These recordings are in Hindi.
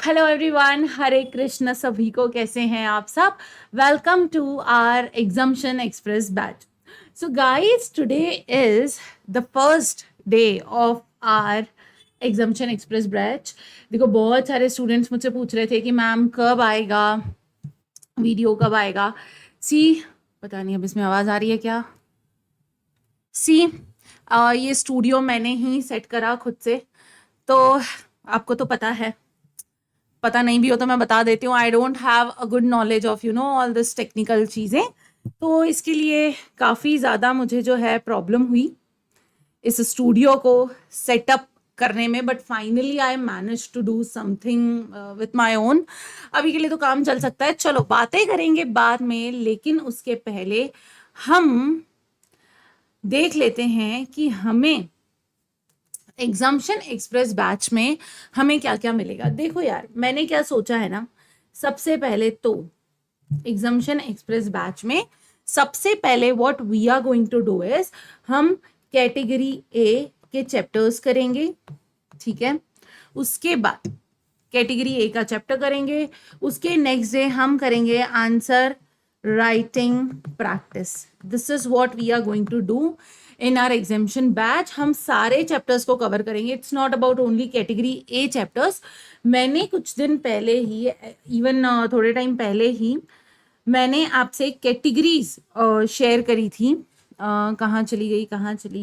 हेलो एवरीवन, हरे कृष्ण सभी को। कैसे हैं आप सब? Welcome to our exemption express batch. So guys, today is the first day of our exemption express batch. देखो, बहुत सारे स्टूडेंट्स मुझसे पूछ रहे थे कि मैम कब आएगा, वीडियो कब आएगा। सी, पता नहीं अब इसमें आवाज़ आ रही है क्या। सी, ये स्टूडियो मैंने ही सेट करा खुद से, तो आपको तो पता है, पता नहीं भी हो तो मैं बता देती हूँ। I don't have a good knowledge of all this technical चीज़ें, तो इसके लिए काफ़ी ज़्यादा मुझे जो है प्रॉब्लम हुई इस स्टूडियो को सेटअप करने में, but finally I manage to do something with my own. अभी के लिए तो काम चल सकता है, चलो बातें करेंगे बाद में, लेकिन उसके पहले हम देख लेते हैं कि हमें एग्जाम्शन एक्सप्रेस बैच में हमें क्या क्या मिलेगा। देखो यार, मैंने क्या सोचा है ना, सबसे पहले तो एग्जाम्शन एक्सप्रेस बैच में सबसे पहले what we are going to do is हम कैटेगरी ए के चैप्टर्स करेंगे, ठीक है। उसके बाद कैटेगरी ए का चैप्टर करेंगे, उसके नेक्स्ट डे हम करेंगे answer writing practice. This is what we are going to do in our exemption batch. हम सारे चैप्टर्स को कवर करेंगे, it's not about only category A chapters. मैंने कुछ दिन पहले ही, इवन थोड़े टाइम पहले ही, मैंने आपसे कैटेगरीज शेयर करी थी। कहाँ चली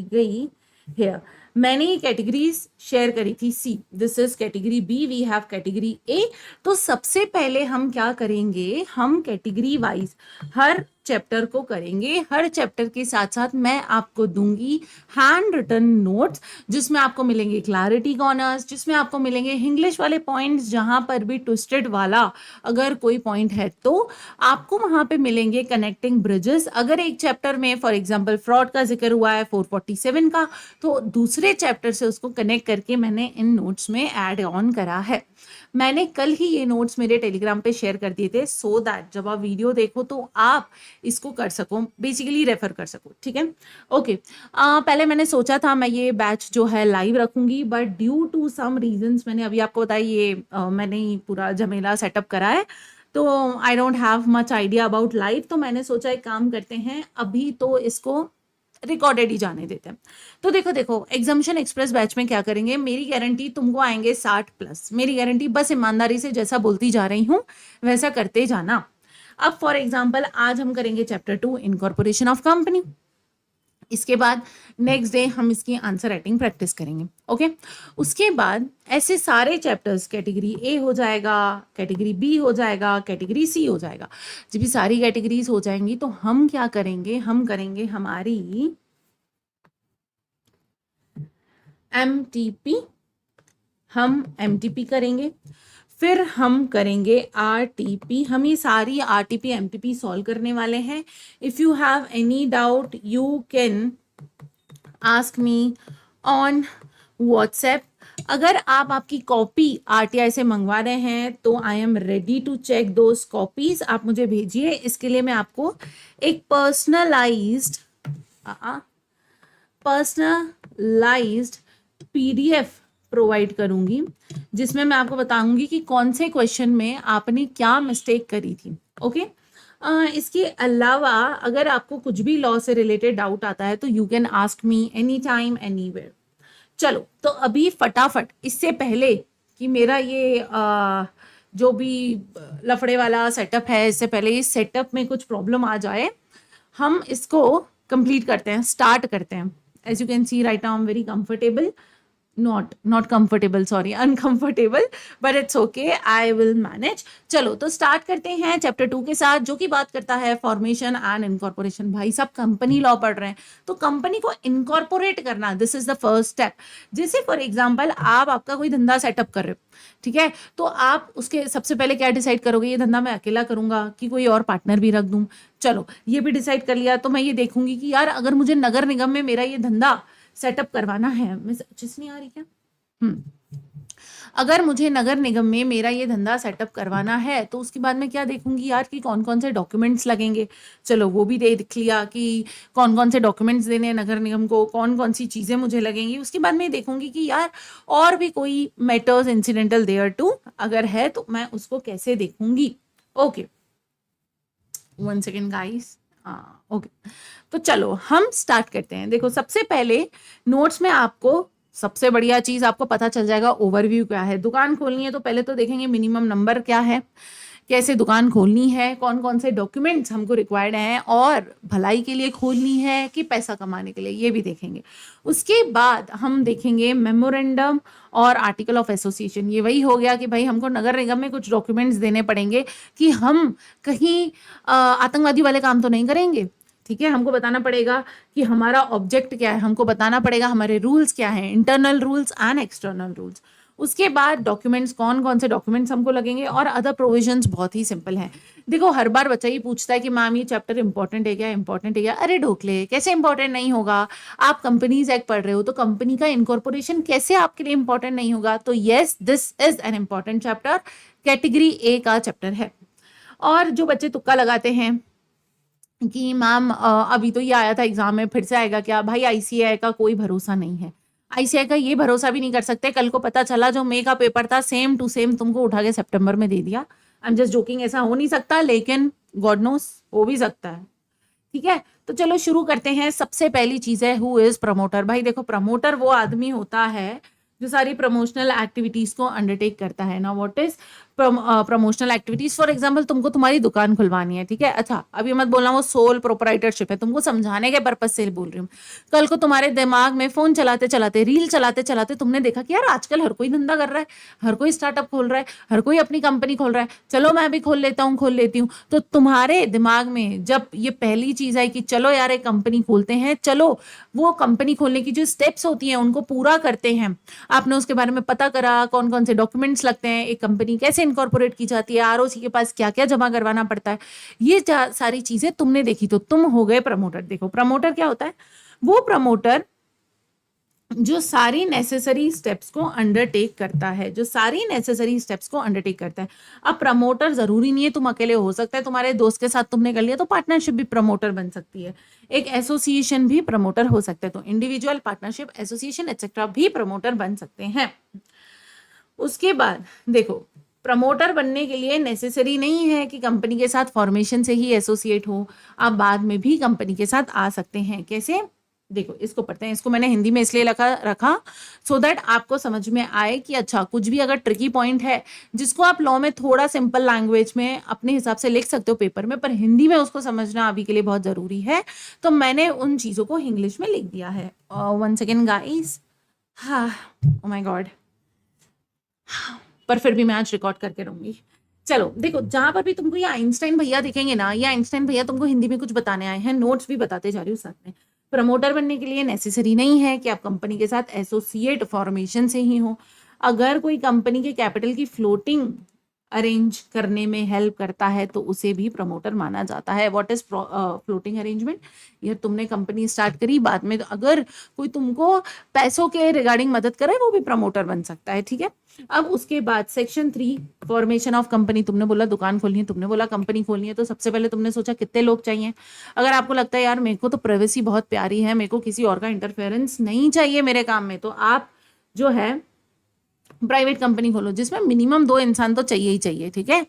गई हेयर। मैंने ये कैटेगरीज शेयर करी थी। See, this is category B, we have category A. तो सबसे पहले हम क्या करेंगे, हम कैटेगरी वाइज हर चैप्टर को करेंगे। हर चैप्टर के साथ साथ मैं आपको दूंगी हैंड रिटन नोट्स, जिसमें आपको मिलेंगे क्लैरिटी कॉर्नर्स, जिसमें आपको मिलेंगे इंग्लिश वाले पॉइंट्स, जहां पर भी ट्विस्टेड वाला अगर कोई पॉइंट है तो आपको वहां पे मिलेंगे कनेक्टिंग ब्रिजेस। अगर एक चैप्टर में फॉर एग्जांपल फ्रॉड का जिक्र हुआ है 447 का, तो दूसरे चैप्टर से उसको कनेक्ट करके मैंने इन नोट्स में ऐड ऑन करा है। मैंने कल ही ये नोट्स मेरे टेलीग्राम पे शेयर कर दिए थे, सो दैट जब आप वीडियो देखो तो आप इसको कर सको, बेसिकली रेफर कर सको, ठीक है। ओके, पहले मैंने सोचा था मैं ये बैच जो है लाइव रखूंगी, but due to some reasons, मैंने अभी आपको बताया ये मैंने ही पूरा झमेला सेटअप करा है, तो I don't have much idea about live. तो मैंने सोचा एक काम करते हैं, अभी तो इसको रिकॉर्डेड ही जाने देते हैं। तो देखो देखो, एग्जाम्शन एक्सप्रेस बैच में क्या करेंगे, मेरी गारंटी तुमको आएंगे 60+, मेरी गारंटी, बस ईमानदारी से जैसा बोलती जा रही हूँ वैसा करते जाना। अब फॉर एग्जाम्पल आज हम करेंगे चैप्टर 2 इनकॉर्पोरेशन ऑफ कंपनी। इसके बाद नेक्स्ट डे हम इसकी आंसर राइटिंग प्रैक्टिस करेंगे, ओके। उसके बाद ऐसे सारे चैप्टर्स, कैटेगरी ए हो जाएगा, कैटेगरी बी हो जाएगा, कैटेगरी सी हो जाएगा। जब ये सारी कैटेगरीज हो जाएंगी तो हम क्या करेंगे, हम करेंगे हमारी एमटीपी, हम एमटीपी करेंगे, फिर हम करेंगे आरटीपी। हम ये सारी आरटीपी एमटीपी सॉल्व करने वाले हैं। If you have any doubt you can ask me on WhatsApp. अगर आप आपकी कॉपी आरटीआई से मंगवा रहे हैं तो I am ready to check those copies, आप मुझे भेजिए। इसके लिए मैं आपको एक पर्सनलाइज्ड पीडीएफ प्रोवाइड करूंगी, जिसमें मैं आपको बताऊंगी कि कौन से क्वेश्चन में आपने क्या मिस्टेक करी थी, ओके। इसके अलावा अगर आपको कुछ भी लॉ से रिलेटेड डाउट आता है तो you can ask me any time anywhere. चलो, तो अभी फटाफट, इससे पहले कि मेरा ये जो भी लफड़े वाला सेटअप है, इससे पहले इस सेटअप में कुछ प्रॉब्लम आ जाए, हम इसको कंप्लीट करते हैं, स्टार्ट करते हैं। As you can see right now I am very comfortable, not comfortable, sorry, uncomfortable, but it's okay, I will manage. चलो, तो स्टार्ट करते हैं चैप्टर 2 के साथ, जो कि बात करता है फॉर्मेशन एंड इनकॉर्पोरेशन। भाई साहब, कंपनी लॉ पढ़ रहे हैं तो कंपनी को इनकॉर्पोरेट करना, this is the first step. जैसे फॉर एग्जाम्पल आप आपका कोई धंधा सेटअप कर रहे हो, ठीक है, तो आप उसके सबसे पहले क्या डिसाइड करोगे, ये धंधा मैं अकेला करूंगा कि कोई और पार्टनर भी रख दूं। चलो, ये भी डिसाइड कर लिया, तो मैं ये देखूंगी कि यार अगर मुझे नगर निगम में मेरा ये धंधा सेटअप करवाना है, मैं अच्छे से नहीं आ रही क्या? अगर मुझे नगर निगम में मेरा ये धंधा सेटअप करवाना है तो उसके बाद मैं क्या देखूंगी यार कि कौन कौन से डॉक्यूमेंट्स लगेंगे। चलो वो भी देख लिया कि कौन कौन से डॉक्यूमेंट्स देने हैं नगर निगम को, कौन कौन सी चीज़ें मुझे लगेंगी। उसके बाद मैं देखूंगी कि यार और भी कोई मैटर्स इंसिडेंटल देयर टू अगर है तो मैं उसको कैसे देखूंगी। Okay, 1 second guys. हाँ ओके, तो चलो हम स्टार्ट करते हैं। देखो सबसे पहले नोट्स में आपको सबसे बढ़िया चीज आपको पता चल जाएगा ओवरव्यू क्या है। दुकान खोलनी है तो पहले तो देखेंगे मिनिमम नंबर क्या है, कैसे दुकान खोलनी है, कौन कौन से डॉक्यूमेंट्स हमको रिक्वायर्ड हैं, और भलाई के लिए खोलनी है कि पैसा कमाने के लिए, ये भी देखेंगे। उसके बाद हम देखेंगे मेमोरेंडम और आर्टिकल ऑफ एसोसिएशन। ये वही हो गया कि भाई हमको नगर निगम में कुछ डॉक्यूमेंट्स देने पड़ेंगे कि हम कहीं आतंकवादी वाले काम तो नहीं करेंगे। ठीक है, हमको बताना पड़ेगा कि हमारा ऑब्जेक्ट क्या है, हमको बताना पड़ेगा हमारे रूल्स क्या हैं, internal rules and external rules. उसके बाद डॉक्यूमेंट्स, कौन कौन से डॉक्यूमेंट्स हमको लगेंगे, और अदर प्रोविजंस बहुत ही सिंपल हैं। देखो हर बार बच्चा ये पूछता है कि मैम ये चैप्टर इंपॉर्टेंट है क्या, इंपॉर्टेंट है क्या। अरे ढोकले, कैसे इंपॉर्टेंट नहीं होगा। आप कंपनीज एक्ट पढ़ रहे हो तो कंपनी का इनकॉर्पोरेशन कैसे आपके लिए इंपॉर्टेंट नहीं होगा। तो yes, this is an important chapter, category A का चैप्टर है। और जो बच्चे तुक्का लगाते हैं कि मैम अभी तो ये आया था एग्जाम में, फिर से आएगा क्या, भाई आईसीएआई का कोई भरोसा नहीं है। आईसीएआई का ये भरोसा भी नहीं कर सकते, कल को पता चला जो मई का पेपर था सेम टू सेम तुमको उठा के सितंबर में दे दिया। आई एम जस्ट जोकिंग, ऐसा हो नहीं सकता, लेकिन गॉड नोस हो भी सकता है। ठीक है, तो चलो शुरू करते हैं। सबसे पहली चीज है हु इज प्रमोटर। भाई देखो प्रमोटर वो आदमी होता है जो सारी प्रमोशनल एक्टिविटीज को अंडरटेक करता है ना। What is promotional activities? For example तुमको तुम्हारी दुकान खुलवानी है, ठीक है। अच्छा अभी मत बोलना वो सोल प्रोपराइटरशिप है, तुमको समझाने के पर्पज से बोल रही हूँ। कल को तुम्हारे दिमाग में फोन चलाते चलाते, रील चलाते चलाते तुमने देखा कि यार आजकल हर कोई धंधा कर रहा है, हर कोई स्टार्टअप खोल रहा है, हर कोई अपनी कंपनी खोल रहा है, चलो मैं भी खोल लेता हूँ, खोल लेती हूँ। तो तुम्हारे दिमाग में जब ये पहली चीज है कि चलो यार एक कंपनी खोलते हैं, चलो वो कंपनी खोलने की जो स्टेप्स होती हैं उनको पूरा करते हैं। आपने उसके बारे में पता करा, कौन कौन से डॉक्यूमेंट्स लगते हैं, एक कंपनी कैसे इनकॉर्पोरेट की जाती है, आरओसी के पास क्या क्या जमा करवाना पड़ता है, ये सारी चीजें तुमने देखी तो तुम हो गए प्रमोटर। देखो प्रमोटर क्या होता है, वो प्रमोटर जो सारी नेसेसरी स्टेप्स को अंडरटेक करता है, जो सारी नेसेसरी स्टेप्स को अंडरटेक करता है। अब प्रमोटर जरूरी नहीं है तुम अकेले, हो सकता है तुम्हारे दोस्त के साथ तुमने कर लिया तो पार्टनरशिप भी प्रमोटर बन सकती है, एक एसोसिएशन भी प्रमोटर हो सकता है, तो इंडिविजुअल, पार्टनरशिप, एसोसिएशन एक्सेट्रा भी प्रमोटर बन सकते हैं। उसके बाद देखो प्रमोटर बनने के लिए नेसेसरी नहीं है कि कंपनी के साथ फॉर्मेशन से ही एसोसिएट हो, आप बाद में भी कंपनी के साथ आ सकते हैं। कैसे? देखो इसको पढ़ते हैं, इसको मैंने हिंदी में इसलिए रखा सो दैट आपको समझ में आए कि अच्छा कुछ भी अगर ट्रिकी पॉइंट है जिसको आप लॉ में थोड़ा सिंपल लैंग्वेज में अपने हिसाब से लिख सकते हो पेपर में, पर हिंदी में उसको समझना अभी के लिए बहुत जरूरी है, तो मैंने उन चीजों को इंग्लिश में लिख दिया है। 1 सेकेंड गाइस। हाँ ओ माय गॉड, पर फिर भी मैं आज रिकॉर्ड करके रहूंगी। चलो देखो जहां पर भी तुमको ये आइंस्टाइन भैया दिखेंगे ना, ये आइंस्टाइन भैया तुमको हिंदी में कुछ बताने आए हैं, नोट्स भी बताते जा रही हूँ साथ में। प्रमोटर बनने के लिए नेसेसरी नहीं है कि आप कंपनी के साथ एसोसिएट फॉर्मेशन से ही हो। अगर कोई कंपनी के कैपिटल की फ्लोटिंग अरेंज करने में हेल्प करता है तो उसे भी प्रमोटर माना जाता है। What is floating arrangement? ये तुमने कंपनी स्टार्ट करी, बाद में अगर कोई तुमको पैसों के रिगार्डिंग मदद करे वो भी प्रमोटर बन सकता है। ठीक है, अब उसके बाद सेक्शन 3 फॉर्मेशन ऑफ कंपनी। तुमने बोला दुकान खोलनी है, तुमने बोला कंपनी खोलनी है, तो सबसे पहले तुमने सोचा कितने लोग चाहिए। अगर आपको लगता है यार मेरे को तो प्राइवेसी बहुत प्यारी है, मेरे को किसी और का इंटरफेरेंस नहीं चाहिए मेरे काम में, तो आप जो है प्राइवेट कंपनी खोलो जिसमें मिनिमम 2 इंसान तो चाहिए ही चाहिए। ठीक है,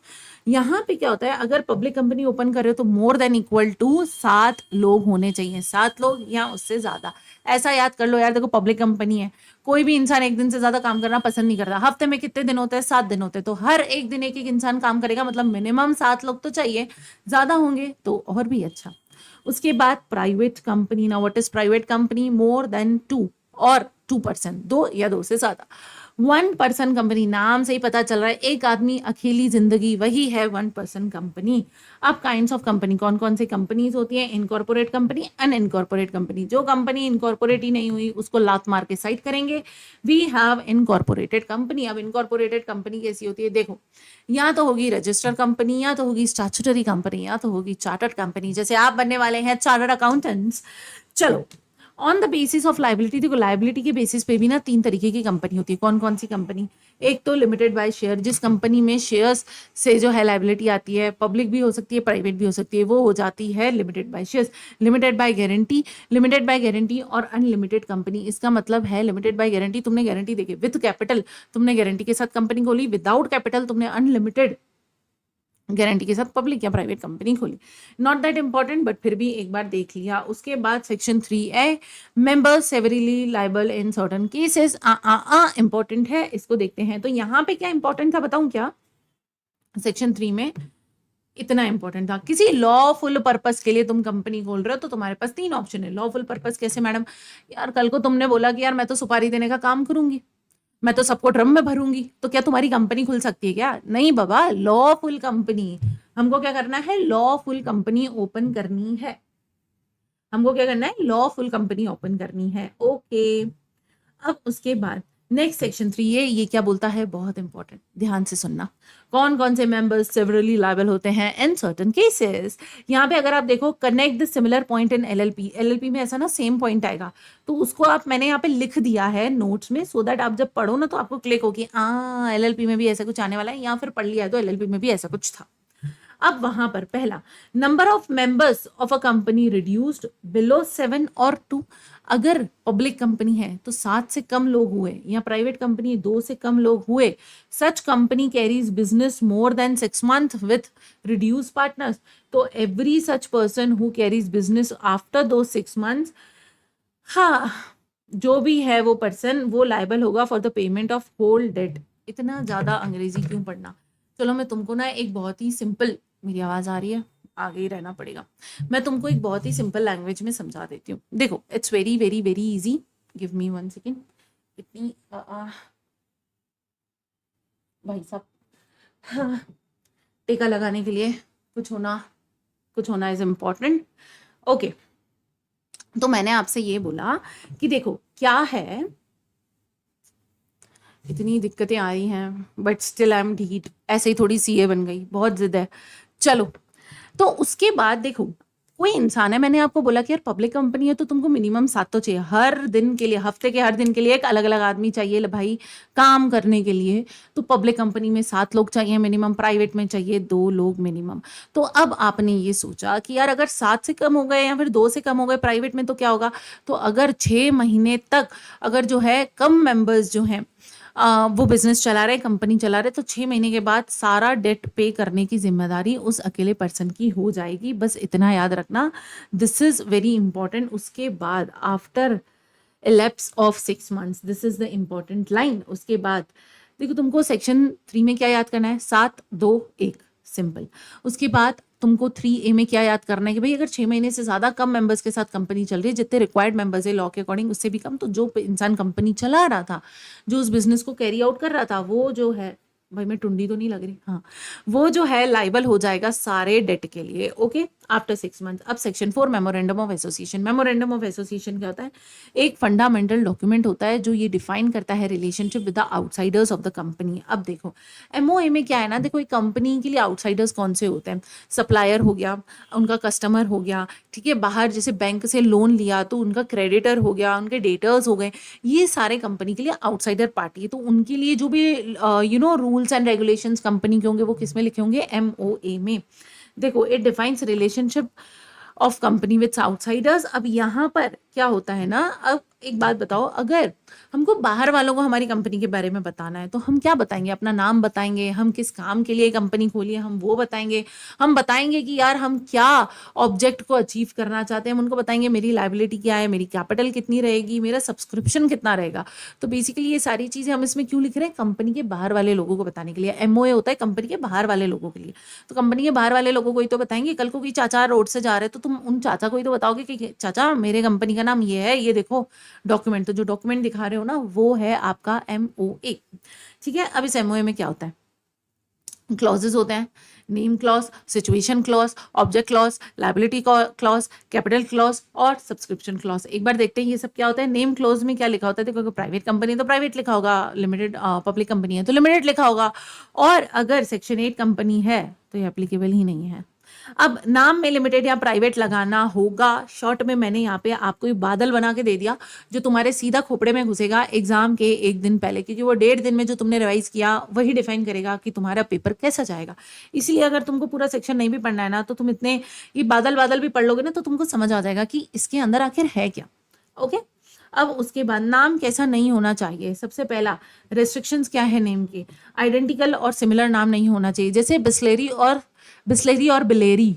यहाँ पे क्या होता है, अगर पब्लिक कंपनी ओपन कर रहे हो तो मोर देन इक्वल टू 7 लोग होने चाहिए, 7 लोग या उससे ज्यादा। ऐसा याद कर लो यार, देखो पब्लिक कंपनी है, कोई भी इंसान एक दिन से ज्यादा काम करना पसंद नहीं करता। हफ्ते में कितने दिन होते हैं? 7 दिन होते हैं, तो हर एक दिन एक एक इंसान काम करेगा, मतलब मिनिमम 7 लोग तो चाहिए, ज्यादा होंगे तो और भी अच्छा। उसके बाद प्राइवेट कंपनी। ना what is private company? More than 2 और 2%, 2 या 2 से ज्यादा। 1 पर्सन कंपनी, नाम से ही पता चल रहा है एक आदमी अकेली जिंदगी, वही है 1 पर्सन कंपनी। अब काइंड्स ऑफ कंपनी, कौन कौन सी कंपनीज होती है? Incorporate company, unincorporate company. जो कंपनी इनकॉर्पोरेट ही नहीं हुई उसको लात मार के साइड करेंगे। We have incorporated company. अब इनकॉर्पोरेटेड कंपनी कैसी होती है? देखो या तो होगी रजिस्टर्ड कंपनी, या तो होगी स्टैट्यूटरी कंपनी, या तो होगी चार्टर्ड कंपनी। जैसे आप बनने वाले हैं चार्टर्ड अकाउंटेंट्स। चलो on the basis of liability, देखो लाइबिलिटी के बेसिस पे भी ना 3 तरीके की कंपनी होती है। कौन कौन सी कंपनी? एक तो लिमिटेड बाय शेयर, जिस कंपनी में शेयर्स से जो है लाइबिलिटी आती है, पब्लिक भी हो सकती है, प्राइवेट भी हो सकती है, वो हो जाती है limited by shares. Limited by guarantee, limited by guarantee और अनलिमिटेड कंपनी, इसका मतलब है लिमिटेड बाय गारंटी तुमने गारंटी देके विद कैपिटल तुमने गारंटी के साथ कंपनी खोली, विदाउट कैपिटल तुमने अनलिमिटेड गारंटी के साथ पब्लिक या प्राइवेट कंपनी खोली। नॉट दैट इंपॉर्टेंट, बट फिर भी एक बार देख लिया। उसके बाद section 3A, members severally liable in certain cases. Important है, इसको देखते हैं। तो यहाँ पे क्या इंपॉर्टेंट था बताऊं क्या? सेक्शन 3 में इतना इंपॉर्टेंट था, किसी लॉफुल पर्पस के लिए तुम कंपनी खोल रहे हो तो तुम्हारे पास 3 ऑप्शन है। लॉफुल पर्पस कैसे मैडम? यार कल को तुमने बोला कि यार मैं तो सुपारी देने का काम करूंगी, मैं तो सबको ड्रम में भरूंगी, तो क्या तुम्हारी कंपनी खुल सकती है क्या? नहीं बाबा, लॉफुल कंपनी। हमको क्या करना है? लॉफुल कंपनी ओपन करनी है। हमको क्या करना है? लॉफुल कंपनी ओपन करनी है। ओके, अब उसके बाद नेक्स्ट सेक्शन 3 ये क्या बोलता है? बहुत इंपॉर्टेंट, ध्यान से सुनना। कौन कौन से मेंबर्स सेवरली लायबल होते हैं इन सर्टेन केसेस? यहाँ पे अगर आप देखो, connect the similar point in LLP. LLP में ऐसा ना सेम पॉइंट आएगा, तो उसको आप, मैंने यहाँ पे लिख दिया है नोट्स में, सो दैट आप जब पढ़ो ना तो आपको क्लिक हो कि एलएलपी में भी ऐसा कुछ आने वाला है, या फिर पढ़ लिया है तो एलएलपी में भी ऐसा कुछ था। अब वहां पर पहला, number of members of a company reduced below 7 और 2। अगर पब्लिक कंपनी है तो 7 से कम लोग हुए, या प्राइवेट कंपनी 2 से कम लोग हुए, such company carries business more than 6 month with reduce partners. तो every such person who carries business after दो 6 मंथ्स, हाँ, जो भी है वो पर्सन, वो लायबल होगा for the payment of whole debt. इतना ज्यादा अंग्रेजी क्यों पढ़ना? चलो मैं तुमको ना एक बहुत ही सिंपल, मेरी आवाज आ रही है, आगे ही रहना पड़ेगा, मैं तुमको एक बहुत ही सिंपल लैंग्वेज में समझा देती हूँ। देखो, it's very very very easy. Give me 1 second. इतनी भाई साहब, हाँ, टीका लगाने के लिए कुछ होना इज इम्पोर्टेंट। ओके, तो मैंने आपसे ये बोला कि देखो क्या है, इतनी दिक्कतें आ रही हैं बट स्टिल आई एम ढीठ, ऐसे ही थोड़ी सीए बन गई, बहुत जिद है। चलो, तो उसके बाद देखो, कोई इंसान है, मैंने आपको बोला कि यार पब्लिक कंपनी है तो तुमको मिनिमम 7 तो चाहिए हर दिन के लिए, हफ्ते के हर दिन के लिए एक अलग अलग आदमी चाहिए भाई काम करने के लिए। तो पब्लिक कंपनी में 7 लोग चाहिए मिनिमम, प्राइवेट में चाहिए 2 लोग मिनिमम। तो अब आपने ये सोचा कि यार अगर 7 से कम हो गए या फिर 2 से कम हो गए प्राइवेट में तो क्या होगा? तो अगर 6 महीने तक अगर जो है कम मेंबर्स जो हैं वो बिजनेस चला रहे, कंपनी चला रहे, तो 6 महीने के बाद सारा डेट पे करने की जिम्मेदारी उस अकेले पर्सन की हो जाएगी। बस इतना याद रखना, दिस इज वेरी इंपॉर्टेंट। उसके बाद after elapse of 6 months, this is the important line. उसके बाद देखो, तुमको सेक्शन 3 में क्या याद करना है? 7 2 1, सिंपल। उसके बाद तुमको 3A में क्या याद करना है कि भाई अगर 6 महीने से ज्यादा कम मेंबर्स के साथ कंपनी चल रही है, जितने रिक्वायर्ड मेंबर्स है लॉ के अकॉर्डिंग उससे भी कम, तो जो इंसान कंपनी चला रहा था, जो उस बिजनेस को कैरी आउट कर रहा था, वो जो है, भाई मैं टुंडी तो नहीं लग रही, हाँ, वो जो है लाइबल हो जाएगा सारे डेट के लिए। Okay, after 6 month. अब section 4, memorandum of association. Memorandum of association क्या होता है? एक फंडामेंटल डॉक्यूमेंट होता है जो ये डिफाइन करता है relationship with the outsiders of the company. अब देखो, एमओए में क्या है ना, देखो एक कंपनी के लिए आउटसाइडर्स कौन से होते हैं? सप्लायर हो गया, उनका कस्टमर हो गया, ठीक है, बाहर जैसे बैंक से लोन लिया तो उनका क्रेडिटर हो गया, उनके डेटर्स हो गए, ये सारे कंपनी के लिए आउटसाइडर पार्टी है। तो उनके लिए जो भी रूल्स एंड रेगुलेशंस कंपनी के होंगे वो किस में लिखे होंगे? एमओए में। देखो, it defines relationship of company with outsiders. अब यहाँ पर क्या होता है ना, अब एक बात बताओ, अगर हमको बाहर वालों को हमारी कंपनी के बारे में बताना है तो हम क्या बताएंगे? अपना नाम बताएंगे, हम किस काम के लिए कंपनी खोली है हम वो बताएंगे, हम बताएंगे कि यार हम क्या ऑब्जेक्ट को अचीव करना चाहते हैं, हम उनको बताएंगे मेरी लाइबिलिटी क्या है, मेरी कैपिटल कितनी रहेगी, मेरा सब्सक्रिप्शन कितना रहेगा। तो बेसिकली ये सारी चीजें हम इसमें क्यों लिख रहे हैं? कंपनी के बाहर वाले लोगों को बताने के लिए। एमओए होता है कंपनी के बाहर वाले लोगों के लिए। तो कंपनी के बाहर वाले लोगों को ही तो बताएंगे। कल को कोई चाचा रोड से जा रहे हैं तो तुम उन चाचा को ही तो बताओगे कि चाचा मेरे कंपनी का नाम ये है, ये देखो डॉक्यूमेंट। तो जो डॉक्यूमेंट दिखा रहे हो ना वो है आपका एमओए। ठीक है, अब इस एमओए में क्या होता है? क्लॉजेस होते हैं, name clause, situation clause, object clause, liability clause, capital clause और सब्सक्रिप्शन क्लॉज। एक बार देखते हैं ये सब क्या होता है। नेम क्लॉज में क्या लिखा होता है? देखो, अगर प्राइवेट कंपनी है तो प्राइवेट लिखा होगा, लिमिटेड पब्लिक कंपनी है तो लिमिटेड लिखा होगा, और अगर सेक्शन 8 कंपनी है तो ये एप्लीकेबल ही नहीं है। अब नाम में लिमिटेड या प्राइवेट लगाना होगा। शॉर्ट में मैंने यहाँ पे आपको एक बादल बना के दे दिया जो तुम्हारे सीधा खोपड़े में घुसेगा एग्जाम के एक दिन पहले, क्योंकि वो 1.5 दिन में जो तुमने रिवाइज किया वही डिफाइन करेगा कि तुम्हारा पेपर कैसा जाएगा। इसलिए अगर तुमको पूरा सेक्शन नहीं भी पढ़ना है ना, तो तुम इतने ये बादल बादल भी पढ़ लोगे ना, तो तुमको समझ आ जाएगा कि इसके अंदर आखिर है क्या। ओके। अब उसके बाद नाम कैसा नहीं होना चाहिए। सबसे पहला रेस्ट्रिक्शंस क्या है नेम के, आइडेंटिकल और सिमिलर नाम नहीं होना चाहिए। जैसे बिस्लेरी और biliary,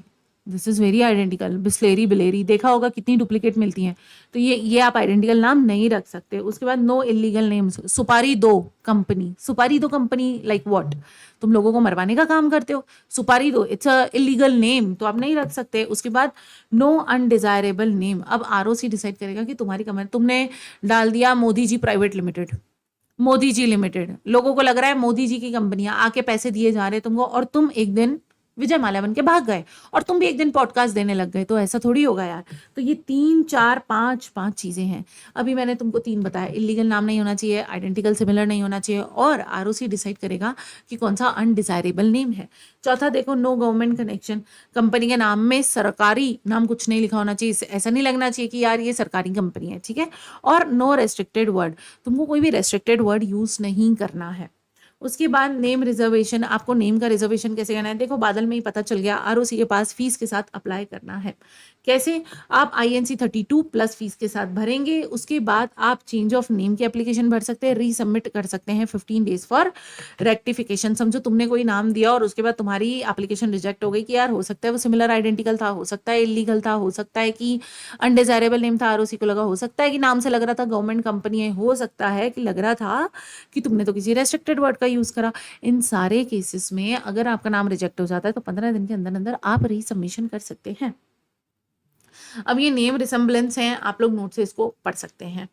this is very identical. Bisleri biliary देखा होगा कितनी डुप्लीकेट मिलती हैं, तो ये आप आइडेंटिकल नाम नहीं रख सकते। उसके बाद नो इलीगल नेम्स। सुपारी दो कंपनी लाइक व्हाट, तुम लोगों को मरवाने का काम करते हो, सुपारी दो इट्स अ इलीगल नेम, तो आप नहीं रख सकते। उसके बाद नो अनडिजायरेबल नेम। अब आरओसी डिसाइड करेगा कि तुम्हारी कंपनी, तुमने डाल दिया Modi ji private limited, Modi ji limited, लोगों को लग रहा है मोदी जी की कंपनियां आके पैसे दिए जा रहे तुमको, और तुम एक दिन विजय माल्या बन के भाग गए और तुम भी एक दिन पॉडकास्ट देने लग गए, तो ऐसा थोड़ी होगा यार। तो ये 3 4 5 चीजें हैं। अभी मैंने तुमको 3 बताया, इलीगल नाम नहीं होना चाहिए, आइडेंटिकल सिमिलर नहीं होना चाहिए, और आरओसी डिसाइड करेगा कि कौन सा अनडिजायरेबल नेम है। चौथा देखो, नो गवर्नमेंट कनेक्शन। कंपनी के नाम में सरकारी नाम कुछ नहीं लिखा होना चाहिए, ऐसा नहीं लगना चाहिए कि यार ये सरकारी कंपनी है, ठीक है। और नो रेस्ट्रिक्टेड वर्ड, तुमको कोई भी रेस्ट्रिक्टेड वर्ड यूज नहीं करना है। उसके बाद नेम रिजर्वेशन, आपको नेम का रिजर्वेशन कैसे करना है, देखो बादल में ही पता चल गया। आरओसी के पास फीस के साथ अप्लाई करना है। कैसे, आप INC 32 प्लस फीस के साथ भरेंगे। उसके बाद आप चेंज ऑफ नेम की एप्लीकेशन भर सकते हैं, रीसबमिट कर सकते हैं 15 डेज फॉर रेक्टिफिकेशन। समझो तुमने कोई नाम दिया और उसके बाद तुम्हारी एप्लीकेशन रिजेक्ट हो गई कि यार हो सकता है वो सिमिलर आइडेंटिकल था, हो सकता है इलीगल था, हो सकता है कि अनडिजायरेबल नेम था, आरओसी को लगा, हो सकता है कि नाम से लग रहा था गवर्नमेंट कंपनी है, हो सकता है कि लग रहा था कि तुमने तो किसी रेस्ट्रिक्टेड वर्ड का यूज करा। इन सारे केसेस में अगर आपका नाम रिजेक्ट हो जाता है तो 15 दिन के अंदर अंदर आप रीसबमिशन कर सकते हैं। अब ये नेम रिसेम्बलेंस है, आप लोग नोट से इसको पढ़ सकते हैं।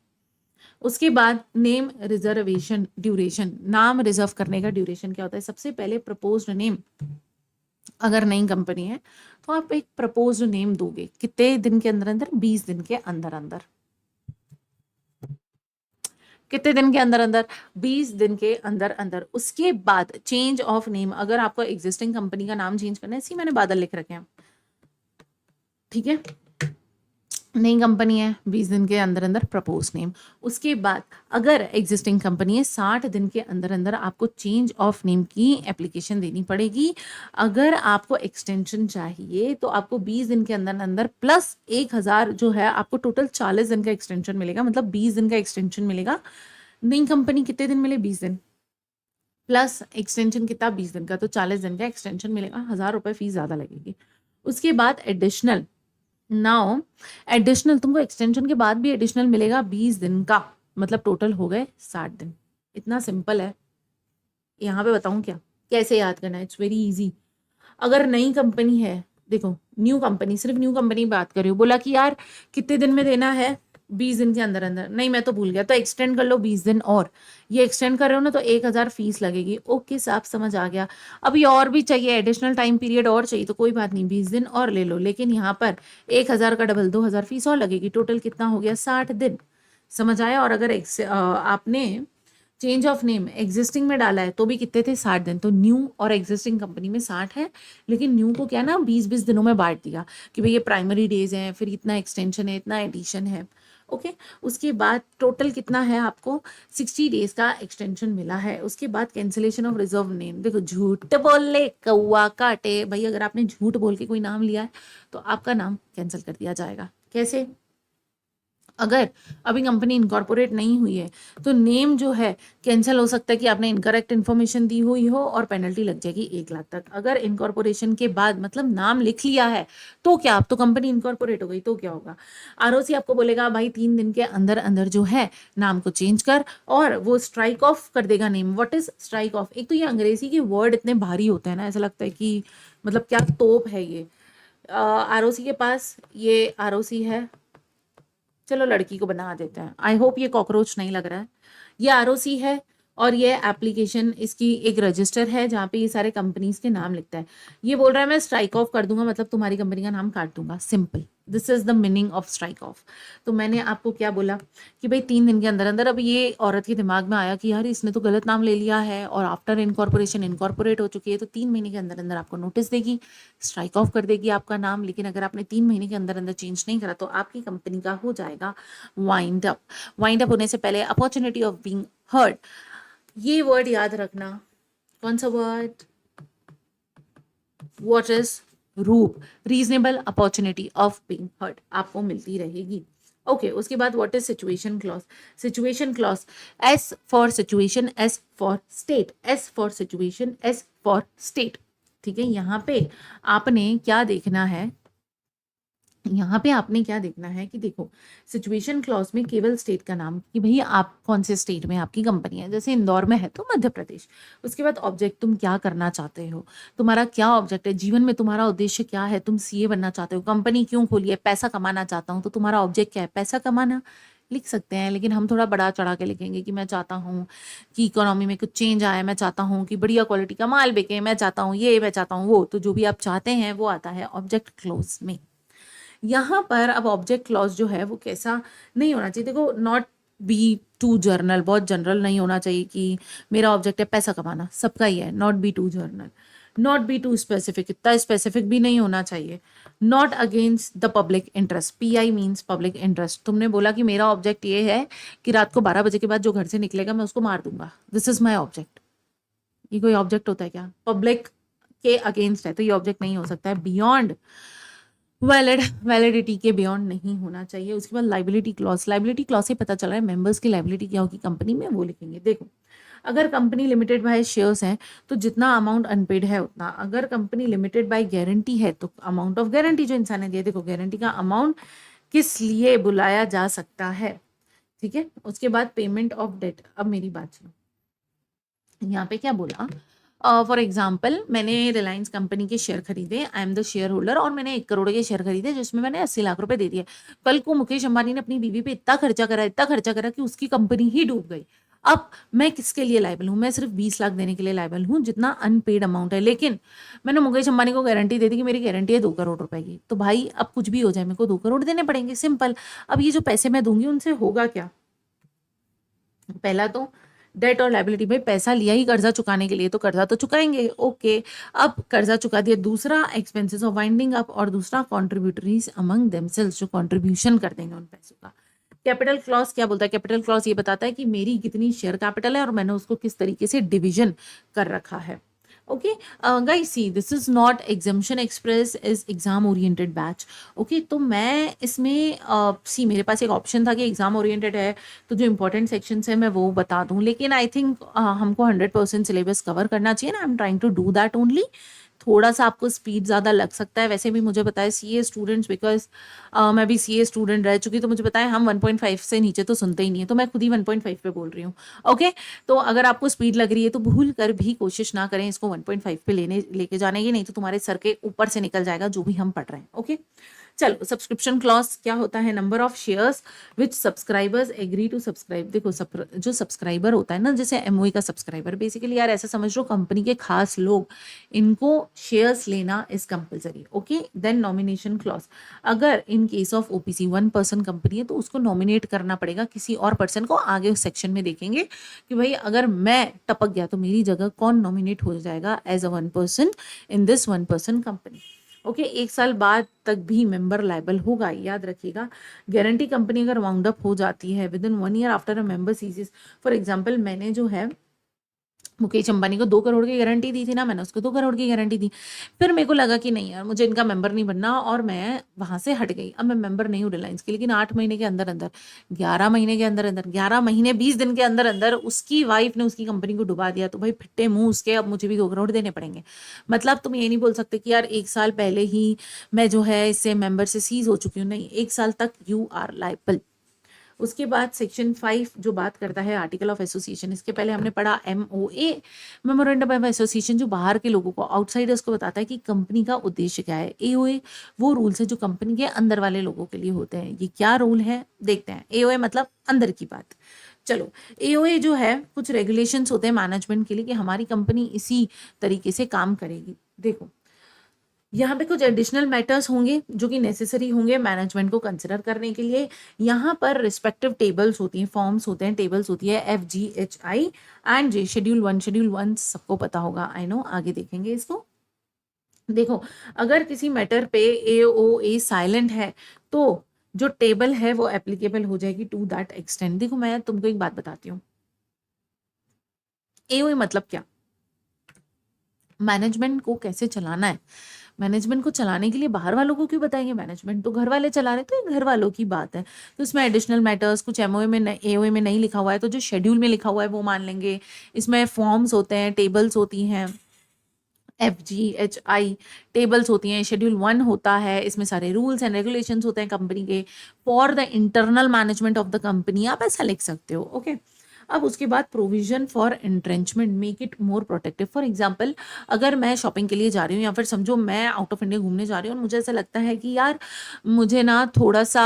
उसके बाद नेम रिजर्वेशन ड्यूरेशन, नाम रिजर्व करने का ड्यूरेशन क्या होता है। सबसे पहले प्रपोज्ड नेम, अगर नई कंपनी है तो आप एक प्रपोज्ड नेम दोगे कितने दिन के अंदर अंदर, 20 दिन के अंदर अंदर। कितने दिन के अंदर अंदर, 20 दिन के अंदर अंदर। उसके बाद चेंज ऑफ नेम, अगर आपको एग्जिस्टिंग कंपनी का नाम चेंज करना है, इसी मैंने बादल लिख रखे हैं, ठीक है। नई कंपनी है, 20 दिन के अंदर अंदर प्रपोज नेम। उसके बाद अगर एग्जिस्टिंग कंपनी है, 60 दिन के अंदर अंदर आपको चेंज ऑफ नेम की एप्लीकेशन देनी पड़ेगी। अगर आपको एक्सटेंशन चाहिए तो आपको 20 दिन के अंदर अंदर प्लस 1000 जो है, आपको टोटल 40 दिन का एक्सटेंशन मिलेगा, मतलब 20 दिन का एक्सटेंशन मिलेगा। नई कंपनी कितने दिन मिले, 20 दिन प्लस एक्सटेंशन कितना, 20 दिन का, तो 40 दिन का एक्सटेंशन मिलेगा। 1000 रुपये फीस ज्यादा लगेगी। उसके बाद एडिशनल, नाउ एडिशनल तुमको एक्सटेंशन के बाद भी एडिशनल मिलेगा 20 दिन का, मतलब टोटल हो गए 60 दिन। इतना सिंपल है। यहाँ पे बताऊं क्या, कैसे याद करना है, इट्स वेरी इजी। अगर नई कंपनी है, देखो न्यू कंपनी, सिर्फ न्यू कंपनी की बात कर रही हूँ, बोला कि यार कितने दिन में देना है, 20 दिन के अंदर अंदर, नहीं मैं तो भूल गया, तो एक्सटेंड कर लो 20 दिन और। ये एक्सटेंड कर रहे हो ना तो 1000 फीस लगेगी। ओके साहब, समझ आ गया। अभी और भी चाहिए, एडिशनल टाइम पीरियड और चाहिए तो कोई बात नहीं, 20 दिन और ले लो, लेकिन यहाँ पर 1000 का डबल 2000 फीस और लगेगी। टोटल कितना हो गया, 60 दिन। समझ आया। और अगर आपने चेंज ऑफ नेम एग्जिस्टिंग में डाला है तो भी कितने थे, 60 दिन। तो न्यू और एग्जिस्टिंग कंपनी में 60 है, लेकिन न्यू को क्या ना 20-20 दिनों में बांट दिया कि भाई ये प्राइमरी डेज हैं, फिर इतना एक्सटेंशन है, इतना एडिशन है। ओके। उसके बाद टोटल कितना है, आपको 60 डेज का एक्सटेंशन मिला है। उसके बाद कैंसिलेशन ऑफ रिजर्व नेम, देखो झूठ बोल ले कौआ काटे, भाई अगर आपने झूठ बोल के कोई नाम लिया है तो आपका नाम कैंसिल कर दिया जाएगा। कैसे, अगर अभी कंपनी इनकॉर्पोरेट नहीं हुई है तो नेम जो है कैंसिल हो सकता है कि आपने इनकरेक्ट इन्फॉर्मेशन दी हुई हो, और पेनल्टी लग जाएगी 1 लाख तक। अगर इनकॉर्पोरेशन के बाद मतलब नाम लिख लिया है तो क्या, अब तो कंपनी इनकॉर्पोरेट हो गई तो क्या होगा, आरओसी आपको बोलेगा भाई 3 दिन के अंदर अंदर जो है नाम को चेंज कर, और वो स्ट्राइक ऑफ कर देगा name. What is strike off, एक तो ये अंग्रेजी के वर्ड इतने भारी होते हैं ना, ऐसा लगता है कि मतलब क्या तोप है ये। आरओसी के पास ये आरओसी है, चलो लड़की को बना देते हैं, आई होप ये कॉकरोच नहीं लग रहा है। ये आरओसी है और ये एप्लीकेशन, इसकी एक रजिस्टर है जहाँ पे ये सारे कंपनीज के नाम लिखता है। ये बोल रहा है मैं स्ट्राइक ऑफ कर दूंगा, मतलब तुम्हारी कंपनी का नाम काट दूंगा, simple. This is the meaning of strike off. तो मैंने आपको क्या बोला कि भाई 3 दिन के अंदर अंदर, अब ये औरत के दिमाग में आया कि यार इसने तो गलत नाम ले लिया है और आफ्टर इनकॉर्पोरेशन इनकॉर्पोरेट हो चुकी है, तो 3 महीने के अंदर अंदर आपको नोटिस देगी, स्ट्राइक ऑफ कर देगी आपका नाम। लेकिन अगर आपने 3 महीने के अंदर अंदर चेंज नहीं करा तो आपकी कंपनी का हो जाएगा वाइंड अप। वाइंड अप होने से पहले अपॉर्चुनिटी ऑफ बीइंग हर्ड, ये वर्ड याद रखना। कौन सा वर्ड? व्हाट इज रूप? Reasonable opportunity of being heard आपको मिलती रहेगी। ओके, उसके बाद what is situation clause? Situation clause, S for situation, S for state, S for situation, S for state. ठीक है, यहाँ पे आपने क्या देखना है, यहाँ पे आपने क्या देखना है कि देखो सिचुएशन क्लॉज में केवल स्टेट का नाम, कि भैया आप कौन से स्टेट में आपकी कंपनी है, जैसे इंदौर में है तो मध्य प्रदेश। उसके बाद ऑब्जेक्ट, तुम क्या करना चाहते हो, तुम्हारा क्या ऑब्जेक्ट है जीवन में, तुम्हारा उद्देश्य क्या है, तुम सीए बनना चाहते हो, कंपनी क्यों खोली है, पैसा कमाना चाहता हूँ, तो तुम्हारा ऑब्जेक्ट क्या है, पैसा कमाना। लिख सकते हैं, लेकिन हम थोड़ा बड़ा चढ़ा के लिखेंगे कि मैं चाहता हूँ कि इकोनॉमी में कुछ चेंज आए, मैं चाहता हूँ कि बढ़िया क्वालिटी का माल बिके, मैं चाहता हूँ ये, मैं चाहता हूँ वो। तो जो भी आप चाहते हैं वो आता है ऑब्जेक्ट क्लोज में। यहाँ पर अब ऑब्जेक्ट क्लॉज जो है वो कैसा नहीं होना चाहिए, देखो नॉट बी टू जर्नल, बहुत जनरल नहीं होना चाहिए कि मेरा ऑब्जेक्ट है पैसा कमाना, सबका ही है, not be too general, not be too specific, इतना स्पेसिफिक भी नहीं होना चाहिए। Not against the public interest, PI means public interest. तुमने बोला कि मेरा ऑब्जेक्ट ये है कि रात को 12 बजे के बाद जो घर से निकलेगा मैं उसको मार दूंगा, दिस इज माई ऑब्जेक्ट। ये कोई ऑब्जेक्ट होता है क्या? पब्लिक के अगेंस्ट है तो ये ऑब्जेक्ट नहीं हो सकता है। बियॉन्ड वैलिडिटी के बियॉन्ड नहीं होना चाहिए। उसके बाद लाइबिलिटी क्लॉज, लाइबिलिटी क्लॉज से पता चल रहा है मेंबर्स की लाइबिलिटी क्या होगी कंपनी में, वो लिखेंगे। देखो अगर कंपनी लिमिटेड बाय शेयर्स है तो जितना अमाउंट अनपेड है उतना, अगर कंपनी लिमिटेड बाय गारंटी है तो अमाउंट ऑफ गारंटी जो इंसान ने दिया, देखो गारंटी का अमाउंट किस लिए बुलाया जा सकता है। ठीक है, उसके बाद पेमेंट ऑफ डेट। अब मेरी बात सुनो, यहाँ पे क्या बोला, फॉर एग्जाम्पल मैंने रिलायंस कंपनी के शेयर खरीदे, I am the share holder, और मैंने 1 करोड़ के शेयर खरीदे जिसमें मैंने 80 लाख रुपए दे दिए। कल को मुकेश अंबानी ने अपनी बीवी पे इतना खर्चा करा कि उसकी कंपनी ही डूब गई। अब मैं किसके लिए लायबल हूँ? मैं सिर्फ 20 लाख देने के लिए लायबल हूँ जितना अनपेड अमाउंट है, लेकिन मैंने मुकेश अंबानी को गारंटी दे दी कि मेरी गारंटी है 2 करोड़ रुपए की, तो भाई अब कुछ भी हो जाए मेरे को 2 करोड़ देने पड़ेंगे, सिंपल। अब ये जो पैसे मैं दूंगी उनसे होगा क्या? पहला तो डेट और लाइबिलिटी, भाई पैसा लिया ही कर्जा चुकाने के लिए तो कर्जा तो चुकाएंगे, ओके। अब कर्जा चुका दिया। दूसरा एक्सपेंसेस ऑफ वाइंडिंग अप, और दूसरा कॉन्ट्रीब्यूटरीज अमंग देमसेल्व्स, जो कॉन्ट्रीब्यूशन कर देंगे उन पैसों का। कैपिटल क्लॉज क्या बोलता है? कैपिटल क्लॉज ये बताता है कि मेरी कितनी शेयर कैपिटल है और मैंने उसको किस तरीके से डिविजन कर रखा है। Okay guys, see this is not exemption express, is exam oriented batch. Okay, तो मैं इसमें सी मेरे पास एक ऑप्शन था कि एग्जाम ओरिएंटेड है तो जो इंपॉर्टेंट सेक्शंस है मैं वो बता दूं, लेकिन आई थिंक हमको 100% सिलेबस कवर करना चाहिए ना, I am trying to do that only. थोड़ा सा आपको स्पीड ज़्यादा लग सकता है, वैसे भी मुझे पता है CA स्टूडेंट्स, बिकॉज मैं भी CA स्टूडेंट रह चुकी, तो मुझे पता है हम 1.5 से नीचे तो सुनते ही नहीं है, तो मैं खुद ही 1.5 पे बोल रही हूँ। ओके, तो अगर आपको स्पीड लग रही है तो भूल कर भी कोशिश ना करें इसको 1.5 पे लेके जाने की, नहीं तो तुम्हारे सर के ऊपर से निकल जाएगा जो भी हम पढ़ रहे हैं। ओके, चलो सब्सक्रिप्शन क्लॉज क्या होता है? Number of shares which subscribers agree to subscribe. देखो जो सब्सक्राइबर होता है ना, जैसे MOE का सब्सक्राइबर, बेसिकली यार ऐसा समझ लो कंपनी के खास लोग, इनको शेयर्स लेना is compulsory. Okay, then nomination clause, अगर in case of OPC 1 person company है तो उसको नॉमिनेट करना पड़ेगा किसी और पर्सन को। आगे उस सेक्शन में देखेंगे कि भाई अगर मैं टपक गया तो मेरी जगह कौन नॉमिनेट हो जाएगा as a 1 person in this 1 person company. Okay, 1 साल बाद तक भी मेंबर लायबल होगा, याद रखिएगा। गारंटी कंपनी अगर वाउंड अप हो जाती है within 1 year after a member ceases, for example मैंने जो है मुकेश अंबानी को 2 करोड़ की गारंटी दी थी ना, मैंने उसको 2 करोड़ की गारंटी दी। फिर मेरे को लगा कि नहीं यार मुझे इनका मेंबर नहीं बनना, और मैं वहां से हट गई। अब मैं मेंबर नहीं हूँ रिलायंस की, लेकिन 8 महीने के अंदर अंदर, 11 महीने के अंदर अंदर, 11 महीने 20 दिन के अंदर अंदर उसकी वाइफ ने उसकी कंपनी को डुबा दिया, तो भाई फिट्टे मुंह उसके अब मुझे भी 2 करोड़ देने पड़ेंगे। मतलब तुम ये नहीं बोल सकते कि यार 1 साल पहले ही मैं जो है इससे मेंबर से सीज हो चुकी हूँ, नहीं, 1 साल तक यू आर लाइबल। उसके बाद सेक्शन 5 जो बात करता है आर्टिकल ऑफ एसोसिएशन, इसके पहले हमने पढ़ा MOA, मेमोरेंडम ऑफ एसोसिएशन, जो बाहर के लोगों को, आउटसाइडर्स को बताता है कि कंपनी का उद्देश्य क्या है। AOA वो रूल्स है जो कंपनी के अंदर वाले लोगों के लिए होते हैं। ये क्या रूल है देखते हैं। AOA मतलब अंदर की बात। चलो, AOA जो है कुछ रेगुलेशंस होते हैं मैनेजमेंट के लिए कि हमारी कंपनी इसी तरीके से काम करेगी। देखो यहाँ पे कुछ एडिशनल मैटर्स होंगे जो कि नेसेसरी होंगे मैनेजमेंट को कंसिडर करने के लिए। यहाँ पर रिस्पेक्टिव टेबल्स होती हैं, फॉर्म्स होते हैं, टेबल्स होती है FGHI एंड J। शेड्यूल 1 सबको पता होगा, आई नो, आगे देखेंगे इसको। देखो, अगर किसी मैटर पे AOA साइलेंट है तो जो टेबल है वो एप्लीकेबल हो जाएगी टू दैट एक्सटेंड। देखो, मैं तुमको एक बात बताती हूँ, AOA मतलब क्या, मैनेजमेंट को कैसे चलाना है। मैनेजमेंट को चलाने के लिए बाहर वालों को क्यों बताएंगे, मैनेजमेंट तो घर वाले चला रहे, तो ये घर वालों की बात है। तो इसमें एडिशनल मैटर्स कुछ MOA में AOA में नहीं लिखा हुआ है, तो जो शेड्यूल में लिखा हुआ है वो मान लेंगे। इसमें फॉर्म्स होते हैं, टेबल्स होती हैं, FGHI टेबल्स होती हैं, शेड्यूल 1 होता है, इसमें सारे रूल्स एंड रेगुलेशंस होते हैं कंपनी के for the internal management of the company, आप ऐसा लिख सकते हो। ओके, अब उसके बाद provision for entrenchment make it more protective. For example, अगर मैं शॉपिंग के लिए जा रही हूँ या फिर समझो मैं आउट ऑफ इंडिया घूमने जा रही हूँ और मुझे ऐसा लगता है कि यार मुझे ना थोड़ा सा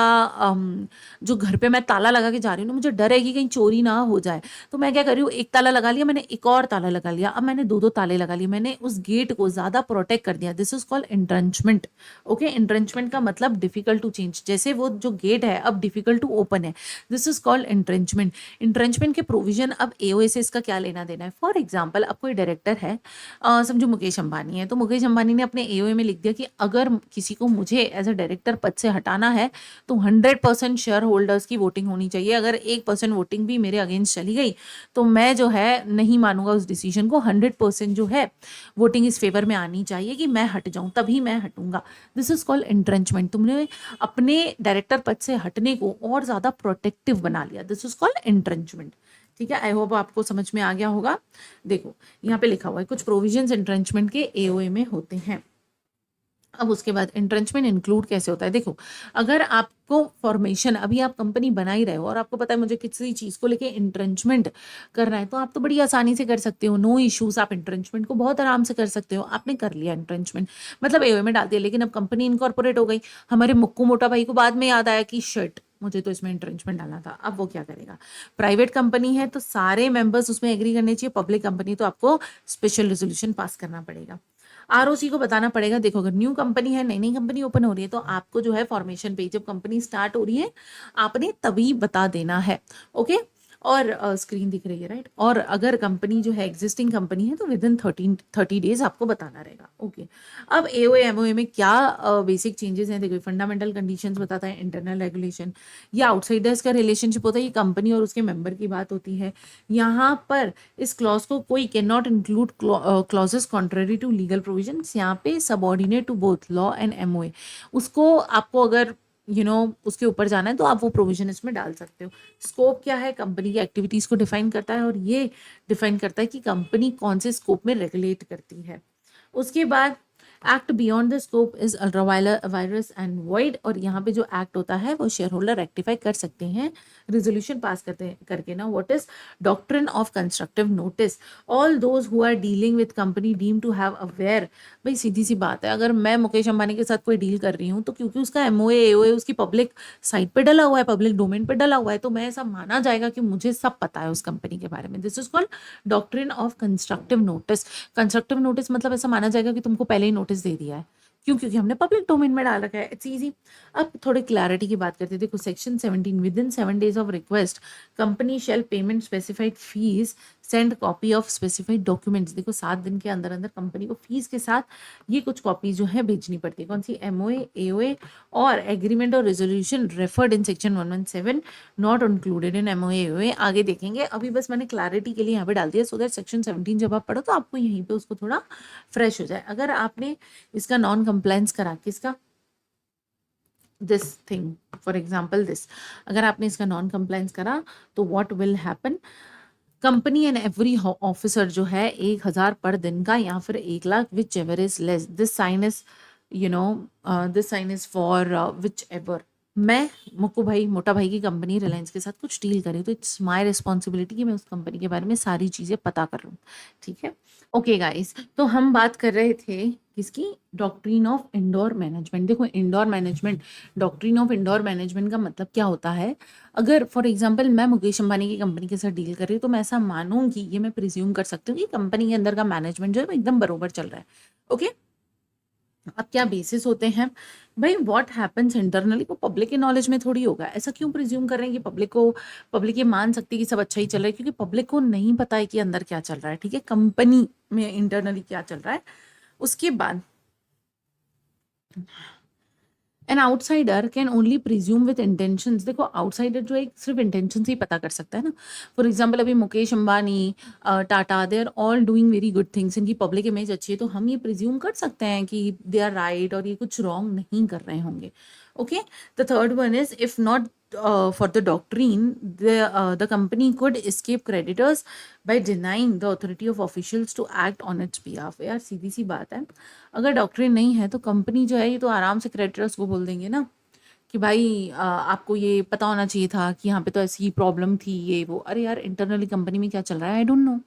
जो घर पे मैं ताला लगा के जा रही हूँ ना, मुझे डर है कि कहीं चोरी ना हो जाए, तो मैं क्या कर रही हूँ, एक ताला लगा लिया मैंने, एक और ताला लगा लिया, अब मैंने दो दो ताले लगा लिए, मैंने उस गेट को ज्यादा प्रोटेक्ट कर दिया। This is called entrenchment. Okay, entrenchment का मतलब डिफिकल्ट टू चेंज, जैसे वो जो गेट है अब डिफिकल्ट टू ओपन है, दिस इज कॉल्ड एंट्रेंचमेंट। इंट्रेंचमेंट के प्रोविजन, अब AOA से इसका क्या लेना देना है। फॉर एग्जाम्पल, अब कोई डायरेक्टर है, समझो मुकेश अंबानी है, तो मुकेश अंबानी ने अपने AOA में लिख दिया कि अगर किसी को मुझे एज अ डायरेक्टर पद से हटाना है तो 100% शेयर होल्डर्स की वोटिंग होनी चाहिए। अगर 1% वोटिंग भी मेरे अगेंस्ट चली गई तो मैं जो है नहीं मानूंगा उस डिसीजन को, 100% जो है वोटिंग इस फेवर में आनी चाहिए कि मैं हट जाऊं, तभी मैं हटूंगा। This is called entrenchment. तुमने अपने डायरेक्टर पद से हटने को और ज्यादा प्रोटेक्टिव बना लिया, दिस इज कॉल्ड एंट्रेंचमेंट। ठीक है, आई होप आपको समझ में आ गया होगा। देखो, यहाँ पे लिखा हुआ है कुछ प्रोविजंस एंट्रेंचमेंट के AOA में होते हैं। अब उसके बाद एंट्रेंचमेंट इंक्लूड कैसे होता है। देखो, अगर आपको फॉर्मेशन, अभी आप कंपनी बना ही रहे हो और आपको पता है मुझे किसी चीज को लेके एंट्रेंचमेंट करना है, तो आप तो बड़ी आसानी से कर सकते हो, नो इश्यूज, आप एंट्रेंचमेंट को बहुत आराम से कर सकते हो। आपने कर लिया एंट्रेंचमेंट, मतलब AOA में डाल दिया, लेकिन अब कंपनी इनकॉर्पोरेट हो गई, हमारे मुक्कू मोटा भाई को बाद में याद आया कि शिट, मुझे तो इसमें एंट्रेंचमेंट डालना था। अब वो क्या करेगा, प्राइवेट कंपनी है तो सारे मेंबर्स उसमें एग्री करने चाहिए, पब्लिक कंपनी तो आपको स्पेशल रेजोल्यूशन पास करना पड़ेगा। ROC को बताना पड़ेगा। देखो, अगर न्यू कंपनी है, नई नई कंपनी ओपन हो रही है, तो आपको जो है फॉर्मेशन पे जब कंपनी स्टार्ट हो रही है आपने तभी बता देना है। ओके, और स्क्रीन दिख रही है राइट। और अगर कंपनी जो है एग्जिस्टिंग कंपनी है तो विद इन 30 डेज आपको बताना रहेगा। ओके, अब AOA MOA में क्या बेसिक चेंजेस हैं। देखो, फंडामेंटल कंडीशंस बताता है, इंटरनल रेगुलेशन, या आउटसाइडर्स का रिलेशनशिप होता है, ये कंपनी और उसके मेंबर की बात होती है। यहाँ पर इस क्लॉज को कोई can not include clauses contrary to legal provisions. यहाँ पे subordinate to both law and MOA, उसको आपको अगर उसके ऊपर जाना है तो आप वो प्रोविजन इसमें डाल सकते हो। स्कोप क्या है, कंपनी की एक्टिविटीज को डिफाइन करता है और ये डिफाइन करता है कि कंपनी कौन से स्कोप में रेगुलेट करती है। उसके बाद act beyond the scope is virus and void, और यहाँ पे जो एक्ट होता है वो शेयर होल्डर रेक्टिफाई कर सकते हैं रेजोल्यूशन पास करके ना। What is doctrine of constructive notice, all those who are dealing with company deem to have aware. भाई सीधी सी बात है, अगर मैं मुकेश अंबानी के साथ कोई डील कर रही हूँ तो क्योंकि उसका MOA AOA उसकी पब्लिक साइट पे डला हुआ है, पब्लिक डोमेन पे डला हुआ है, तो मैं ऐसा माना जाएगा कि मुझे सब पता है उस कंपनी के बारे में। This is called doctrine of constructive notice. Constructive notice मतलब ऐसा माना जाएगा कि तुमको पहले ही नोटिस दे दिया है, क्यों, क्योंकि हमने पब्लिक डोमेन में डाल रखा है, इट्स इजी। अब थोड़ी क्लैरिटी की बात करते हैं। देखो, section 17, within 7 days of request company shall payment specified fees send copy of specified documents. देखो, 7 दिन के अंदर अंदर कंपनी को फीस के साथ ये कुछ कॉपी जो है भेजनी पड़ती है। कौन सी, MOA AOA और एग्रीमेंट और resolution referred in section 117 not included in MOA AOA। आगे देखेंगे, अभी बस मैंने क्लैरिटी के लिए यहाँ पे डाल दिया, सो दैट सेक्शन 17 जब आप पढ़ो तो आपको यहीं पे उसको थोड़ा फ्रेश हो जाए। अगर आपने इसका नॉन कंप्लायंस करा, किसका, this thing, for example this, अगर आपने इसका नॉन कंप्लायंस करा तो what will happen, company and every officer जो है 1,000 पर दिन का या फिर 1 lakh, whichever is less, this sign is this sign is for whichever. मैं मुक्कू भाई मोटा भाई की कंपनी रिलायंस के साथ कुछ डील करी तो इट्स माय रिस्पॉन्सिबिलिटी कि मैं उस कंपनी के बारे में सारी चीज़ें पता कर लूँ। ठीक है, ओके गाइस, तो हम बात कर रहे थे किसकी, डॉक्ट्रिन ऑफ इंडोर मैनेजमेंट। देखो, indoor management, doctrine of indoor management का मतलब क्या होता है। अगर फॉर एग्जांपल मैं मुकेश अंबानी की कंपनी के साथ डील कर रही हूँ तो मैं ऐसा मानूंगी, ये मैं प्रिज्यूम कर सकती हूँ कि कंपनी के अंदर का मैनेजमेंट जो है वो एकदम बरोबर चल रहा है। ओके, अब क्या बेसिस होते हैं भाई, व्हाट हैपेंस इंटरनली वो पब्लिक के नॉलेज में थोड़ी होगा। ऐसा क्यों प्रिज्यूम कर रहे हैं कि पब्लिक ये मान सकती है कि सब अच्छा ही चल रहा है, क्योंकि पब्लिक को नहीं पता है कि अंदर क्या चल रहा है, ठीक है, कंपनी में इंटरनली क्या चल रहा है। उसके बाद an outsider can only presume with intentions. देखो आउटसाइडर जो है सिर्फ इंटेंशन से ही पता कर सकता है ना। फॉर एग्जाम्पल अभी Mukesh Ambani, Tata, they are all doing very good things, इनकी पब्लिक इमेज अच्छी है, तो हम ये प्रिज्यूम कर सकते हैं कि दे आर राइट और ये कुछ रॉन्ग नहीं कर रहे होंगे। Okay, the third one is if not for the doctrine, the company could escape creditors by denying the authority of officials to act on its behalf। यार सीधी सी बात है, अगर डॉक्ट्रिन नहीं है तो कंपनी जो है ये तो आराम से क्रेडिटर्स को बोल देंगे ना कि भाई आपको ये पता होना चाहिए था कि यहाँ पे तो ऐसी प्रॉब्लम थी, ये वो। अरे यार इंटरनली कंपनी में क्या चल रहा है आई डोंट नो।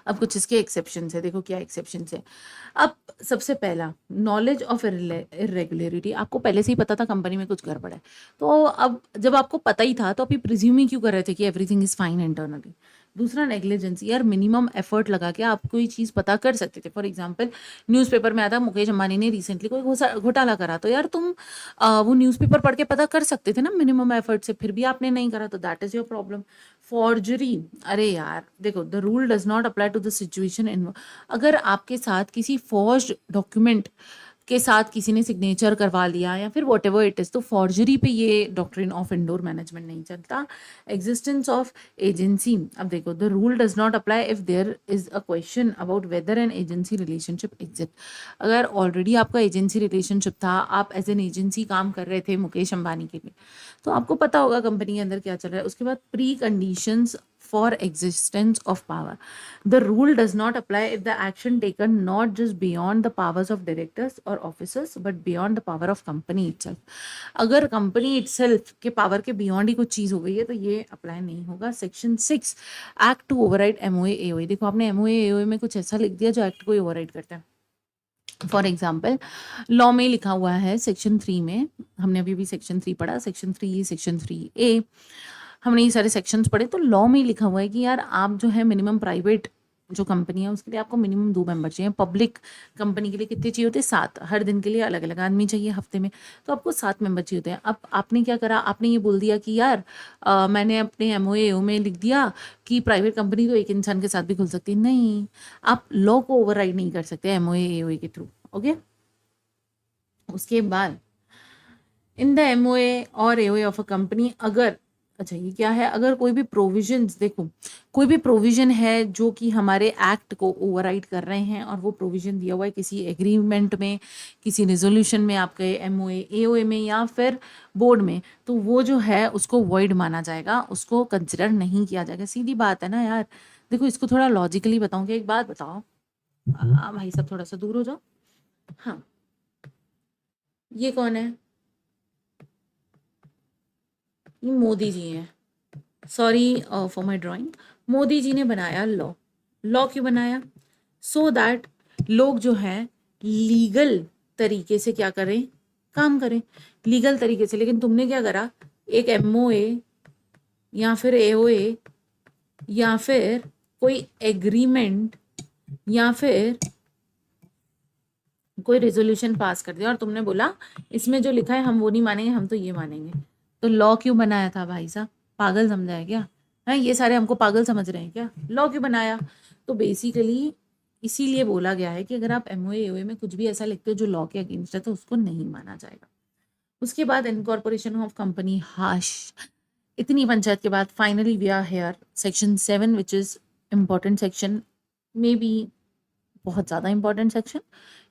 अब कुछ इसके एक्सेप्शन है, देखो क्या एक्सेप्शन है। अब सबसे पहला, नॉलेज ऑफ इरेगुलरिटी, आपको पहले से ही पता था कंपनी में कुछ गड़बड़ है, तो अब जब आपको पता ही था तो आप ये प्रिज्यूम ही क्यों कर रहे थे कि एवरीथिंग इज फाइन इंटरनली। दूसरा नेग्लिजेंस, यार मिनिमम एफर्ट लगा के आप कोई चीज़ पता कर सकते थे। फॉर एग्जांपल न्यूज़पेपर में आता मुकेश अंबानी ने रिसेंटली कोई घोटाला करा, तो यार तुम वो न्यूज़पेपर पढ़ के पता कर सकते थे ना मिनिमम एफर्ट से, फिर भी आपने नहीं करा, तो that is your problem. Forgery, अरे यार देखो the rule does not apply to the situation in, अगर आपके साथ किसी फॉर्ज्ड डॉक्यूमेंट के साथ किसी ने सिग्नेचर करवा लिया या फिर वॉट एवर इट इज, तो फॉर्जरी पे ये डॉक्ट्रिन ऑफ इंडोर मैनेजमेंट नहीं चलता। एग्जिस्टेंस ऑफ एजेंसी, अब देखो the rule does not apply if there is a question about whether an agency relationship exist. अगर ऑलरेडी आपका एजेंसी रिलेशनशिप था, आप एज एन एजेंसी काम कर रहे थे मुकेश अंबानी के लिए, तो आपको पता होगा कंपनी के अंदर क्या चल रहा है। उसके बाद pre conditions for existence of power, the rule does not apply if the action taken not just beyond the powers of directors और officers but beyond the power of company itself. अगर कंपनी इटसेल्फ के पावर के बियॉन्ड ही कुछ चीज़ हो गई है तो ये अप्लाई नहीं होगा। Section 6, act to override MOA AOA, देखो आपने एमओए एओए में कुछ ऐसा लिख दिया जो एक्ट को ओवरराइड करता है। फॉर एग्जाम्पल लॉ में लिखा हुआ है सेक्शन 3 में, हमने अभी भी सेक्शन 3 पढ़ा, सेक्शन 3, सेक्शन 3A, हमने ये सारे सेक्शंस पढ़े, तो लॉ में ही लिखा हुआ है कि यार आप जो है मिनिमम प्राइवेट जो कंपनी है उसके लिए आपको मिनिमम 2 मेंबर चाहिए। पब्लिक कंपनी के लिए कितने चाहिए होते हैं? 7। हर दिन के लिए अलग अलग आदमी चाहिए, हफ्ते में तो आपको 7 मेंबर चाहिए होते हैं। अब आपने क्या करा, आपने ये बोल दिया कि यार मैंने अपने एमओए में लिख दिया कि प्राइवेट कंपनी तो एक इंसान के साथ भी खुल सकती है। नहीं, आप लॉ को ओवरराइड नहीं कर सकते एमओए के थ्रू। ओके, उसके बाद इन द एमओए और एओए ऑफ अ कंपनी, अगर, अच्छा ये क्या है, अगर कोई भी प्रोविजंस, देखो कोई भी प्रोविजन है जो कि हमारे एक्ट को ओवरराइड कर रहे हैं और वो प्रोविजन दिया हुआ है किसी एग्रीमेंट में, किसी रेजोल्यूशन में, आपके एमओए एओए में या फिर बोर्ड में, तो वो जो है उसको वॉइड माना जाएगा, उसको कंसिडर नहीं किया जाएगा। सीधी बात है ना यार। देखो इसको थोड़ा लॉजिकली बताऊंगी, एक बात बताओ, भाई साहब थोड़ा सा दूर हो जाओ। हाँ, ये कौन है? ये मोदी जी हैं। Sorry for my drawing. Modi ji ने बनाया लॉ। लॉ क्यों बनाया? सो दैट लोग जो हैं लीगल तरीके से क्या करें, काम करें लीगल तरीके से। लेकिन तुमने क्या करा, एक एमओए या फिर एओए या फिर कोई एग्रीमेंट या फिर कोई रेजोल्यूशन पास कर दिया और तुमने बोला इसमें जो लिखा है हम वो नहीं मानेंगे, हम तो ये मानेंगे। तो लॉ क्यों बनाया था भाई साहब? पागल समझा है क्या? है ये सारे हमको पागल समझ रहे हैं क्या? लॉ क्यों बनाया? तो बेसिकली इसीलिए बोला गया है कि अगर आप एमओए एओए में कुछ भी ऐसा लिखते हो जो लॉ के अगेंस्ट है तो उसको नहीं माना जाएगा। उसके बाद इनकॉर्पोरेशन ऑफ कंपनी, हाश, इतनी पंचायत के बाद finally we are here section 7 which is important section, maybe बहुत ज़्यादा important section,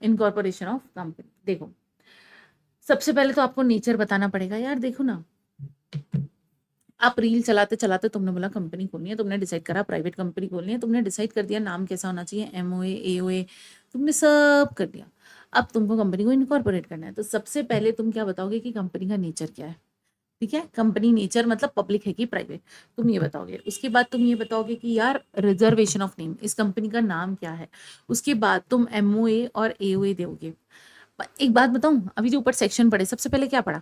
incorporation of company. देखो सबसे पहले तो आपको नेचर बताना पड़ेगा यार। देखो ना, आप रील चलाते चलाते तुमने बोला कंपनी खोलनी है, तुमने डिसाइड करा प्राइवेट कंपनी खोलनी है, तुमने डिसाइड कर दिया नाम कैसा होना चाहिए, एमओए एओए, तुमने सब कर दिया। अब तुमको कंपनी को इनकॉर्पोरेट करना है, तो सबसे पहले तुम क्या बताओगे कि कंपनी का नेचर क्या है? ठीक है, कंपनी नेचर मतलब पब्लिक है कि प्राइवेट, तुम ये बताओगे। उसके बाद तुम ये बताओगे कि यार रिजर्वेशन ऑफ नेम, इस कंपनी का नाम क्या है। उसके बाद तुम एमओए और एओए दोगे। एक बात बताऊं, अभी जो ऊपर सेक्शन पढ़े सबसे पहले क्या पढ़ा?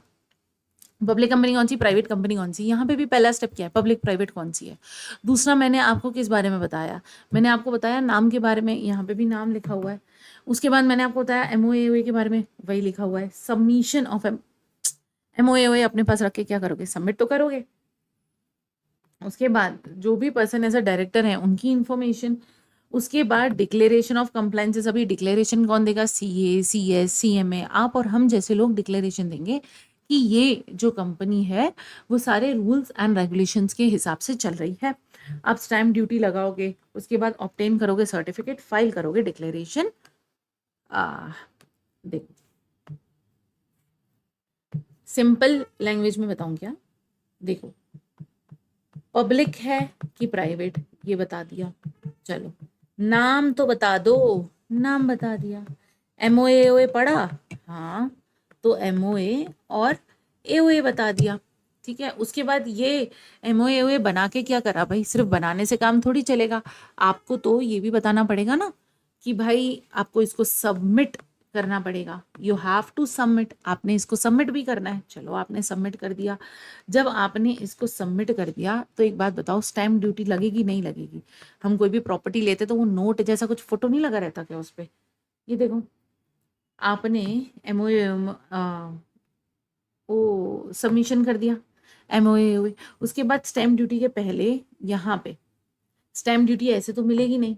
पब्लिक कंपनी कौन सी, प्राइवेट कंपनी कौन सी, यहाँ पे भी पहला स्टेप क्या है, पब्लिक प्राइवेट कौन सी है। दूसरा मैंने आपको किस बारे में बताया, मैंने आपको बताया नाम के बारे में, यहाँ पे भी नाम लिखा हुआ है। उसके बाद मैंने आपको बताया एमओए के बारे में, वही लिखा हुआ है। सबमिशन ऑफ एमओए अपने पास रख के क्या करोगे, सबमिट तो करोगे। उसके बाद जो भी पर्सन एज अ डायरेक्टर है उनकी इंफॉर्मेशन। उसके बाद डिक्लेरेशन ऑफ कंप्लायंसेस, अभी डिक्लेरेशन कौन देगा, सीए, सीएस, सीएमए, आप और हम जैसे लोग डिक्लेरेशन देंगे कि ये जो कंपनी है वो सारे रूल्स एंड रेगुलेशंस के हिसाब से चल रही है। आप स्टैम्प ड्यूटी लगाओगे, उसके बाद ऑब्टेन करोगे सर्टिफिकेट, फाइल करोगे डिक्लेरेशन। देखो सिंपल लैंग्वेज में बताऊं क्या, देखो पब्लिक है कि प्राइवेट ये बता दिया, चलो नाम तो बता दो, नाम बता दिया। एमओए एओए पढ़ा, हाँ तो एमओए और एओए बता दिया, ठीक है। उसके बाद ये एमओए एओए बना के क्या करा भाई, सिर्फ बनाने से काम थोड़ी चलेगा, आपको तो ये भी बताना पड़ेगा ना कि भाई आपको इसको सबमिट करना पड़ेगा, यू हैव टू सबमिट, आपने इसको सबमिट भी करना है। चलो आपने सबमिट कर दिया, जब आपने इसको सबमिट कर दिया तो एक बात बताओ, स्टैम्प ड्यूटी लगेगी नहीं लगेगी। हम कोई भी प्रॉपर्टी लेते तो वो नोट जैसा कुछ फोटो नहीं लगा रहता क्या उस पर, ये देखो आपने एमओए ओ सबमिशन कर दिया एमओए, उसके बाद स्टैम्प ड्यूटी के पहले यहाँ पे स्टैम्प ड्यूटी ऐसे तो मिलेगी नहीं,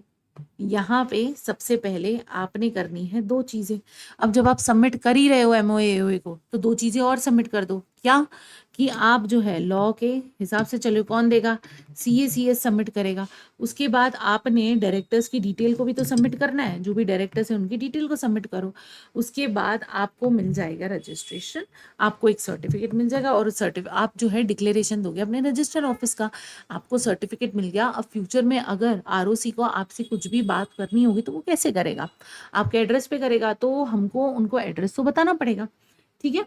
यहाँ पे सबसे पहले आपने करनी है दो चीजें। अब जब आप सबमिट कर ही रहे हो एमओए को तो दो चीजें और सबमिट कर दो, क्या कि आप जो है लॉ के हिसाब से चलो, कौन देगा, सीए सीएस सबमिट करेगा। उसके बाद आपने डायरेक्टर्स की डिटेल को भी तो सबमिट करना है, जो भी डायरेक्टर्स हैं उनकी डिटेल को सबमिट करो। उसके बाद आपको मिल जाएगा रजिस्ट्रेशन, आपको एक सर्टिफिकेट मिल जाएगा, और सर्टिफिकेट आप जो है डिक्लेरेशन दोगे अपने रजिस्टर ऑफिस का, आपको सर्टिफिकेट मिल गया। अब फ्यूचर में अगर आरओसी को आपसे कुछ भी बात करनी होगी तो वो कैसे करेगा, आपके एड्रेस पे करेगा, तो हमको उनको एड्रेस तो बताना पड़ेगा, ठीक है।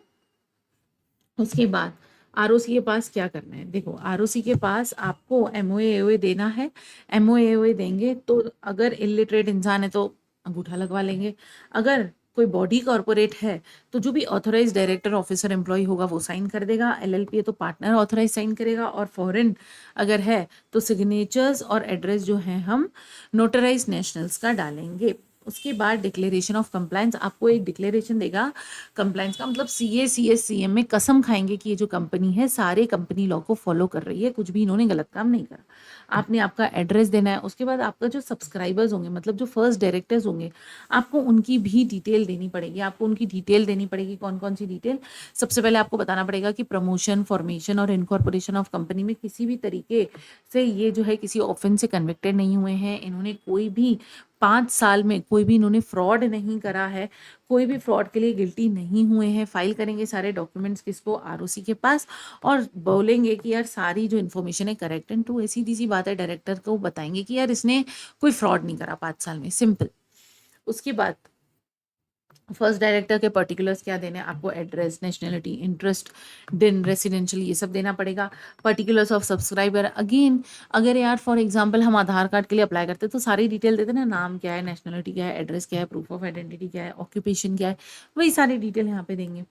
उसके बाद आरओसी के पास क्या करना है, देखो आरओसी के पास आपको एमओए एओए देना है। एमओए एओए देंगे तो अगर इलिटरेट इंसान है तो अंगूठा लगवा लेंगे, अगर कोई बॉडी कॉर्पोरेट है तो जो भी ऑथराइज डायरेक्टर ऑफिसर एम्प्लॉय होगा वो साइन कर देगा, एलएलपी है तो पार्टनर ऑथराइज साइन करेगा, और फॉरेन अगर है तो सिग्नेचर्स और एड्रेस जो है हम नोटराइज नेशनल्स का डालेंगे। उसके बाद डिक्लेरेशन ऑफ कंप्लायंस, आपको एक डिक्लेरेशन देगा कंप्लायंस का, मतलब सीए सीएस सीएम में कसम खाएंगे कि ये जो कंपनी है सारे कंपनी लॉ को फॉलो कर रही है, कुछ भी इन्होंने गलत काम नहीं करा। आपने आपका एड्रेस देना है। उसके बाद आपका जो सब्सक्राइबर्स होंगे, मतलब जो फर्स्ट डायरेक्टर्स होंगे, आपको उनकी भी डिटेल देनी पड़ेगी, आपको उनकी डिटेल देनी पड़ेगी। कौन कौन सी डिटेल, सबसे पहले आपको बताना पड़ेगा कि प्रमोशन, फॉर्मेशन और इनकॉर्पोरेशन ऑफ कंपनी में किसी भी तरीके से ये जो है किसी ऑफेंस से कन्विक्टेड नहीं हुए हैं, इन्होंने कोई भी 5 साल में कोई भी इन्होंने फ्रॉड नहीं करा है, कोई भी फ्रॉड के लिए गिल्टी नहीं हुए हैं। फाइल करेंगे सारे डॉक्यूमेंट्स किसको, आरओसी के पास, और बोलेंगे कि यार सारी जो इन्फॉर्मेशन है करेक्ट एंड ट्रू, ऐसी सी बात है, डायरेक्टर को बताएंगे कि यार इसने कोई फ्रॉड नहीं करा 5 साल में, सिंपल। उसके बाद फर्स्ट डायरेक्टर के पर्टिकुलर्स क्या देने हैं आपको, एड्रेस, नेशनलिटी, इंटरेस्ट, दिन, रेसिडेंशियल, ये सब देना पड़ेगा। पर्टिकुलर्स ऑफ सब्सक्राइबर, अगेन अगर यार फॉर एग्जांपल हम आधार कार्ड के लिए अप्लाई करते हैं तो सारी डिटेल देते ना, नाम क्या है, नेशनलिटी क्या है, एड्रेस क्या है, प्रूफ ऑफ आइडेंटिटी क्या है, ऑक्यूपेशन क्या है, वही सारी डिटेल यहाँ पे देंगे।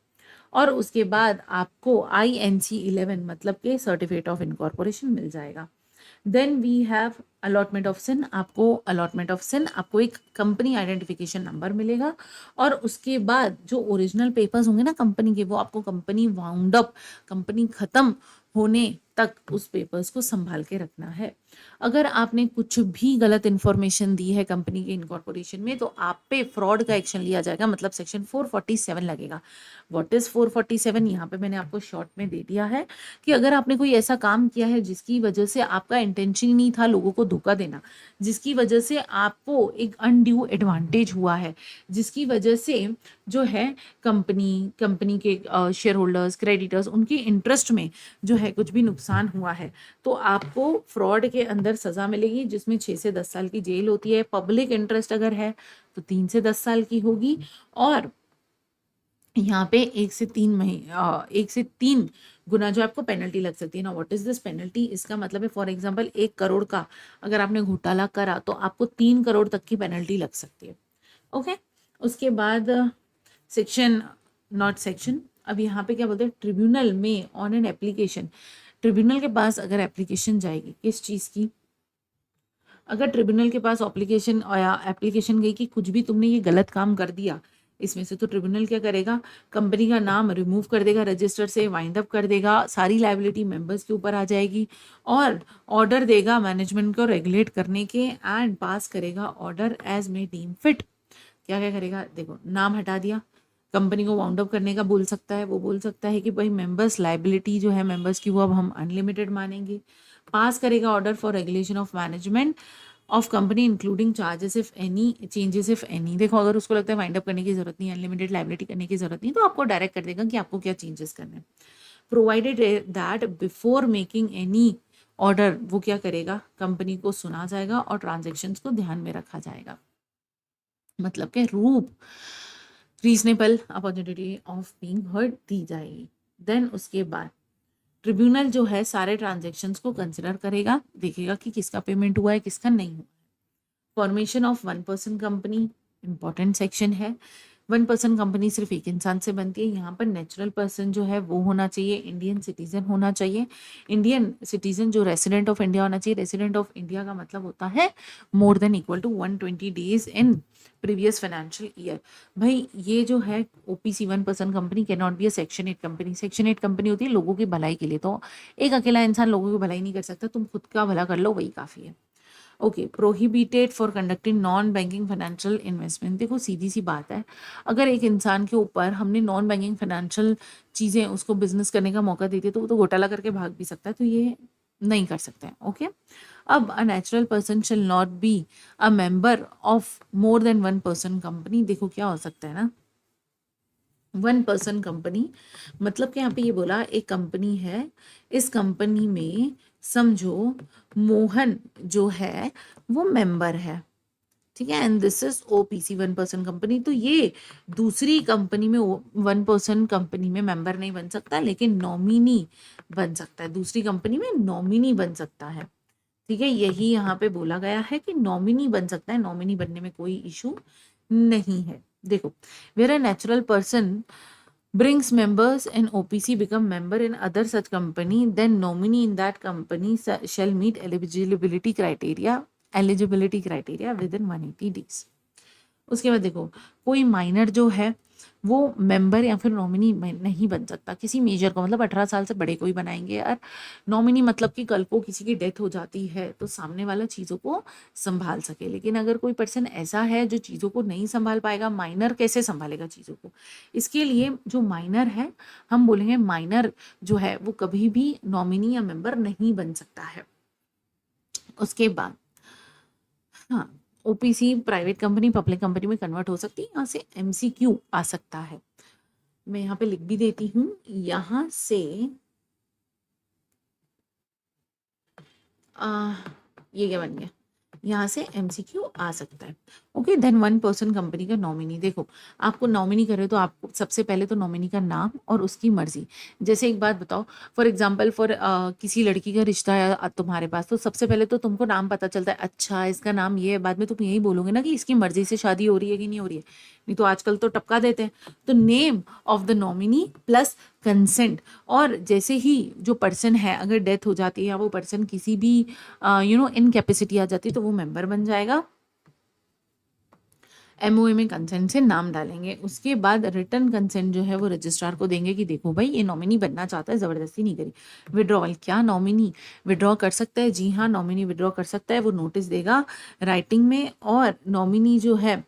और उसके बाद आपको INC 11 मतलब के सर्टिफिकेट ऑफ इनकॉर्पोरेशन मिल जाएगा। Then we have allotment of CIN, आपको अलॉटमेंट ऑफ सिन, आपको एक कंपनी आइडेंटिफिकेशन नंबर मिलेगा, और उसके बाद जो ओरिजिनल पेपर्स होंगे ना कंपनी के, वो आपको कंपनी वाउंड अप, कंपनी खत्म होने तक उस पेपर्स को संभाल के रखना है। अगर आपने कुछ भी गलत इन्फॉर्मेशन दी है कंपनी के इनकॉर्पोरेशन में तो आप पे फ्रॉड का एक्शन लिया जाएगा, मतलब सेक्शन 447 लगेगा। व्हाट इज 447, यहाँ पे मैंने आपको शॉर्ट में दे दिया है कि अगर आपने कोई ऐसा काम किया है जिसकी वजह से आपका इंटेंशन ही नहीं था लोगों को धोखा देना, जिसकी वजह से आपको एक अनड्यू एडवांटेज हुआ है, जिसकी वजह से जो है कंपनी के शेयर होल्डर्स, क्रेडिटर्स, उनके इंटरेस्ट में जो है कुछ भी नुकसान हुआ है, तो आपको फ्रॉड के अंदर सजा मिलेगी, जिसमें 6 से 10 साल की जेल होती है। पब्लिक इंटरेस्ट अगर है तो 3 से 10 साल की होगी, और यहाँ पे 1 से 3 गुना जो आपको पेनल्टी लग सकती है ना। व्हाट इज दिस पेनल्टी, इसका मतलब है फॉर एग्जांपल 1 करोड़ का अगर आपने घोटाला करा तो आपको 3 करोड़ तक की पेनल्टी लग सकती है। ओके। उसके बाद सेक्शन, नॉट सेक्शन, अब यहाँ पे क्या बोलते हैं, ट्रिब्यूनल में ऑन एन एप्लीकेशन, ट्रिब्यूनल के पास अगर एप्लीकेशन जाएगी किस चीज़ की, अगर ट्रिब्यूनल के पास एप्लीकेशन या एप्लीकेशन गई कि कुछ भी तुमने ये गलत काम कर दिया इसमें से, तो ट्रिब्यूनल क्या करेगा, कंपनी का नाम रिमूव कर देगा रजिस्टर से, वाइंड अप कर देगा, सारी लाइबिलिटी मेंबर्स के ऊपर आ जाएगी, और ऑर्डर देगा मैनेजमेंट को रेगुलेट करने के, एंड पास करेगा order as may deem fit. क्या क्या करेगा, देखो नाम हटा दिया, कंपनी को वाउंड अप करने का बोल सकता है, वो बोल सकता है कि भाई मेंबर्स लाइबिलिटी जो है मेंबर्स की वो अब हम अनलिमिटेड मानेंगे, पास करेगा order for regulation of management of company including charges if any, changes if any. देखो अगर उसको लगता है वाइंड अप करने की जरूरत नहीं, अनलिमिटेड लाइबिलिटी करने की जरूरत नहीं, तो आपको डायरेक्ट कर देगा कि आपको क्या चेंजेस करने हैं, provided that before making any order वो क्या करेगा, कंपनी को सुना जाएगा और ट्रांजेक्शन्स को ध्यान में रखा जाएगा, मतलब के रूप reasonable opportunity of being heard दी जाएगी। देन उसके बाद ट्रिब्यूनल जो है सारे ट्रांजेक्शन्स को कंसिडर करेगा, देखेगा कि किसका पेमेंट हुआ है किसका नहीं हुआ। Formation of 1% company important section है। 1% कंपनी सिर्फ एक इंसान से बनती है, यहाँ पर नेचुरल पर्सन जो है वो होना चाहिए, इंडियन सिटीजन होना चाहिए, इंडियन सिटीजन जो रेसिडेंट ऑफ इंडिया होना चाहिए। रेसिडेंट ऑफ इंडिया का मतलब होता है more than equal to 120 days in previous financial year. भाई ये जो है OPC 1% company can not be a section 8 company. Section 8 company होती है लोगों की भलाई के लिए, तो एक अकेला इंसान लोगों की भलाई नहीं कर सकता, तुम खुद का भला कर लो वही काफ़ी है। Okay, prohibited for conducting non banking financial investment. देखो सीधी सी बात है, अगर एक इंसान के ऊपर हमने नॉन बैंकिंग फाइनेंशियल चीज़ें उसको बिजनेस करने का मौका देती है तो वो तो घोटाला करके भाग भी सकता है, तो ये नहीं कर सकते हैं। ओके, अब अ natural person shall not be a member of more than 1% company. देखो क्या हो सकता है ना, 1% कंपनी मतलब कि यहाँ पे ये बोला एक कंपनी है, इस कंपनी में समझो मोहन जो है वो मेंबर है, ठीक है, and this is OPC 1% company. तो ये दूसरी कंपनी में 1% कंपनी में मेंबर नहीं बन सकता, लेकिन नॉमिनी बन सकता है, दूसरी कंपनी में नॉमिनी बन सकता है, ठीक है, यही यहाँ पे बोला गया है कि नॉमिनी बन सकता है, नॉमिनी बनने में कोई इशू नहीं है। देखो, where a natural person brings members and OPC become member in other such company, then nominee in that company shall meet eligibility criteria within 180 days। उसके बाद देखो कोई माइनर जो है वो मेंबर या फिर नॉमिनी नहीं बन सकता किसी मेजर को, मतलब 18 साल से बड़े को ही बनाएंगे यार नॉमिनी, मतलब कि कल को किसी की डेथ हो जाती है तो सामने वाला चीज़ों को संभाल सके। लेकिन अगर कोई पर्सन ऐसा है जो चीज़ों को नहीं संभाल पाएगा, माइनर कैसे संभालेगा चीज़ों को, इसके लिए जो माइनर है हम बोलेंगे माइनर जो है वो कभी भी नॉमिनी या मेंबर नहीं बन सकता है। उसके बाद हाँ, OPC private company public company में कन्वर्ट हो सकती है, यहाँ से एमसीक्यू आ सकता है। मैं यहाँ पे लिख भी देती हूँ, यहाँ से ये क्या बन गया, यहाँ से एमसीक्यू आ सकता है। ओके, देन 1% कंपनी का नॉमिनी। देखो आपको नॉमिनी करे तो आपको सबसे पहले तो नॉमिनी का नाम और उसकी मर्जी। जैसे एक बात बताओ, फॉर एग्जांपल फॉर किसी लड़की का रिश्ता है तुम्हारे पास, तो सबसे पहले तो तुमको नाम पता चलता है, अच्छा इसका नाम ये है, बाद में तुम यही बोलोगे ना कि इसकी मर्जी से शादी हो रही है कि नहीं हो रही है, नहीं तो आजकल तो टपका देते हैं। तो name of the nominee plus consent, और जैसे ही जो पर्सन है अगर डेथ हो जाती है या वो पर्सन किसी भी इनकैपेसिटी आ जाती है तो वो मेंबर बन जाएगा। एमओए में कंसेंट से नाम डालेंगे, उसके बाद रिटर्न कंसेंट जो है वो रजिस्ट्रार को देंगे कि देखो भाई ये नॉमिनी बनना चाहता है, ज़बरदस्ती नहीं करी। विड्रॉवल, क्या नॉमिनी विड्रॉ कर सकता है? जी हाँ, नॉमिनी विड्रॉ कर सकता है, वो नोटिस देगा राइटिंग में, और नॉमिनी जो है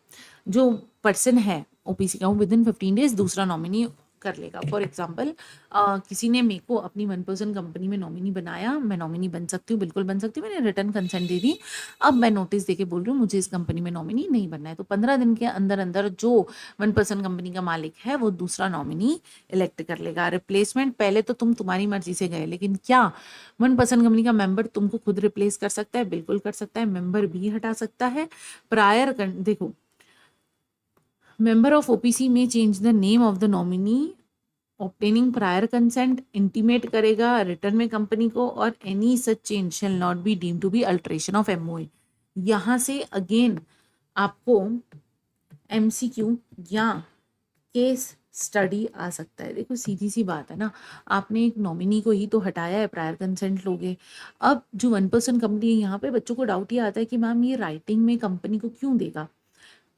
जो पर्सन है ओपीसी का वो विदिन 15 डेज दूसरा नॉमिनी कर लेगा। फॉर एग्जाम्पल किसी ने मेरे को अपनी 1% कंपनी में नॉमिनी बनाया, मैं नॉमिनी बन सकती हूँ, बिल्कुल बन सकती हूँ, मैंने रिटर्न कंसेंट दे दी, अब मैं नोटिस देके बोल रही हूँ मुझे इस कंपनी में नॉमिनी नहीं बनना है, तो 15 दिन के अंदर अंदर जो 1% कंपनी का मालिक है वो दूसरा नॉमिनी इलेक्ट कर लेगा। रिप्लेसमेंट, पहले तो तुम्हारी मर्जी से गए, लेकिन क्या 1% कंपनी का मेंबर तुमको खुद रिप्लेस कर सकता है? बिल्कुल कर सकता है, मेंबर भी हटा सकता है। देखो, member of OPC may change the name of the nominee, obtaining prior consent, intimate करेगा रिटर्न में कंपनी को, और any such change shall not be deemed to be alteration of MOA। यहाँ से अगेन आपको MCQ या केस स्टडी आ सकता है। देखो सीधी सी बात है ना, आपने एक नॉमिनी को ही तो हटाया है, प्रायर कंसेंट लोगे। अब जो 1% कंपनी है, यहाँ पे बच्चों को डाउट ये आता है कि मैम ये राइटिंग में कंपनी को क्यों देगा।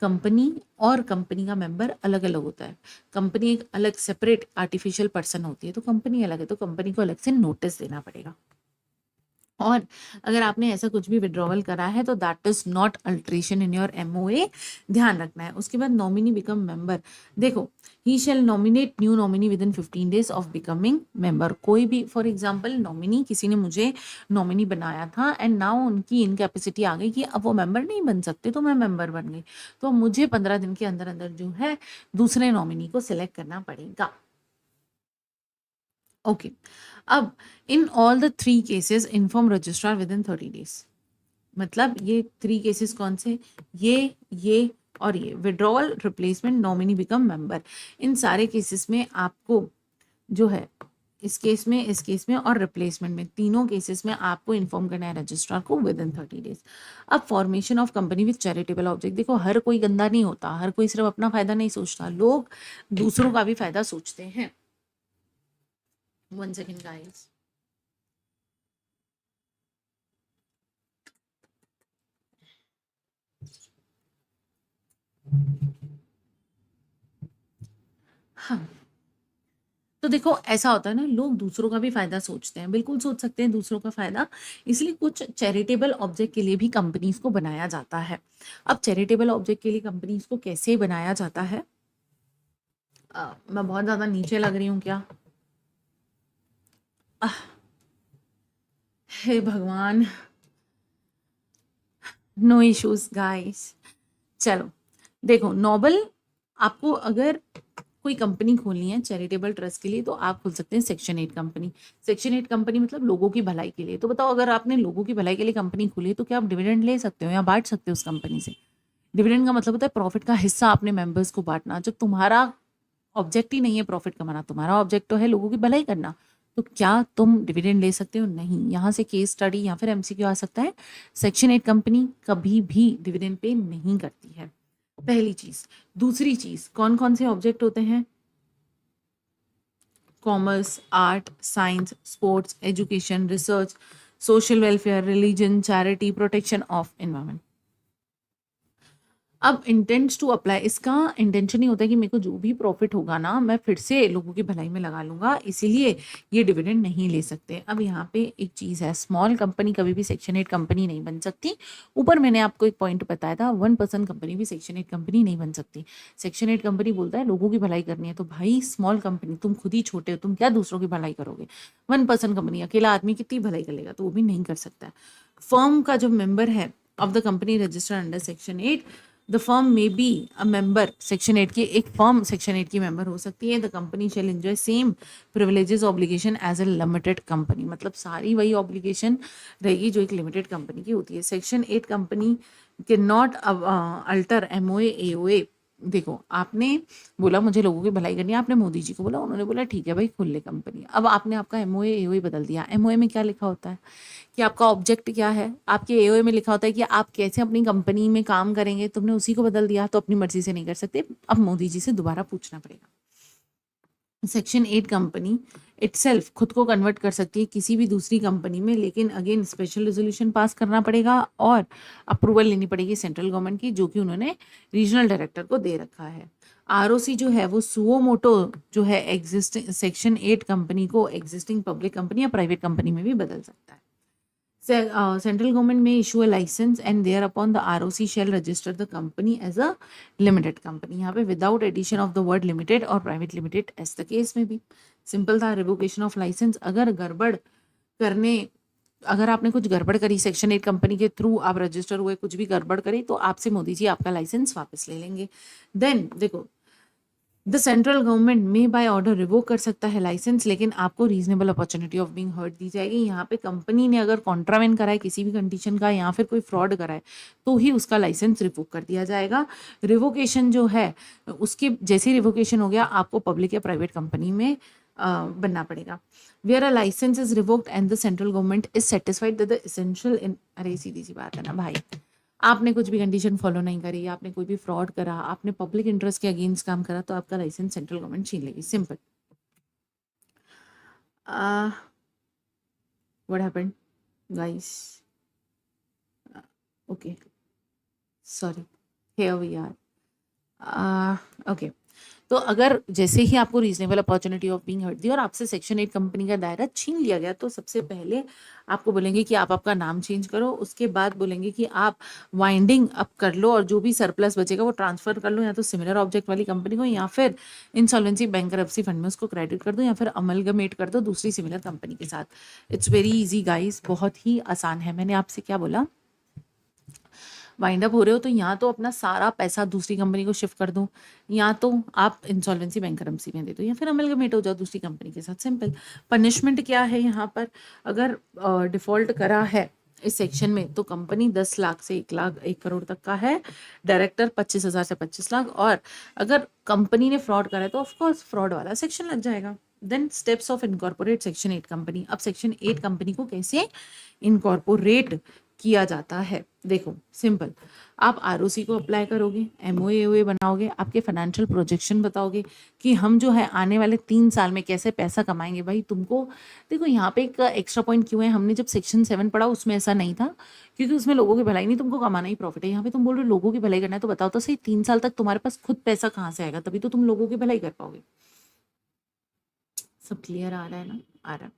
कंपनी और कंपनी का मेंबर अलग अलग होता है। कंपनी एक अलग सेपरेट आर्टिफिशियल पर्सन होती है, तो कंपनी अलग है, तो कंपनी को अलग से नोटिस देना पड़ेगा। और अगर आपने ऐसा कुछ भी विड्रॉवल करा है तो that is not alteration in your MOA, ध्यान रखना है। उसके बाद नॉमिनी बिकम मेंबर, देखो he shall nominate new nominee within 15 days of becoming member. कोई भी फॉर एग्जांपल नॉमिनी, किसी ने मुझे नॉमिनी बनाया था एंड नाउ उनकी इनकैपेसिटी आ गई कि अब वो मेंबर नहीं बन सकते, तो मैं मेंबर बन गई, तो मुझे 15 दिन के अंदर अंदर जो है दूसरे नॉमिनी को सिलेक्ट करना पड़ेगा। ओके अब in all the 3 cases inform registrar within 30 days. मतलब ये 3 केसेस कौन से, ये और ये withdrawal, replacement, nominee become member. इन सारे केसेस में आपको जो है, इस केस में और रिप्लेसमेंट में, तीनों केसेस में आपको इन्फॉर्म करना है रजिस्ट्रार को विद इन 30 डेज। अब formation of company with charitable object, देखो हर कोई गंदा नहीं होता, हर कोई सिर्फ अपना फायदा नहीं सोचता, लोग दूसरों का भी फायदा सोचते हैं। 1 second guys। हाँ, तो देखो ऐसा होता है ना, लोग दूसरों का भी फायदा सोचते हैं, बिल्कुल सोच सकते हैं दूसरों का फायदा, इसलिए कुछ चैरिटेबल ऑब्जेक्ट के लिए भी कंपनीज को बनाया जाता है। अब चैरिटेबल ऑब्जेक्ट के लिए कंपनीज को कैसे बनाया जाता है, मैं बहुत ज्यादा नीचे लग रही हूँ क्या, हे भगवान, नो इश्यूज गाइस। चलो देखो, नोबल, आपको अगर कोई कंपनी खोलनी है चैरिटेबल ट्रस्ट के लिए तो आप खोल सकते हैं सेक्शन 8 कंपनी। सेक्शन 8 कंपनी मतलब लोगों की भलाई के लिए। तो बताओ, अगर आपने लोगों की भलाई के लिए कंपनी खोली है तो क्या आप डिविडेंड ले सकते हो या बांट सकते हो उस कंपनी से। डिविडेंड का मतलब होता है प्रॉफिट का हिस्सा अपने मेंबर्स को बांटना। जब तुम्हारा ऑब्जेक्ट ही नहीं है प्रॉफिट कमाना, तुम्हारा ऑब्जेक्ट तो है लोगों की भलाई करना, तो क्या तुम डिविडेंड ले सकते हो? नहीं। यहाँ से केस स्टडी या फिर एमसीक्यू आ सकता है। सेक्शन 8 कंपनी कभी भी डिविडेंड पे नहीं करती है, पहली चीज। दूसरी चीज, कौन कौन से ऑब्जेक्ट होते हैं, commerce, art, science, sports, education, research, social welfare, religion, charity, protection of environment. अब इंटेंट्स टू अप्लाई, इसका इंटेंशन ही होता है कि मेरे को जो भी प्रॉफिट होगा ना, मैं फिर से लोगों की भलाई में लगा लूंगा, इसीलिए ये डिविडेंड नहीं ले सकते। अब यहाँ पे एक चीज़ है, स्मॉल कंपनी कभी भी सेक्शन 8 कंपनी नहीं बन सकती। ऊपर मैंने आपको एक पॉइंट बताया था, 1% कंपनी भी सेक्शन 8 कंपनी नहीं बन सकती। सेक्शन 8 कंपनी बोलता है लोगों की भलाई करनी है, तो भाई स्मॉल कंपनी, तुम खुद ही छोटे हो, तुम क्या दूसरों की भलाई करोगे। 1% कंपनी, अकेला आदमी कितनी भलाई कर लेगा, तो वो भी नहीं कर सकता। फर्म का जो मेंबर है of the company registered under section 8, the firm may be a member section 8 की, एक फर्म सेक्शन 8 की मेंबर हो सकती है। The company shall enjoy same privileges obligation as a limited company, मतलब सारी वही ऑब्लिगेशन रहेगी जो एक लिमिटेड कंपनी की होती है। सेक्शन 8 कंपनी के नॉट अल्टर एमओए एओए। देखो आपने बोला मुझे लोगों की भलाई करनी है, आपने मोदी जी को बोला, उन्होंने बोला ठीक है भाई खुल ले कंपनी। अब आपने आपका एमओए एओए बदल दिया। एमओए में क्या लिखा होता है कि आपका ऑब्जेक्ट क्या है, आपके एओए में लिखा होता है कि आप कैसे अपनी कंपनी में काम करेंगे, तुमने उसी को बदल दिया, तो अपनी मर्जी से नहीं कर सकते, अब मोदी जी से दोबारा पूछना पड़ेगा। सेक्शन 8 कंपनी इटसेल्फ खुद को कन्वर्ट कर सकती है किसी भी दूसरी कंपनी में, लेकिन अगेन स्पेशल रेजोल्यूशन पास करना पड़ेगा और अप्रूवल लेनी पड़ेगी सेंट्रल गवर्नमेंट की, जो कि उन्होंने रीजनल डायरेक्टर को दे रखा है। आरओसी जो है वो सुओ मोटो जो है एग्जिस्टिंग सेक्शन 8 कंपनी को एग्जिस्टिंग पब्लिक कंपनी या प्राइवेट कंपनी में भी बदल सकता है। Central government may issue a license and thereupon the ROC shall register the company as a limited company। यहाँ पे without addition of the word limited or private limited as the case में भी सिंपल था। revocation of license, अगर गड़बड़ करने, अगर आपने कुछ गड़बड़ करी सेक्शन 8 कंपनी के थ्रू, आप रजिस्टर हुए, कुछ भी गड़बड़ करी, तो आपसे मोदी जी आपका लाइसेंस वापस ले लेंगे। देन देखो, द सेंट्रल गवर्नमेंट में बाय ऑर्डर रिवोक कर सकता है लाइसेंस, लेकिन आपको reasonable opportunity of being heard दी जाएगी। यहाँ पे कंपनी ने अगर कॉन्ट्रावेंट करा है किसी भी कंडीशन का या फिर कोई फ्रॉड करा है तो ही उसका लाइसेंस रिवोक कर दिया जाएगा। रिवोकेशन जो है उसके जैसे ही रिवोकेशन हो गया, आपको पब्लिक या प्राइवेट कंपनी में बनना पड़ेगा। Where a licence is revoked and the central government is satisfied that the essential in, अरे सीधी सी बात है ना भाई, आपने कुछ भी कंडीशन फॉलो नहीं करी, आपने कोई भी फ्रॉड करा, आपने पब्लिक इंटरेस्ट के अगेंस्ट काम करा, तो आपका लाइसेंस सेंट्रल गवर्नमेंट छीन लेगी, simple. What happened guys? Okay, sorry, here we are. Okay, तो अगर जैसे ही आपको reasonable opportunity of being heard दी और आपसे सेक्शन 8 कंपनी का दायरा छीन लिया गया, तो सबसे पहले आपको बोलेंगे कि आप आपका नाम चेंज करो। उसके बाद बोलेंगे कि आप वाइंडिंग अप कर लो और जो भी सरप्लस बचेगा वो ट्रांसफर कर लो, या तो सिमिलर ऑब्जेक्ट वाली कंपनी को, या फिर इंसॉल्वेंसी बैंकरप्सी फंड में उसको क्रेडिट कर दो, या फिर अमलगमेट कर दो दूसरी सिमिलर कंपनी के साथ। इट्स वेरी इजी गाइस, बहुत ही आसान है। मैंने आपसे क्या बोला? वाइंड अप हो रहे हो तो या तो अपना सारा पैसा दूसरी कंपनी को शिफ्ट कर दो, या तो आप इंसॉल्वेंसी बैंकरप्सी में दे दो, या फिर अमलगमेट हो जाओ दूसरी कंपनी के साथ, सिंपल। पनिशमेंट क्या है यहाँ पर? अगर डिफॉल्ट करा है इस सेक्शन में तो कंपनी 10 लाख से 1 लाख 1 करोड़ तक का है, डायरेक्टर 25,000 से 25 लाख, और अगर कंपनी ने फ्रॉड करा है तो ऑफकोर्स फ्रॉड वाला सेक्शन लग जाएगा। Then steps of incorporate section 8 company. अब सेक्शन 8 कंपनी को कैसे इनकॉर्पोरेट किया जाता है? देखो सिंपल, आप आरओसी को अप्लाई करोगे, एमओए एओए बनाओगे, आपके फाइनेंशियल प्रोजेक्शन बताओगे कि हम जो है आने वाले 3 साल में कैसे पैसा कमाएंगे। भाई तुमको देखो यहाँ पे एक एक्स्ट्रा पॉइंट क्यों है, हमने जब सेक्शन 7 पढ़ा उसमें ऐसा नहीं था, क्योंकि उसमें लोगों की भलाई नहीं, तुमको कमाना ही प्रॉफिट है। यहाँ पे तुम बोल रहे हो लोगों की भलाई करना है, तो बताओ तो सही 3 साल तक तुम्हारे पास खुद पैसा कहाँ से आएगा? तभी तो तुम लोगों की भलाई कर पाओगे। सब क्लियर आ रहा है ना? आ रहा है।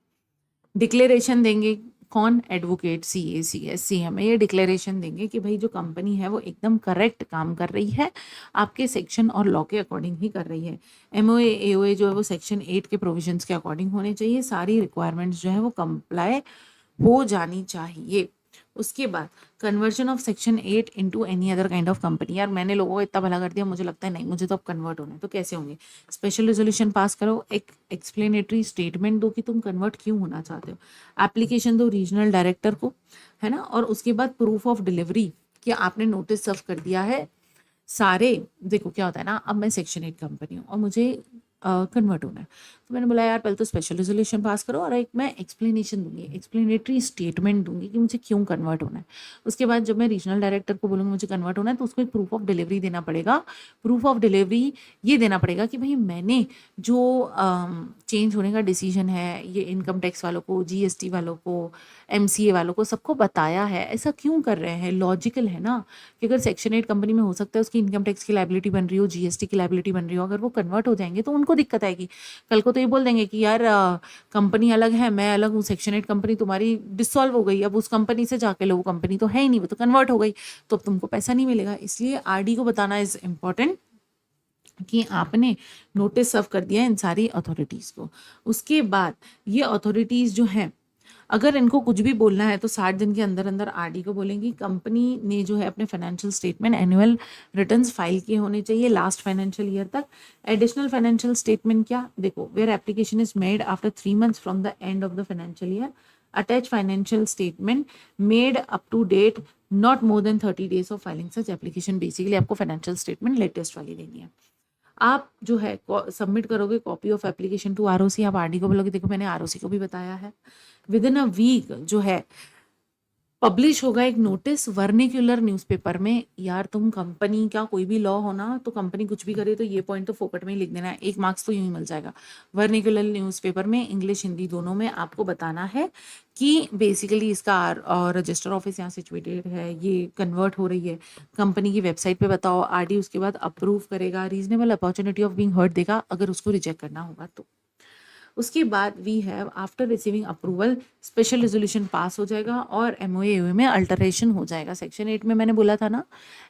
डिक्लेरेशन देंगे कौन? एडवोकेट, सीए, सीएस, सीएमए, ये डिक्लेरेशन देंगे कि भाई जो कंपनी है वो एकदम करेक्ट काम कर रही है, आपके सेक्शन और लॉ के अकॉर्डिंग ही कर रही है। एमओए एओए जो है वो सेक्शन 8 के प्रोविजंस के अकॉर्डिंग होने चाहिए, सारी रिक्वायरमेंट्स जो है वो कंप्लाई हो जानी चाहिए। उसके बाद conversion of section 8 into any other kind of company. यार मैंने लोगों को इतना भला कर दिया, मुझे लगता है नहीं, मुझे तो अब कन्वर्ट होना है, तो कैसे होंगे? स्पेशल रेजोल्यूशन पास करो, एक एक्सप्लेनेटरी स्टेटमेंट दो कि तुम कन्वर्ट क्यों होना चाहते हो, एप्लीकेशन दो रीजनल डायरेक्टर को, है ना, और उसके बाद प्रूफ ऑफ डिलीवरी कि आपने नोटिस सर्व कर दिया है सारे। देखो क्या होता है ना, अब मैं सेक्शन 8 कंपनी हूँ और मुझे कन्वर्ट होना है, तो मैंने बोला यार पहले तो स्पेशल रेजोल्यूशन पास करो और एक मैं एक्सप्लेनेशन दूंगी, एक्सप्लेनेटरी स्टेटमेंट दूंगी कि मुझे क्यों कन्वर्ट होना है। उसके बाद जब मैं रीजनल डायरेक्टर को बोलूँगी मुझे कन्वर्ट होना है, तो उसको एक प्रूफ ऑफ डिलीवरी देना पड़ेगा। प्रूफ ऑफ डिलीवरी ये देना पड़ेगा कि भाई मैंने जो चेंज होने का डिसीजन है ये इनकम टैक्स वालों को, जीएसटी वालों को, एमसीए वालों को, सबको बताया है। ऐसा क्यों कर रहे हैं? लॉजिकल है ना कि अगर सेक्शन 8 कंपनी में हो सकता है उसकी इनकम टैक्स की लायबिलिटी बन रही हो, जीएसटी की लायबिलिटी बन रही हो, अगर वो कन्वर्ट हो जाएंगे तो उनको दिक्कत आएगी। कल को तो ये बोल देंगे कि यार कंपनी अलग है, मैं अलग हूँ, सेक्शन 8 कंपनी तुम्हारी डिसॉल्व हो गई, अब उस कंपनी से जाके लो, वो कंपनी तो है ही नहीं, वो तो कन्वर्ट हो गई, तो अब तुमको पैसा नहीं मिलेगा। इसलिए आरडी को बताना इज इम्पॉर्टेंट कि आपने नोटिस सर्व कर दिया इन सारी अथॉरिटीज़ को। उसके बाद ये अथॉरिटीज़ जो हैं, अगर इनको कुछ भी बोलना है तो 60 दिन के अंदर अंदर आरडी को बोलेंगी। कंपनी ने जो है अपने financial statement, annual returns file किए होने चाहिए लास्ट फाइनेंशियल ईयर तक। एडिशनल फाइनेंशियल स्टेटमेंट क्या? देखो, where application is made after 3 months from the end of the financial year, attach financial statement made up to date not more than 30 days of filing such application. Basically आपको फाइनेंशियल स्टेटमेंट लेटेस्ट वाली देनी है। आप जो है सबमिट करोगे copy of application to ROC. आप आरडी को बोलोगे देखो मैंने आरओसी को भी बताया है। विद इन अ वीक जो है पब्लिश होगा एक नोटिस वर्निकुलर न्यूज़पेपर में। यार तुम कंपनी का कोई भी लॉ हो ना, तो कंपनी कुछ भी करे तो ये पॉइंट तो फोकट में ही लिख देना है, 1 मार्क्स तो यूं ही मिल जाएगा। वर्निकुलर न्यूज़पेपर में इंग्लिश हिंदी दोनों में आपको बताना है कि बेसिकली इसका रजिस्टर ऑफिस यहाँ सिचुएटेड है, ये कन्वर्ट हो रही है। कंपनी की वेबसाइट पे बताओ, आरडी उसके बाद अप्रूव करेगा, reasonable opportunity of being heard देगा अगर उसको रिजेक्ट करना होगा तो। उसके बाद we have after receiving approval special resolution pass हो जाएगा और एमओए में अल्टरेशन हो जाएगा। सेक्शन 8 में मैंने बोला था ना,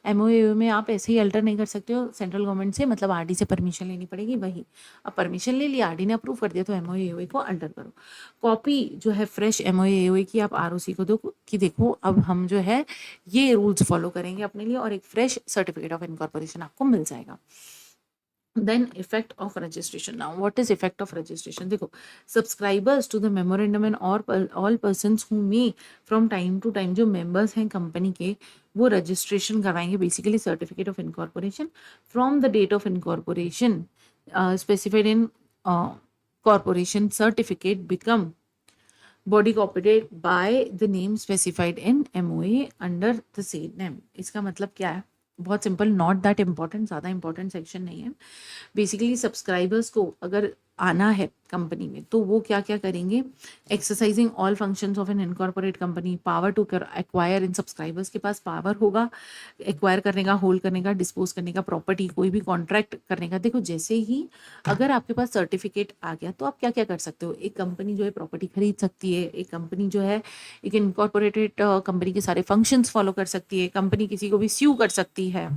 एमओए में आप ऐसे ही अल्टर नहीं कर सकते हो, सेंट्रल गवर्नमेंट से मतलब आरडी से परमिशन लेनी पड़ेगी। वही अब परमिशन ले लिया, आरडी ने अप्रूव कर दिया, तो एमओए को अल्टर करो। कॉपी जो है फ्रेश एमओए की आप आरओसी को दो कि देखो अब हम जो है ये रूल्स फॉलो करेंगे अपने लिए, और एक फ्रेश सर्टिफिकेट ऑफ इनकॉर्पोरेशन आपको मिल जाएगा। Then effect of registration. Now what is effect of registration? देखो, subscribers to the memorandum and all persons who may from time to time जो members हैं कंपनी के, वो registration करवाएंगे basically certificate of incorporation from the date of incorporation specified in corporation certificate become body corporated by the name specified in MOA under the same name. इसका मतलब क्या है? बहुत सिंपल, नॉट दैट इम्पॉर्टेंट, ज़्यादा इंपॉर्टेंट सेक्शन नहीं है। बेसिकली सब्सक्राइबर्स को अगर आना है कंपनी में तो वो क्या क्या करेंगे? Exercising all functions of an incorporate company, power to acquire, इन सब्सक्राइबर्स के पास पावर होगा एक्वायर करने का, होल्ड करने का, डिस्पोज करने का, प्रॉपर्टी कोई भी कॉन्ट्रैक्ट करने का। देखो जैसे ही अगर आपके पास सर्टिफिकेट आ गया तो आप क्या क्या कर सकते हो? एक कंपनी जो है प्रॉपर्टी खरीद सकती है, एक कंपनी जो है एक इनकॉर्पोरेटेड कंपनी के सारे फंक्शंस फॉलो कर सकती है, कंपनी किसी को भी स्यू कर सकती है,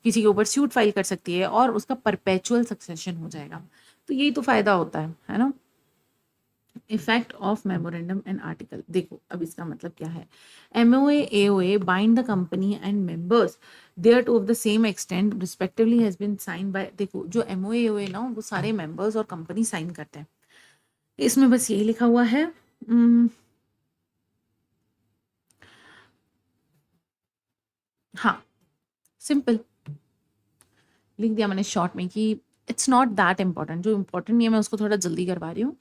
किसी के ऊपर सूट फाइल कर सकती है और उसका परपेचुअल सक्सेशन हो जाएगा। तो यही तो फायदा होता है ना। Effect of memorandum and article, देखो अब इसका मतलब क्या है? MOA AOA bind the company and members there to of the same extent respectively has been sign by, देखो जो एमओए एओए ना वो सारे मेंबर्स और कंपनी साइन करते हैं। इसमें बस यही लिखा हुआ है। हाँ, सिंपल लिख दिया मैंने शॉर्ट में कि इट्स नॉट दैट इम्पॉर्टेंट। जो इम्पोर्टेंट नहीं है मैं उसको थोड़ा जल्दी करवा रही हूँ।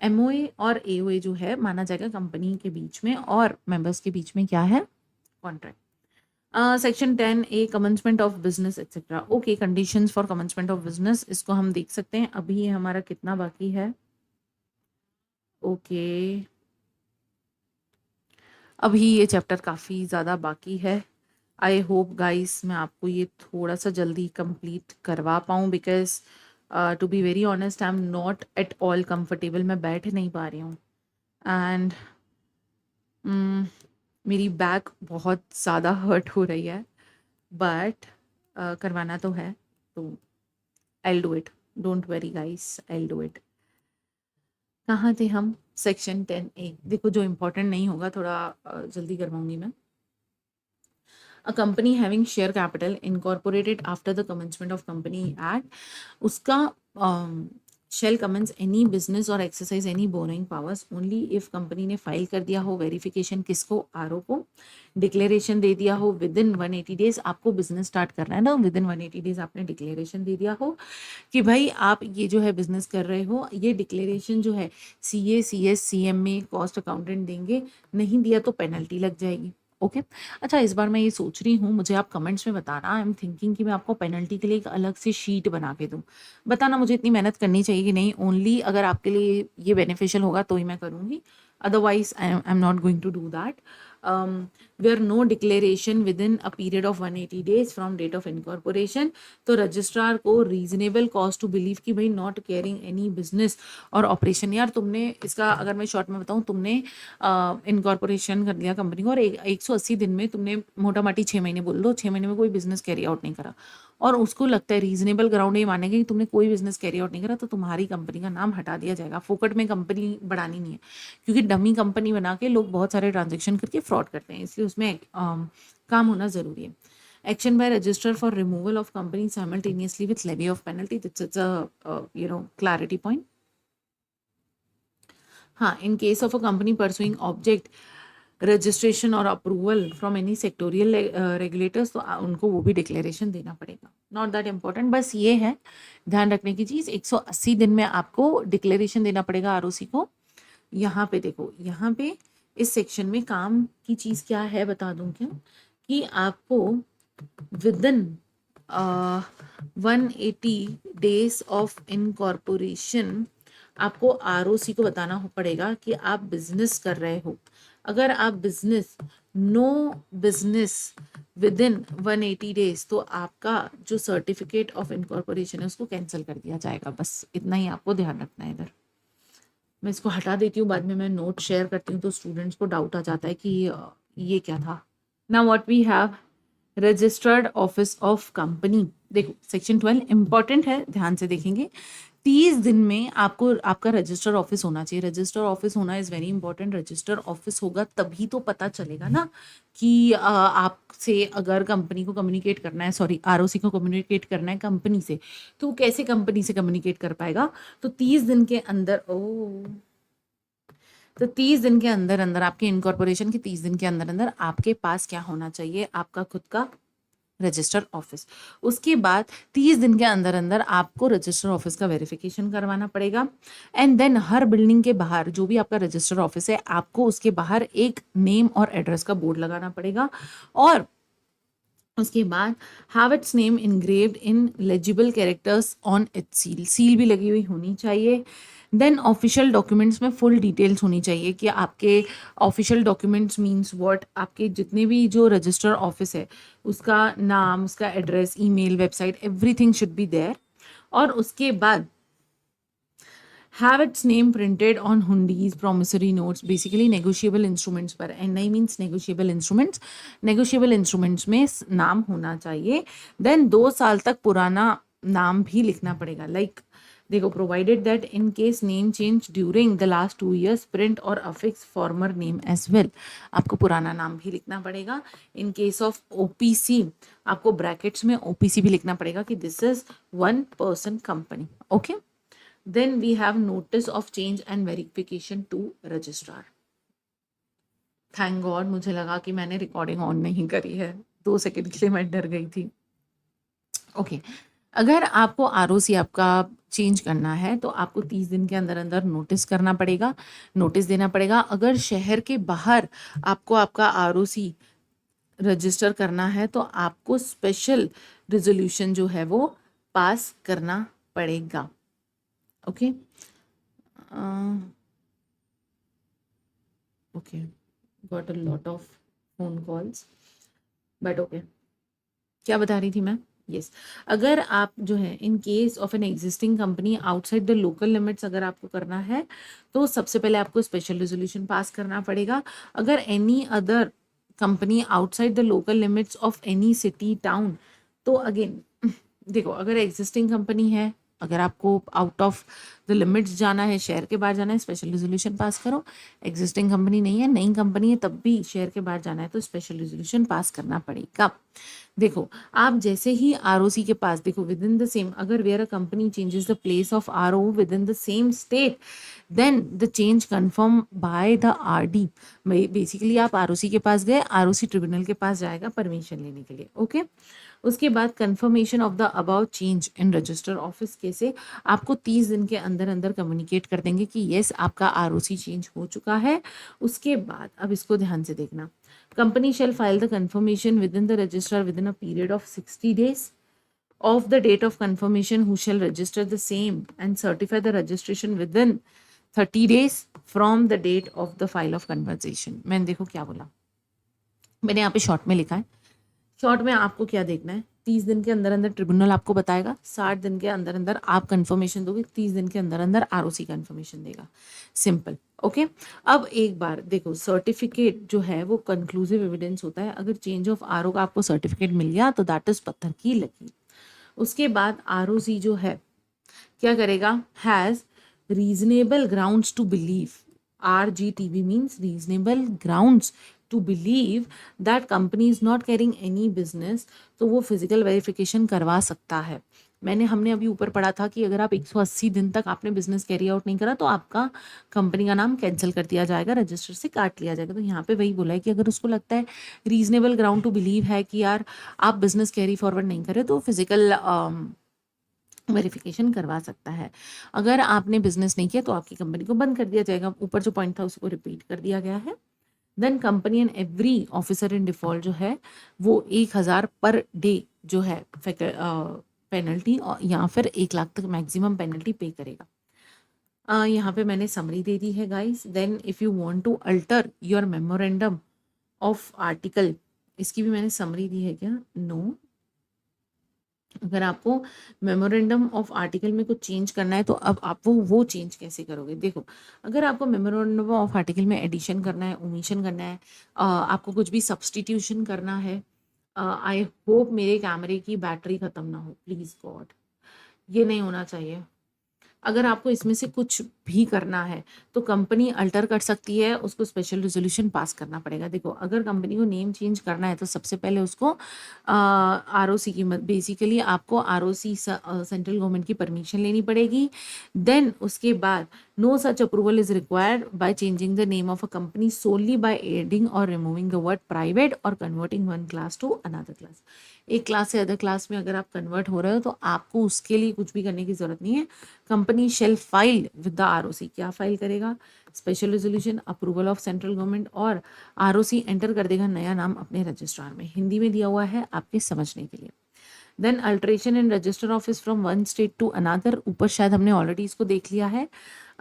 एमओए और एओए जो है माना जाएगा कंपनी के बीच में और मेंबर्स के बीच में क्या है? Contract. Section 10 A commencement of business etcetera. Okay, conditions for commencement of business, इसको हम देख सकते हैं। अभी ये हमारा कितना बाकी है? ओके, अभी ये चैप्टर काफ़ी ज़्यादा बाकी है। आई होप गाइस मैं आपको ये थोड़ा सा जल्दी कंप्लीट करवा पाऊँ, because to be very honest I am not at all comfortable, मैं बैठ नहीं पा रही हूँ एंड मेरी बैक बहुत ज़्यादा हर्ट हो रही है, बट करवाना तो है, तो I do it, don't very guys, I do it. कहाँ थे हम? सेक्शन 10A, देखो जो इम्पोर्टेंट नहीं होगा थोड़ा जल्दी करवाऊंगी मैं। A company having share capital incorporated after the commencement of Company Act, उसका shall commence any business or exercise any borrowing powers only if company ने फाइल कर दिया हो वेरिफिकेशन, किसको? आरओ को, डिक्लेरेशन दे दिया हो विद इन 180 डेज। आपको बिजनेस स्टार्ट करना है ना, विद इन 180 डेज आपने डिक्लेरेशन दे दिया हो कि भाई आप ये जो है बिजनेस कर रहे हो। ये डिक्लेरेशन जो है CA, CS, CMA, cost accountant देंगे, नहीं दिया तो पेनल्टी लग जाएगी। ओके अच्छा, इस बार मैं ये सोच रही हूँ, मुझे आप कमेंट्स में बताना। आई एम थिंकिंग कि मैं आपको पेनल्टी के लिए एक अलग से शीट बना के दूँ। बताना मुझे इतनी मेहनत करनी चाहिए कि नहीं, ओनली अगर आपके लिए ये बेनिफिशियल होगा तो ही मैं करूँगी, otherwise I am not going to do that. Where no declaration within a period of 180 days from date of incorporation, तो रजिस्ट्रार को रीजनेबल कॉज टू बिलीव कि भाई नॉट केयरिंग एनी बिजनेस और ऑपरेशन। यार तुमने इसका अगर मैं शॉर्ट में बताऊँ, तुमने इनकॉर्पोरेशन कर लिया कंपनी को और 180 दिन में तुमने मोटा माटी 6 महीने बोल दो, 6 महीने में कोई बिजनेस कैरी आउट नहीं करा और उसको लगता है रीजनेबल ग्राउंड ये मानेगा कि तुमने कोई बिजनेस कैरी आउट नहीं करा, तो तुम्हारी कंपनी का नाम हटा दिया जाएगा। फोकट में कंपनी बढ़ानी नहीं है, क्योंकि डमी कंपनी बना के लोग बहुत सारे ट्रांजेक्शन करके फ्रॉड करते हैं, इसलिए उसमें काम होना जरूरी है। Action by register for removal of company simultaneously with levy of penalty. It's a clarity point. हाँ, in case of a company pursuing object registration और approval from any sectoral regulators, तो उनको वो भी डिक्लेरेशन देना पड़ेगा। नॉट दैट इम्पॉर्टेंट, बस ये है ध्यान रखने की चीज़, 180 दिन में आपको डिक्लेरेशन देना पड़ेगा आरओसी को। यहाँ पे देखो, यहाँ पे इस सेक्शन में काम की चीज़ क्या है बता दूँ क्या, कि आपको with in 180 days of incorporation आपको आरओसी को बताना पड़ेगा कि आप बिजनेस कर रहे हो। अगर आप no business within 180 days, तो आपका जो सर्टिफिकेट ऑफ इनकॉर्पोरेशन है उसको कैंसिल कर दिया जाएगा। बस इतना ही आपको ध्यान रखना है। इधर मैं इसको हटा देती हूँ, बाद में मैं नोट शेयर करती हूँ तो स्टूडेंट्स को डाउट आ जाता है कि ये क्या था। Now what we have, registered office of company. देखो सेक्शन 12 इंपॉर्टेंट है, ध्यान से देखेंगे। 30 दिन में आपको आपका रजिस्टर ऑफिस होना चाहिए। रजिस्टर ऑफिस होना is very important. Register office होगा तभी तो पता चलेगा ना कि आपसे अगर कंपनी को कम्युनिकेट करना है, सॉरी आरओसी को कम्युनिकेट करना है कंपनी से, तो कैसे कंपनी से कम्युनिकेट कर पाएगा। तो 30 दिन के अंदर तो 30 दिन के अंदर अंदर आपके इनकॉर्पोरेशन के 30 दिन के अंदर अंदर आपके पास क्या होना चाहिए, आपका खुद का रजिस्टर ऑफिस। उसके बाद 30 दिन के अंदर अंदर आपको रजिस्टर ऑफिस का वेरिफिकेशन करवाना पड़ेगा। एंड देन हर बिल्डिंग के बाहर जो भी आपका रजिस्टर ऑफिस है, आपको उसके बाहर एक नेम और एड्रेस का बोर्ड लगाना पड़ेगा। और उसके बाद have it's name engraved in legible characters on it's seal, seal भी लगी हुई होनी चाहिए। देन ऑफिशियल डॉक्यूमेंट्स में फुल डिटेल्स होनी चाहिए कि आपके ऑफिशियल डॉक्यूमेंट्स मीन्स व्हाट, आपके जितने भी जो रजिस्टर ऑफिस है उसका नाम, उसका address, email, website, everything should be there. और उसके बाद have its name printed on hundis, promissory notes, basically negotiable instruments पर। NI means negotiable instruments, negotiable instruments में नाम होना चाहिए। देन 2 साल तक पुराना नाम भी लिखना पड़ेगा। लाइक देखो, provided that in case name change during the last 2 years, print और affix former name as well. आपको पुराना नाम भी लिखना पड़ेगा। इन केस ऑफ OPC आपको ब्रैकेट्स में OPC भी लिखना पड़ेगा कि this is 1 person company. Okay, then we have notice of change and verification to registrar। Thank God, मुझे लगा कि मैंने रिकॉर्डिंग ऑन नहीं करी है, 2 सेकंड के लिए मैं डर गई थी। ओके, अगर आपको ROC आपका चेंज करना है तो आपको 30 दिन के अंदर अंदर नोटिस करना पड़ेगा, नोटिस देना पड़ेगा। अगर शहर के बाहर आपको आपका ROC रजिस्टर करना है तो आपको स्पेशल रेजोल्यूशन जो है वो पास करना पड़ेगा। Okay, okay, got a lot of phone calls, but okay, क्या बता रही थी मैं? यस, अगर आप जो है in case of an existing company outside the local limits अगर आपको करना है तो सबसे पहले आपको स्पेशल रेजोल्यूशन पास करना पड़ेगा। अगर any other company outside the local limits of any city town, तो अगेन देखो, अगर एग्जिस्टिंग कंपनी है, अगर आपको आउट ऑफ द लिमिट्स जाना है, शहर के बाहर जाना है, स्पेशल रेजोल्यूशन पास करो। एग्जिस्टिंग कंपनी नहीं है, नई कंपनी है, तब भी शहर के बाहर जाना है तो स्पेशल रेजोल्यूशन पास करना पड़ेगा। देखो, आप जैसे ही ROC के पास, देखो विद इन द सेम, अगर where a company changes the place of RO within the same state, then the change confirm by the RD। Basically आप ROC के पास गए, ROC ट्रिब्यूनल के पास जाएगा परमिशन लेने के लिए। ओके, उसके बाद confirmation of the about change in register office कैसे, आपको 30 दिन के अंदर अंदर कम्युनिकेट कर देंगे कि येस आपका ROC चेंज हो चुका है। उसके बाद अब इसको ध्यान से देखना, company shall file the confirmation within the register within a period of 60 days of the date of confirmation, who shall register the same and certify the registration within 30 days from the date of the file of conversation। मैंने देखो क्या बोला, मैंने यहाँ पे शॉर्ट में लिखा है। शॉर्ट में आपको क्या देखना है, 30 दिन के अंदर अंदर ट्रिब्यूनल आपको बताएगा, 60 दिन के अंदर अंदर आप कंफर्मेशन दोगे, 30 दिन के अंदर अंदर ROC कंफर्मेशन देगा। सिंपल। ओके, अब एक बार देखो, सर्टिफिकेट जो है वो कंक्लूसिव एविडेंस होता है। अगर चेंज ऑफ RO का आपको सर्टिफिकेट मिल गया तो दैट इज पत्थर की लकीर। उसके बाद ROC जो है क्या करेगा, has reasonable grounds to believe, RGTB means reasonable grounds to believe that company is not carrying any business, तो वो फिजिकल वेरिफिकेशन करवा सकता है। हमने अभी ऊपर पढ़ा था कि अगर आप 180 दिन तक आपने बिजनेस कैरी आउट नहीं करा तो आपका कंपनी का नाम कैंसिल कर दिया जाएगा, रजिस्टर से काट लिया जाएगा। तो यहाँ पे वही बोला है कि अगर उसको लगता है रीजनेबल ग्राउंड टू बिलीव है कि यार आप बिजनेस कैरी फॉरवर्ड नहीं करे, तो फिजिकल वेरिफिकेशन करवा सकता है। अगर आपने बिजनेस नहीं किया तो आपकी कंपनी को बंद कर दिया जाएगा। ऊपर जो पॉइंट था उसको रिपीट कर दिया गया है। Then company and every officer in default जो है वो 1000 पर डे जो है पेनल्टी या फिर 1 लाख तक मैक्सिमम पेनल्टी पे करेगा। यहाँ पे मैंने समरी दे दी है guys. Then if you want to alter your memorandum of article, इसकी भी मैंने समरी दी है क्या? नो। अगर आपको मेमोरेंडम ऑफ आर्टिकल में कुछ चेंज करना है तो अब आप वो चेंज कैसे करोगे? देखो, अगर आपको मेमोरेंडम ऑफ आर्टिकल में एडिशन करना है, ओमिशन करना है, आपको कुछ भी सब्सटीट्यूशन करना है, आई होप मेरे कैमरे की बैटरी खत्म ना हो, प्लीज गॉड, ये नहीं होना चाहिए। अगर आपको इसमें से कुछ भी करना है तो कंपनी अल्टर कर सकती है, उसको स्पेशल रेजोल्यूशन पास करना पड़ेगा। देखो अगर कंपनी को नेम चेंज करना है तो सबसे पहले उसको आरओसी की बेसिकली आपको आरओसी सेंट्रल गवर्नमेंट की परमिशन लेनी पड़ेगी। देन उसके बाद no such approval is required by changing the name of a company solely by adding और रिमूविंग द वर्ड प्राइवेट और converting one class to another class. एक क्लास से अदर क्लास में अगर आप कन्वर्ट हो रहे हो तो आपको उसके लिए कुछ भी करने की जरूरत नहीं है। Company shall file with the ROC, क्या फाइल करेगा? Special resolution, approval of central government और आरओसी एंटर कर देगा नया नाम अपने रजिस्ट्रार में। हिंदी में दिया हुआ है आपके समझने के लिए। Then alteration in register office from one state to another, ऊपर शायद हमने ऑलरेडी इसको देख लिया है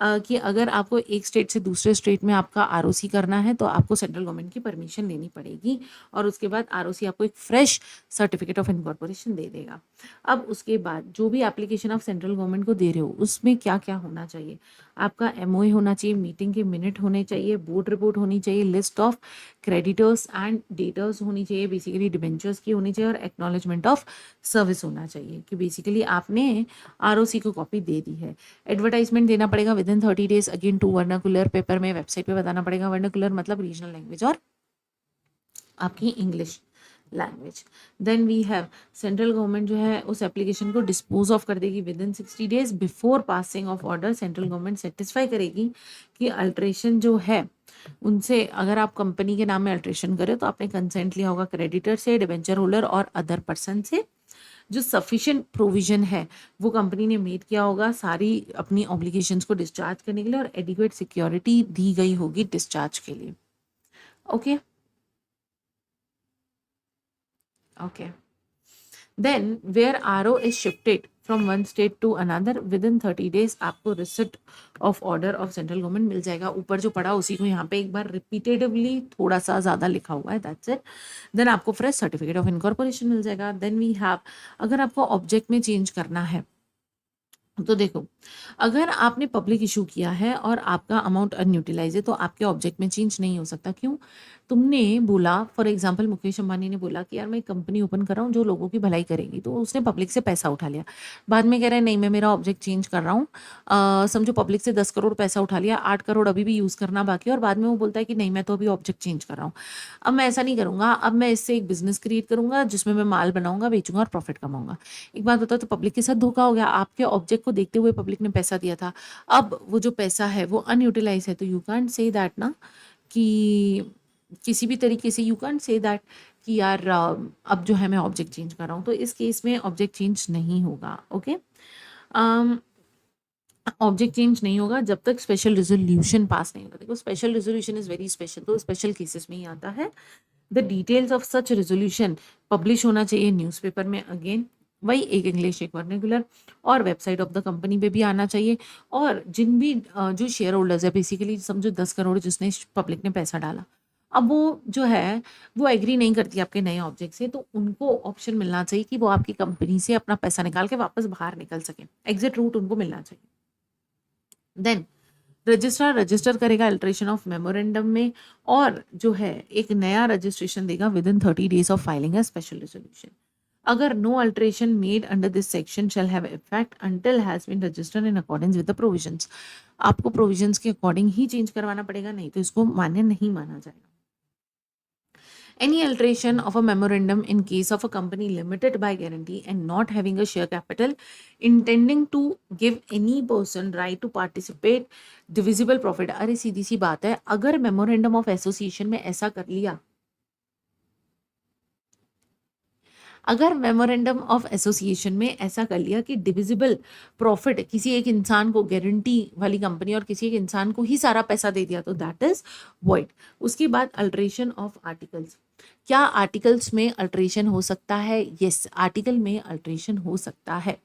कि अगर आपको एक स्टेट से दूसरे स्टेट में आपका आरओसी करना है तो आपको सेंट्रल गवर्नमेंट की परमिशन लेनी पड़ेगी और उसके बाद आरओसी आपको एक फ्रेश सर्टिफिकेट ऑफ इनकॉर्पोरेशन दे देगा। अब उसके बाद जो भी एप्लीकेशन आप सेंट्रल गवर्नमेंट को दे रहे हो उसमें क्या क्या होना चाहिए? आपका एमओए होना चाहिए, मीटिंग के मिनट होने चाहिए, बोर्ड रिपोर्ट होनी चाहिए, list of creditors and debtors होनी चाहिए, बेसिकली डिबेंचर्स की होनी चाहिए और एक्नॉलेजमेंट ऑफ सर्विस होना चाहिए कि बेसिकली आपने आरओसी को कॉपी दे दी है। एडवर्टाइजमेंट देना पड़ेगा within 30 days, again to vernacular, paper में वेबसाइट पे बताना पड़ेगा। वर्नाकुलर मतलब रीजनल लैंग्वेज और आपकी English language. Then we have central government जो है उस एप्लीकेशन को डिस्पोज ऑफ कर देगी within 60 days before passing of order. Central government satisfy करेगी कि अल्ट्रेशन जो है उनसे, अगर आप कंपनी के नाम में अल्ट्रेशन करें तो आपने कंसेंट लिया होगा क्रेडिटर से, डिबेंचर होल्डर और अदर पर्सन से। जो सफिशिएंट प्रोविजन है वो कंपनी ने मेड किया होगा सारी अपनी ऑब्लिगेशंस को डिस्चार्ज करने के लिए और एडिक्वेट सिक्योरिटी दी गई होगी डिस्चार्ज के लिए। Okay okay. Then where RO is shifted from one state to another within 30 days आपको receipt of order of central government मिल जाएगा। ऊपर जो पढ़ा उसी को यहाँ पे एक बार रिपीटेटिवली थोड़ा सा ज़्यादा लिखा हुआ है, दैट्स इट। देन आपको फ्रेश सर्टिफिकेट ऑफ इनकॉर्पोरेशन मिल जाएगा। देन वी हैव, अगर आपको ऑब्जेक्ट में चेंज करना है तो देखो, अगर आपने पब्लिक इशू किया है और आपका अमाउंट अनयूटिलाइज है तो आपके ऑब्जेक्ट में चेंज नहीं हो सकता। क्यों? तुमने बोला, फॉर एग्जांपल मुकेश अंबानी ने बोला कि यार मैं कंपनी ओपन कर रहा हूँ जो लोगों की भलाई करेगी, तो उसने पब्लिक से पैसा उठा लिया। बाद में कह रहा है नहीं मैं मेरा ऑब्जेक्ट चेंज कर रहा हूँ, समझो पब्लिक से 10 करोड़ पैसा उठा लिया, 8 करोड़ अभी भी यूज़ करना बाकी है और बाद में वो बोलता है कि नहीं मैं तो अभी ऑब्जेक्ट चेंज कर रहा हूँ। अब मैं ऐसा नहीं करूँगा, अब मैं इससे एक बिजनेस क्रिएट करूँगा जिसमें मैं माल बनाऊंगा, बेचूंगा और प्रॉफिट कमाऊंगा। एक बात बताओ, तो पब्लिक के साथ धोखा हो गया। आपके ऑब्जेक्ट को देखते हुए पब्लिक ने पैसा दिया था, अब वो जो पैसा है वो अनयूटिलाइज है, तो यू कांट से दैट ना कि किसी भी तरीके से यू कांट से दैट कि यार अब जो है मैं ऑब्जेक्ट चेंज कर रहा हूँ। तो इस केस में ऑब्जेक्ट चेंज नहीं होगा। ओके, ऑब्जेक्ट चेंज नहीं होगा जब तक स्पेशल रेजोल्यूशन पास नहीं होगा। देखो special resolution is very special, तो स्पेशल केसेस में ही आता है। The details of such resolution publish होना चाहिए न्यूज़पेपर में, अगेन वही एक इंग्लिश एक वर्नाकुलर, और वेबसाइट ऑफ द कंपनी पे भी आना चाहिए। और जिन भी जो शेयर होल्डर्स है, बेसिकली समझो 10 करोड़ जिसने पब्लिक ने पैसा डाला, अब वो जो है वो एग्री नहीं करती आपके नए ऑब्जेक्ट से, तो उनको ऑप्शन मिलना चाहिए कि वो आपकी कंपनी से अपना पैसा निकाल के वापस बाहर निकल सके। एग्जिट रूट उनको मिलना चाहिए। देन रजिस्ट्रार रजिस्टर करेगा अल्ट्रेशन ऑफ मेमोरेंडम में और जो है एक नया रजिस्ट्रेशन देगा within 30 days of filing a special resolution. अगर no alteration made under this section shall have effect until has been registered in accordance with the provisions. आपको प्रोविजंस के अकॉर्डिंग ही चेंज करवाना पड़ेगा, नहीं तो इसको मान्य नहीं माना जाएगा। Any alteration of a memorandum in case of a company limited by guarantee and not having a share capital intending to give any person right to participate divisible profit। अरे सीधी सी बात है, अगर मेमोरेंडम ऑफ एसोसिएशन में ऐसा कर लिया, अगर मेमोरेंडम ऑफ एसोसिएशन में ऐसा कर लिया कि डिविजिबल प्रॉफिट किसी एक इंसान को, गारंटी वाली कंपनी और किसी एक इंसान को ही सारा पैसा दे दिया, तो दैट इज वॉइड। उसके बाद अल्ट्रेशन ऑफ आर्टिकल्स। क्या आर्टिकल्स में अल्ट्रेशन हो सकता है? यस, आर्टिकल में अल्ट्रेशन हो सकता है।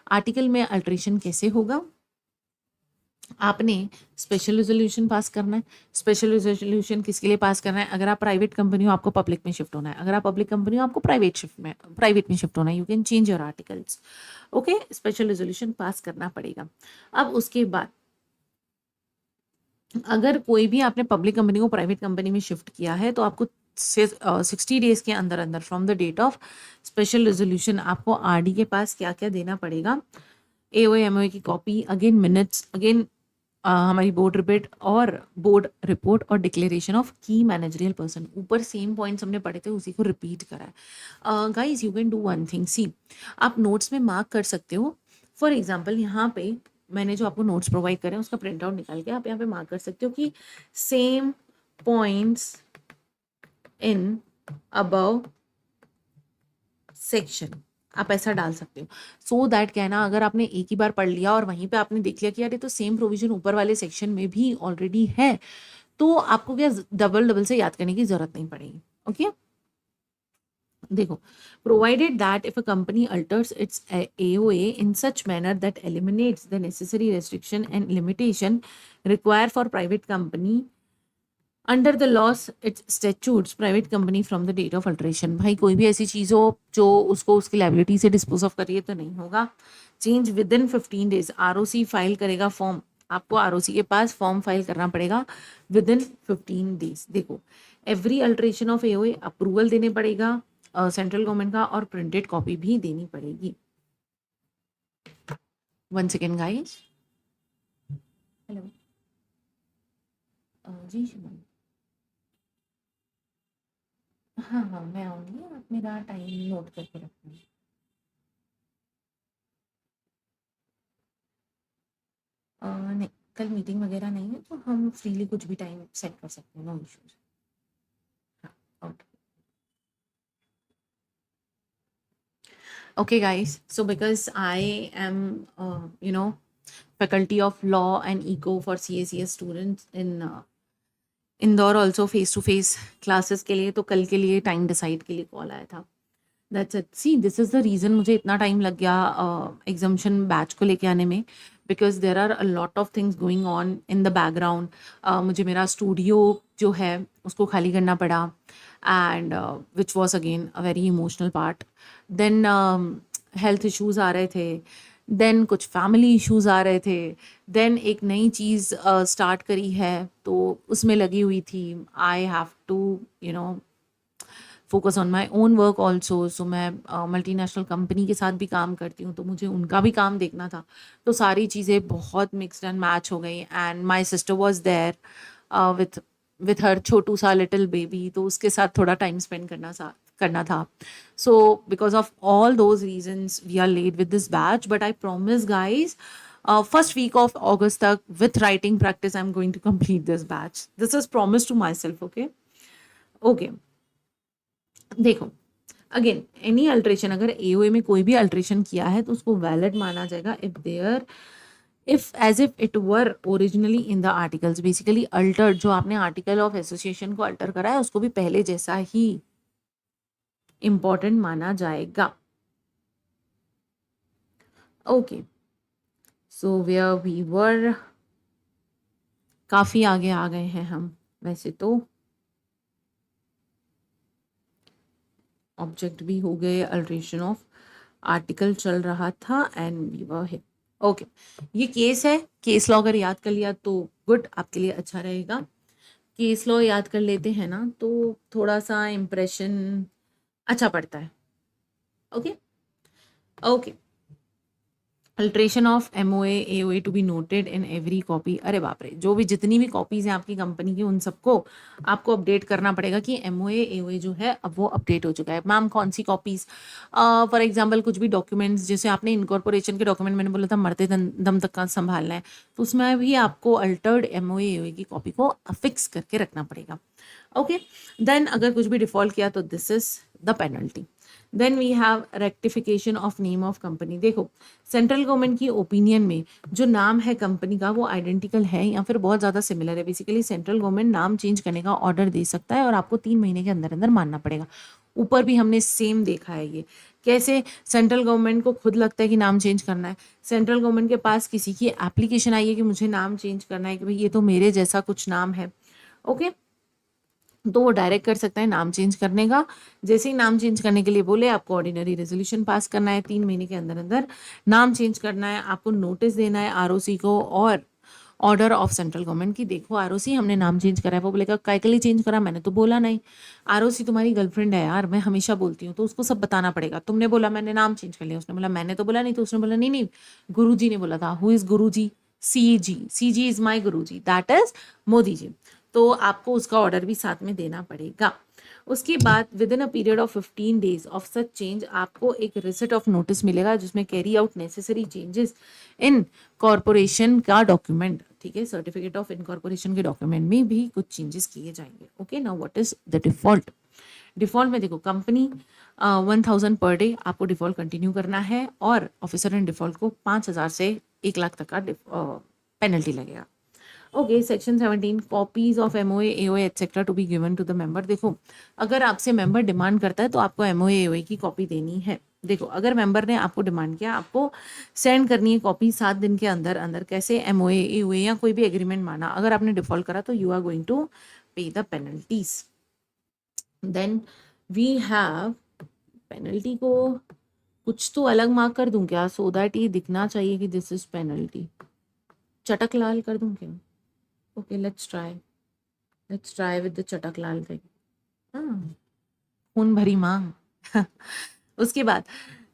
आर्टिकल में अल्ट्रेशन कैसे होगा? आपने स्पेशल रेजोल्यूशन पास करना है। स्पेशल रेजोल्यूशन किसके लिए पास करना है? अगर आप प्राइवेट कंपनी हो आपको पब्लिक में शिफ्ट होना है, अगर आप पब्लिक कंपनी हो आपको प्राइवेट में शिफ्ट होना है। You can change your articles. Okay, special resolution pass करना पड़ेगा। अब उसके बाद अगर कोई भी आपने पब्लिक कंपनी को प्राइवेट कंपनी में शिफ्ट किया है तो आपको 60 डेज के अंदर अंदर from the date of special resolution आपको आरडी के पास क्या क्या देना पड़ेगा? एओए एमओए की कॉपी, अगेन मिनट्स, अगेन हमारी बोर्ड रिपोर्ट और डिक्लेरेशन ऑफ की मैनेजरियल पर्सन, ऊपर सेम पॉइंट्स हमने पढ़े थे उसी को रिपीट करा है। Guys you can do one thing, see आप नोट्स में मार्क कर सकते हो। फॉर एग्जाम्पल यहाँ पे मैंने जो आपको नोट्स प्रोवाइड करे हैं उसका प्रिंट आउट निकाल के आप यहाँ पे मार्क कर सकते हो कि same points in above section, आप ऐसा डाल सकते हो। सो दैट क्या है ना, अगर आपने एक ही बार पढ़ लिया और वहीं पे आपने देख लिया कि यार ये तो सेम प्रोविजन ऊपर वाले सेक्शन में भी ऑलरेडी है, तो आपको क्या डबल डबल से याद करने की जरूरत नहीं पड़ेगी। ओके देखो, provided that if a company alters its AOA in such manner that eliminates the necessary restriction and limitation require for private company under the laws its statutes private company from the date of alteration. भाई कोई भी ऐसी चीज़ हो जो उसको उसकी लाइबिलिटी से डिस्पोज ऑफ करिए तो नहीं होगा। Change with in 15 days, ROC file करेगा फॉर्म, आपको ROC के पास फॉर्म फाइल करना पड़ेगा विद इन 15 डेज। देखो, every alteration of AOA approval देने पड़ेगा सेंट्रल गवर्नमेंट का, और प्रिंटेड कॉपी भी देनी पड़ेगी। वन सेकेंड गाइस, हेलो जी शिमन, हाँ हाँ मैं आऊँगी, आप मेरा टाइम नोट करके रखना। नहीं, कल मीटिंग वगैरह नहीं है, तो हम फ्रीली कुछ भी टाइम सेट कर सकते हैं, नो इश्यूज। हाँ okay okay guys, so because I am you know faculty of law and eco for CACS students in Indore, also face to face classes के लिए, तो कल के लिए टाइम डिसाइड के लिए कॉल आया था। That's it, see this is the reason मुझे इतना टाइम लग गया एग्जामिशन बैच को लेके आने में, because there are a lot of things going on in the background. मुझे मेरा स्टूडियो जो है उसको खाली करना पड़ा, and which was again a very emotional part. Then health issues आ रहे थे, देन कुछ फैमिली इश्यूज़ आ रहे थे, देन एक नई चीज़ स्टार्ट करी है तो उसमें लगी हुई थी। I have to you know focus on my own work also. So मैं मल्टीनेशनल कंपनी के साथ भी काम करती हूँ, तो मुझे उनका भी काम देखना था। तो सारी चीज़ें बहुत मिक्सड एंड मैच हो गई, and my sister was there with with her छोटू सा लिटिल बेबी, तो उसके साथ थोड़ा टाइम स्पेंड करना था। So because of all those reasons we are late with this batch, but I promise guys first week of August तक with writing practice I am going to complete this batch. This is promise to myself. Okay okay देखो, अगेन एनी अल्ट्रेशन, अगर AOA में कोई भी अल्ट्रेशन किया है तो उसको वैलिड माना जाएगा if as if it were originally in the articles. Basically altered, जो आपने आर्टिकल ऑफ एसोसिएशन को अल्टर करा है उसको भी पहले जैसा ही इंपॉर्टेंट माना जाएगा। Okay so where we were, काफी आगे आ गए हैं हम वैसे तो। ऑब्जेक्ट भी हो गए, अल्ट्रेशन ऑफ आर्टिकल चल रहा था, and we were here. Okay, ये केस है, केस लॉ अगर याद कर लिया तो गुड, आपके लिए अच्छा रहेगा। केस लॉ याद कर लेते हैं ना तो थोड़ा सा इम्प्रेशन अच्छा पड़ता है। Okay okay, alteration of MOA AOA to be noted in every copy. अरे बाप रे, जो भी जितनी भी कॉपीज हैं आपकी कंपनी की उन सबको आपको अपडेट करना पड़ेगा कि MOA AOA जो है अब वो अपडेट हो चुका है। मैम कौन सी कॉपीज? फॉर एग्जांपल कुछ भी डॉक्यूमेंट्स, जैसे आपने इनकॉर्पोरेशन के डॉक्यूमेंट मैंने बोला था मरते दम तक का संभालना है, तो उसमें भी आपको अल्टर्ड MOA AOA की कॉपी को अफिक्स करके रखना पड़ेगा। ओके देन अगर कुछ भी डिफॉल्ट किया तो this is the penalty. Then we have rectification of name of company. देखो, सेंट्रल गवर्नमेंट की ओपिनियन में जो नाम है कंपनी का वो आइडेंटिकल है या फिर बहुत ज़्यादा सिमिलर है। बेसिकली सेंट्रल गवर्नमेंट नाम चेंज करने का ऑर्डर दे सकता है और आपको 3 महीने के अंदर अंदर मानना पड़ेगा। ऊपर भी हमने सेम देखा है ये कैसे सेंट्रल गवर्नमेंट को खुद लगता है कि नाम चेंज करना है, सेंट्रल गवर्नमेंट के पास किसी की एप्लीकेशन आई है कि मुझे नाम चेंज करना है, कि भाई ये तो मेरे जैसा कुछ नाम है। ओके तो वो डायरेक्ट कर सकता है नाम चेंज करने का। जैसे ही नाम चेंज करने के लिए बोले आपको ऑर्डिनरी रेजोल्यूशन पास करना है, 3 महीने के अंदर अंदर नाम चेंज करना है, आपको नोटिस देना है ROC को और ऑर्डर ऑफ सेंट्रल गवर्नमेंट की देखो ROC हमने नाम चेंज करा है। वो बोलेगा काय के लिए चेंज करा, मैंने तो बोला नहीं। ROC तुम्हारी गर्लफ्रेंड है यार, मैं हमेशा बोलती हूँ, तो उसको सब बताना पड़ेगा। तुमने बोला मैंने नाम चेंज कर लिया, उसने बोला मैंने तो बोला नहीं, तो उसने बोला नहीं नहीं गुरु जी ने बोला था। Who is Guru ji? CG is my Guru ji, that is Modi ji. तो आपको उसका ऑर्डर भी साथ में देना पड़ेगा। उसके बाद with in a period of 15 days of such change आपको एक रिसिट ऑफ नोटिस मिलेगा जिसमें carry out necessary changes in corporation का डॉक्यूमेंट, ठीक है, सर्टिफिकेट ऑफ इनकॉर्पोरेशन के डॉक्यूमेंट में भी कुछ चेंजेस किए जाएंगे। Okay, now what is the default? Default में देखो, कंपनी 1000 पर डे आपको डिफॉल्ट कंटिन्यू करना है और ऑफिसर इन डिफॉल्ट को 5000 से 1 लाख तक का पेनल्टी लगेगा। Okay, section 17 copies of MOA AOA etcetera to be given to the member. देखो, अगर आपसे मेंबर डिमांड करता है तो आपको एमओए एओए की कॉपी देनी है। देखो, अगर मेंबर ने आपको डिमांड किया, आपको सेंड करनी है कॉपी 7 दिन के अंदर अंदर। कैसे? एमओए एओए या कोई भी एग्रीमेंट माना, अगर आपने डिफॉल्ट करा तो you are going to pay the penalties. Then we have penalty को कुछ तो अलग मार्क कर दूं क्या, सो दैट ये दिखना चाहिए कि दिस इज पेनल्टी। चटक लाल कर दूं क्या? Okay, let's try with the चटक लाल थिंग। हाँ, खून भरी मांग। उसके बाद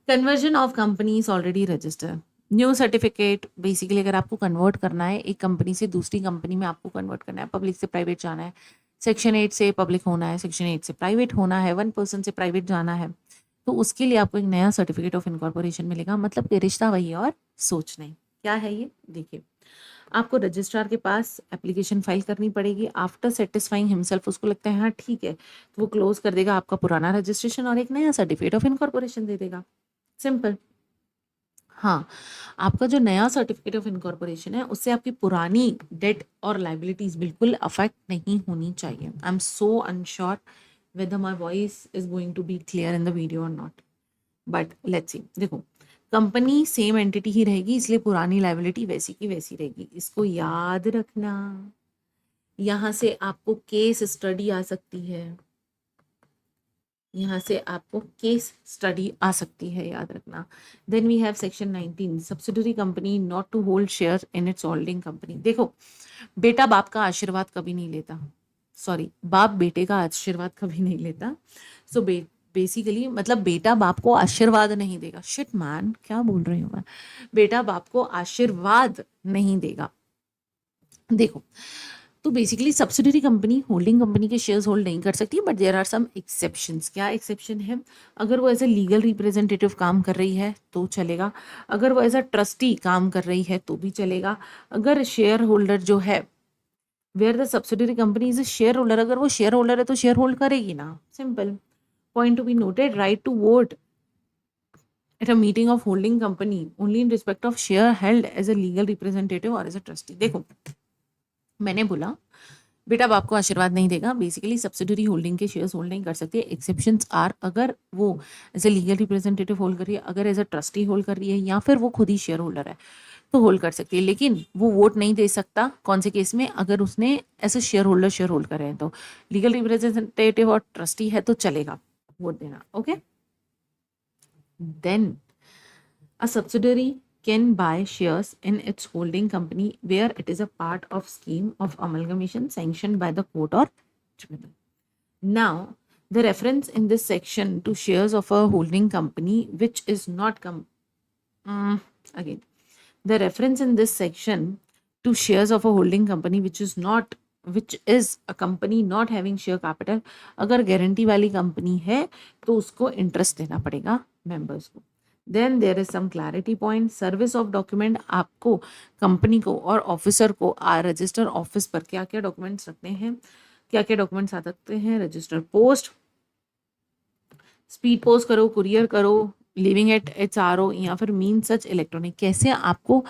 conversion of company is already register. New certificate, basically अगर आपको कन्वर्ट करना है एक कंपनी से दूसरी कंपनी में, आपको कन्वर्ट करना है, पब्लिक से प्राइवेट जाना है, सेक्शन 8 से पब्लिक होना है, सेक्शन 8 से प्राइवेट होना है, 1% से प्राइवेट जाना है, तो उसके लिए आपको एक नया सर्टिफिकेट ऑफ इनकॉर्पोरेशन मिलेगा। मतलब कि रिश्ता वही है और सोच नहीं। क्या है ये? देखिए, आपको रजिस्ट्रार के पास एप्लीकेशन फाइल करनी पड़ेगी। आफ्टर सेटिस्फाइंग हिमसेल्फ, उसको लगता है हाँ ठीक है, तो वो क्लोज कर देगा आपका पुराना रजिस्ट्रेशन और एक नया सर्टिफिकेट ऑफ इनकॉर्पोरेशन दे देगा। सिंपल। हाँ, आपका जो नया सर्टिफिकेट ऑफ इनकॉर्पोरेशन है उससे आपकी पुरानी डेट और लाइबिलिटीज बिल्कुल अफेक्ट नहीं होनी चाहिए। I am so unsure whether my voice is going to be clear in the video or not, but let's see। देखो, कंपनी सेम एंटिटी ही रहेगी, इसलिए पुरानी लाइबिलिटी वैसी की वैसी रहेगी, इसको याद रखना। यहाँ से आपको केस स्टडी आ सकती है, यहाँ से आपको केस स्टडी आ सकती है, याद रखना। Then we have section 19 subsidiary company not to hold share in its holding company. देखो, बेटा बाप का आशीर्वाद कभी नहीं लेता, सॉरी, बाप बेटे का आशीर्वाद कभी नहीं लेता। सो बेसिकली मतलब बेटा बाप को आशीर्वाद नहीं देगा। शिट मैन, क्या बोल रही हूँ मैं? बेटा बाप को आशीर्वाद नहीं देगा। देखो, तो basically subsidiary company holding company के शेयर्स होल्ड नहीं कर सकती, but there are some exceptions. क्या एक्सेप्शन है? अगर वो एज ए लीगल रिप्रेजेंटेटिव काम कर रही है तो चलेगा, अगर वो एज अ ट्रस्टी काम कर रही है तो भी चलेगा, अगर शेयर होल्डर जो है, where the subsidiary company is a shareholder, अगर वो शेयर होल्डर है तो शेयर होल्ड करेगी ना। Simple. Point to be noted, right to vote at a meeting of holding company only in respect of share held as a legal representative or as a trustee। देखो, मैंने बोला बेटा बाप को आशीर्वाद नहीं देगा, बेसिकली सब्सिडरी होल्डिंग के शेयर्स होल्ड नहीं कर सकते। एक्सेप्शंस आर, अगर वो as a legal representative hold कर रही है, अगर एज अ ट्रस्टी होल्ड कर रही है, या फिर वो खुद ही शेयर होल्डर है तो होल्ड कर सकती है, लेकिन वो वोट नहीं दे सकता। कौन से केस में? अगर उसने एज ए शेयर होल्ड करे हैं तो। लीगल रिप्रेजेंटेटिव और ट्रस्टी है तो चलेगा वोट देना। Okay, then a subsidiary can buy shares in its holding company where it is a part of scheme of amalgamation sanctioned by the court or tribunal. Now, the reference in this section to shares of a holding company which is not again, the reference in this section to shares of a holding company which is a company not having share capital, अगर गारंटी वाली कंपनी है तो उसको इंटरेस्ट देना पड़ेगा मेंबर्स को। Then there is some clarity point, service of document, आपको कंपनी को और ऑफिसर को रजिस्टर ऑफिस पर क्या क्या डॉक्यूमेंट्स रखते हैं, क्या क्या डॉक्यूमेंट्स आ सकते हैं। रजिस्टर पोस्ट, स्पीड पोस्ट करो, कुरियर करो, लिविंग एट HRO या फिर मीन सच इलेक्ट्रॉनिक। कैसे आपको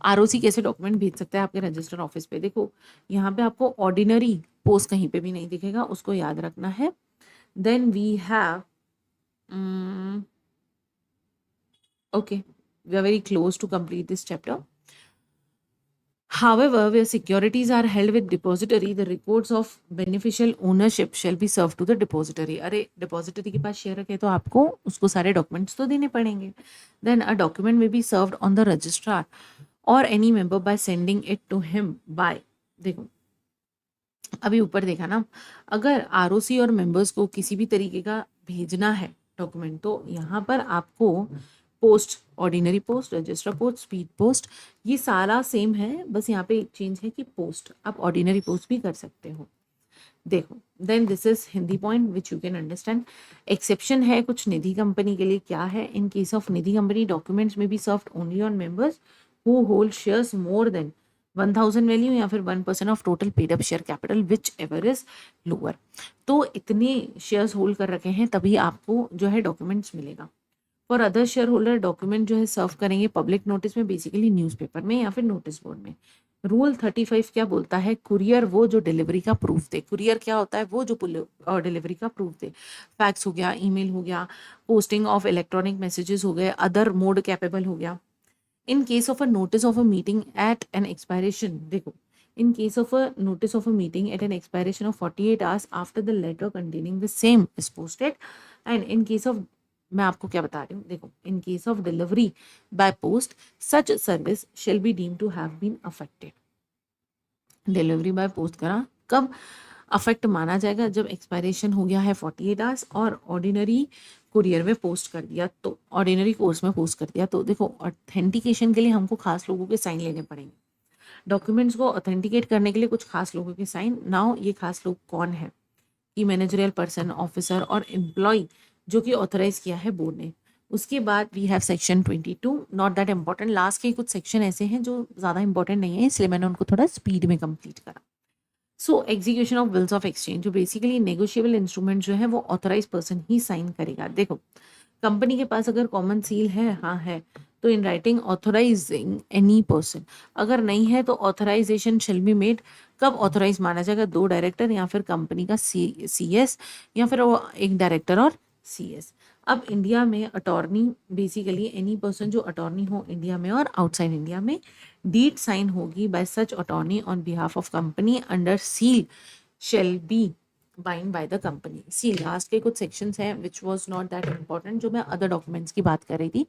ROC कैसे डॉक्यूमेंट भेज सकता है आपके रजिस्टर ऑफिस पे? देखो, यहाँ पे आपको ऑर्डिनरी पोस्ट कहीं पे भी नहीं दिखेगा, उसको याद रखना है। Then we have okay, we are very close to complete this chapter. However, where securities are held with depository, the records of beneficial ownership shall be served to the depository। अरे, depository के पास शेयर रखे तो आपको उसको सारे डॉक्यूमेंट्स तो देने पड़ेंगे। Then a document may be served on the registrar or any member by sending it to him by, देखो अभी ऊपर देखा ना, अगर ROC और मेंबर्स को किसी भी तरीके का भेजना है डॉक्यूमेंट तो यहाँ पर आपको post, ordinary post, register post, speed post, ये सारा सेम है, बस यहाँ पे एक चेंज है कि पोस्ट आप ऑर्डिनरी पोस्ट भी कर सकते हो। देखो, then this is Hindi point which you can understand. Exception है कुछ निधि कंपनी के लिए, क्या है? In case of Nidhi company documents में be served only on members who hold shares more than 1000 value या फिर 1% of total paid up share capital whichever is lower. तो इतने शेयर्स होल्ड कर रखे हैं तभी आपको जो है डॉक्यूमेंट्स मिलेगा। For other share holder document जो है सर्व करेंगे पब्लिक नोटिस में, बेसिकली न्यूज़पेपर में या फिर नोटिस बोर्ड में। रूल 35 क्या बोलता है? कुरियर वो जो डिलीवरी का प्रूफ दे। कुरियर क्या होता है? वो जो डिलीवरी का प्रूफ दे। फैक्स हो गया, ईमेल हो गया, पोस्टिंग ऑफ इलेक्ट्रॉनिक मैसेजेस हो गए, अदर मोड कैपेबल हो गया। In case of a notice of a meeting at an expiration, देखो, in case of a notice of a meeting at an expiration of 48 hours after the letter containing the same is posted, and in case of, मैं आपको क्या बता रही हूँ, देखो, in case of delivery by post such service shall be deem to have been affected. Delivery by post करा कब अफेक्ट माना जाएगा? जब एक्सपायरेशन हो गया है 48 आवर्स और ऑर्डिनरी कुरियर में पोस्ट कर दिया, तो ऑर्डिनरी कोर्स में पोस्ट कर दिया। तो देखो, ऑथेंटिकेशन के लिए हमको खास लोगों के साइन लेने पड़ेंगे। डॉक्यूमेंट्स को ऑथेंटिकेट करने के लिए कुछ खास लोगों के साइन। नाउ ये खास लोग कौन है? कि मैनेजरियल पर्सन, ऑफिसर और एम्प्लॉय जो कि ऑथराइज किया है बोर्ड ने। उसके बाद we have section 22, not that important. Last के कुछ सेक्शन ऐसे हैं जो ज़्यादा इंपॉर्टेंट नहीं है, इसलिए मैंने उनको थोड़ा स्पीड में कंप्लीट करा। So execution of bills of exchange, जो बेसिकली नेगोशिएबल इंस्ट्रूमेंट जो है वो ऑथराइज पर्सन ही साइन करेगा। देखो, कंपनी के पास अगर कॉमन सील है, हाँ है, तो in writing authorising any person. अगर नहीं है तो ऑथराइजेशन शेल बी मेड। कब ऑथराइज माना जाएगा? 2 डायरेक्टर या फिर कंपनी का CS या फिर वो एक डायरेक्टर और CS। अब इंडिया में अटॉर्नी, बेसिकली एनी पर्सन जो अटॉर्नी हो इंडिया में और आउटसाइड इंडिया में, डीड साइन होगी by such attorney on behalf of company under seal shall be bind by the company. See last के कुछ सेक्शंस हैं which was not that important, जो मैं अदर डॉक्यूमेंट्स की बात कर रही थी।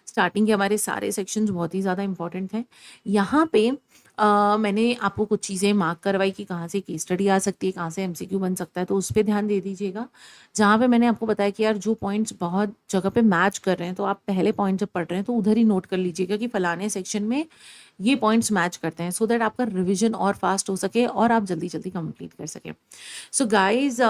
स्टार्टिंग के हमारे सारे सेक्शंस बहुत ही ज़्यादा इंपॉर्टेंट हैं। यहाँ पे मैंने आपको कुछ चीज़ें मार्क करवाई कि कहाँ से केस स्टडी आ सकती है, कहाँ से MCQ बन सकता है, तो उस पर ध्यान दे दीजिएगा। जहाँ पे मैंने आपको बताया कि यार जो पॉइंट्स बहुत जगह पे मैच कर रहे हैं, तो आप पहले पॉइंट जब पढ़ रहे हैं तो उधर ही नोट कर लीजिएगा कि फलाने सेक्शन में ये पॉइंट्स मैच करते हैं, सो दैट आपका रिविजन और फास्ट हो सके और आप जल्दी जल्दी कंप्लीट कर सकें। So guys,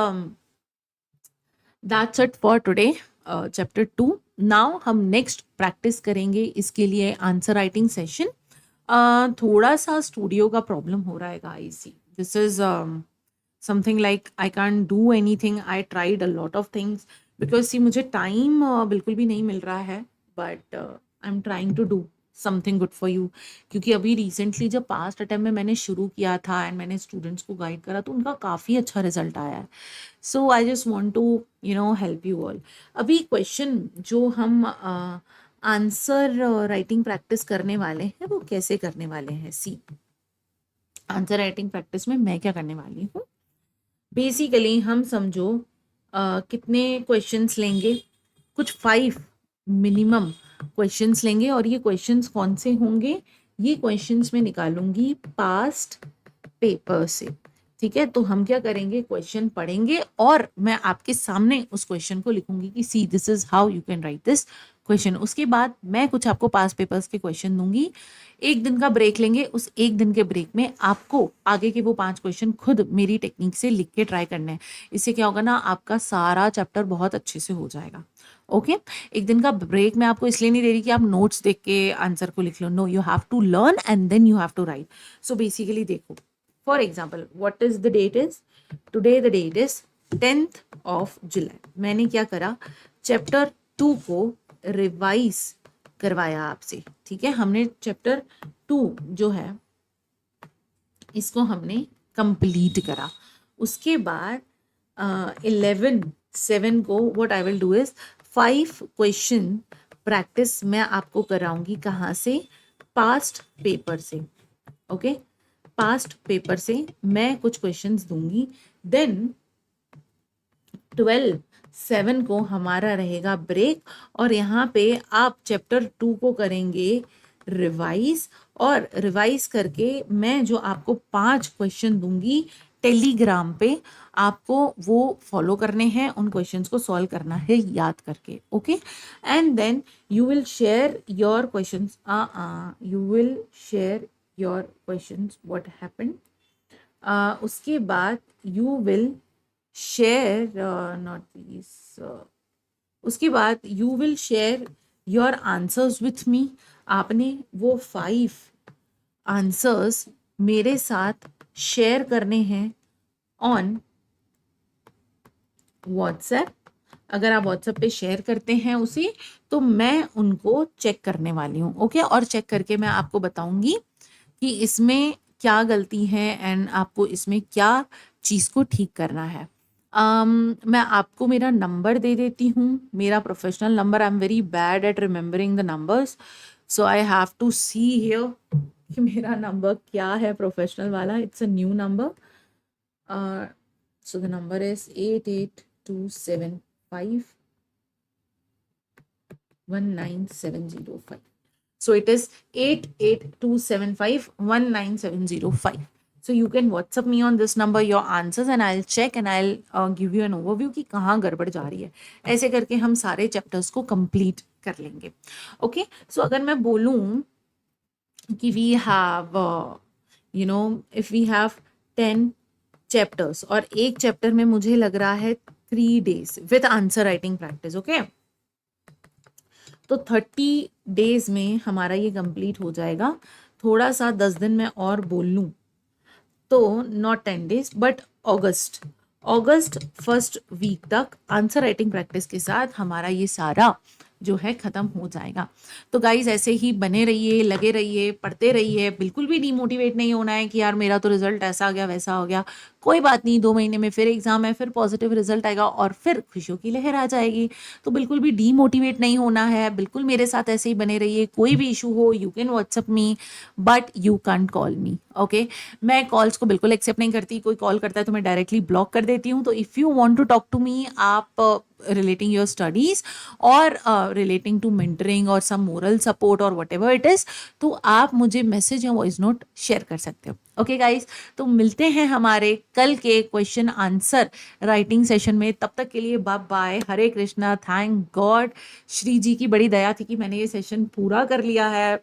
that's it for today, chapter 2। Now हम नेक्स्ट प्रैक्टिस करेंगे इसके लिए आंसर राइटिंग सेशन। थोड़ा सा स्टूडियो का प्रॉब्लम हो रहा है guys. This is something like I can't do anything. I tried a lot of things because see मुझे टाइम बिल्कुल भी नहीं मिल रहा है, but I am trying to do something good for you. क्योंकि अभी रिसेंटली जब पास्ट अटेम्प्ट में मैंने शुरू किया था एंड मैंने स्टूडेंट्स को गाइड करा, तो उनका काफ़ी अच्छा रिजल्ट आया है। So I just want to help you all. अभी क्वेश्चन जो हम आंसर राइटिंग प्रैक्टिस करने वाले हैं वो कैसे करने वाले हैं? सी, आंसर राइटिंग प्रैक्टिस में मैं क्या करने वाली हूँ, बेसिकली हम समझो कितने क्वेश्चंस लेंगे, कुछ 5 मिनिमम क्वेश्चंस लेंगे। और ये क्वेश्चंस कौन से होंगे? ये क्वेश्चंस मैं निकालूंगी पास्ट पेपर से। ठीक है, तो हम क्या करेंगे, क्वेश्चन पढ़ेंगे और मैं आपके सामने उस क्वेश्चन को लिखूंगी कि सी this is how you can write this question. उसके बाद मैं कुछ आपको पास्ट पेपर्स के क्वेश्चन दूंगी। 1 दिन का ब्रेक लेंगे, उस 1 दिन के ब्रेक में आपको आगे के वो 5 क्वेश्चन खुद मेरी टेक्निक से लिख के ट्राई करने हैं। इससे क्या होगा ना, आपका सारा चैप्टर बहुत अच्छे से हो जाएगा। ओके, 1 दिन का ब्रेक मैं आपको इसलिए नहीं दे रही कि आप नोट्स देख के आंसर को लिख लो। No, you have to learn and then you have to write. So basically देखो, for example, what is the date is today? The date is 10th of July। मैंने क्या करा, चैप्टर 2 को रिवाइज करवाया आपसे। ठीक है, हमने चैप्टर 2 जो है इसको हमने कंप्लीट करा। उसके बाद 11/7 को what I will do is 5 question practice मैं आपको कराऊंगी। कहाँ से? पास्ट पेपर से। ओके, पास्ट पेपर से मैं कुछ क्वेश्चंस दूंगी। देन 12/7 को हमारा रहेगा ब्रेक, और यहाँ पे आप चैप्टर 2 को करेंगे रिवाइज, और रिवाइज करके मैं जो आपको 5 क्वेश्चन दूंगी टेलीग्राम पे आपको वो फॉलो करने हैं, उन क्वेश्चंस को सॉल्व करना है याद करके, okay. And then you will share your questions, you will share your questions what happened. उसके बाद you will share not this, उसके बाद you will share your answers with me. आपने वो 5 आंसर्स मेरे साथ शेयर करने हैं ऑन व्हाट्सएप। अगर आप व्हाट्सएप पे शेयर करते हैं उसे, तो मैं उनको चेक करने वाली हूँ, ओके। और चेक करके मैं आपको बताऊंगी कि इसमें क्या गलती है एंड आपको इसमें क्या चीज़ को ठीक करना है। मैं आपको मेरा नंबर दे देती हूँ, मेरा professional number. I am very bad at remembering the numbers, so I have to see here कि मेरा नंबर क्या है प्रोफेशनल वाला। It's a new number, so the number is 8827519705. So it is 8827519705. So you can WhatsApp me on this number your answers and I'll check and I'll give you an overview कि कहाँ गड़बड़ जा रही है। ऐसे करके हम सारे चैप्टर्स को कंप्लीट कर लेंगे, ओके। सो अगर मैं बोलूँ कि we have if we have 10 chapters और एक चैप्टर में मुझे लग रहा है 3 days with answer writing practice, okay. तो 30 days में हमारा ये कंप्लीट हो जाएगा। थोड़ा सा 10 दिन में और बोल लूँ तो not 10 days but August first week तक आंसर राइटिंग प्रैक्टिस के साथ हमारा ये सारा जो है ख़त्म हो जाएगा। तो गाइज ऐसे ही बने रहिए, लगे रहिए, पढ़ते रहिए। बिल्कुल भी डीमोटिवेट नहीं होना है कि यार मेरा तो रिजल्ट ऐसा आ गया वैसा हो गया। कोई बात नहीं, 2 महीने में फिर एग्जाम है, फिर पॉजिटिव रिजल्ट आएगा और फिर खुशियों की लहर आ जाएगी। तो बिल्कुल भी डीमोटिवेट नहीं होना है, बिल्कुल मेरे साथ ऐसे ही बने रहिए। कोई भी इशू हो you can WhatsApp me but you can't call me, okay. मैं कॉल्स को बिल्कुल एक्सेप्ट नहीं करती, कोई कॉल करता है तो मैं डायरेक्टली ब्लॉक कर देती हूँ। तो if you want to talk to me, आप relating your studies or relating to mentoring or some moral support or whatever it is, तो आप मुझे मैसेज या वॉइस नोट शेयर कर सकते हो, ओके गाइस। तो मिलते हैं हमारे कल के क्वेश्चन आंसर राइटिंग सेशन में। तब तक के लिए बाय बाय, हरे कृष्णा। थैंक गॉड, श्री जी की बड़ी दया थी कि मैंने ये सेशन पूरा कर लिया है।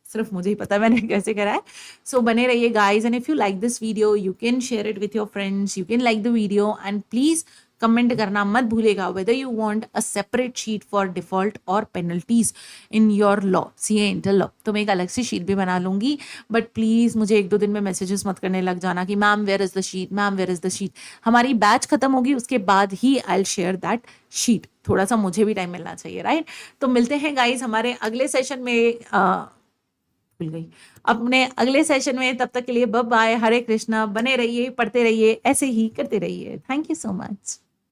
सिर्फ मुझे ही पता है मैंने कैसे करा है। सो बने रहिए guys, and if you like this video you can share it with your friends, you can like the video and please comment करना मत भूलेगा whether you want a separate sheet for default और penalties in your law, CA inter law. तो मैं एक अलग से शीट भी बना लूंगी, बट प्लीज मुझे 1-2 दिन में मैसेजेस मत करने लग जाना कि ma'am where is the sheet, ma'am where is the sheet. हमारी बैच खत्म होगी उसके बाद ही I will share that sheet. थोड़ा सा मुझे भी टाइम मिलना चाहिए, राइट। तो मिलते हैं गाइज हमारे अगले सेशन में, भूल गई, अपने अगले सेशन में। तब तक के लिए बाय बाय, हरे कृष्णा। बने रहिए, पढ़ते रहिए, ऐसे ही करते रहिए। Thank you so much.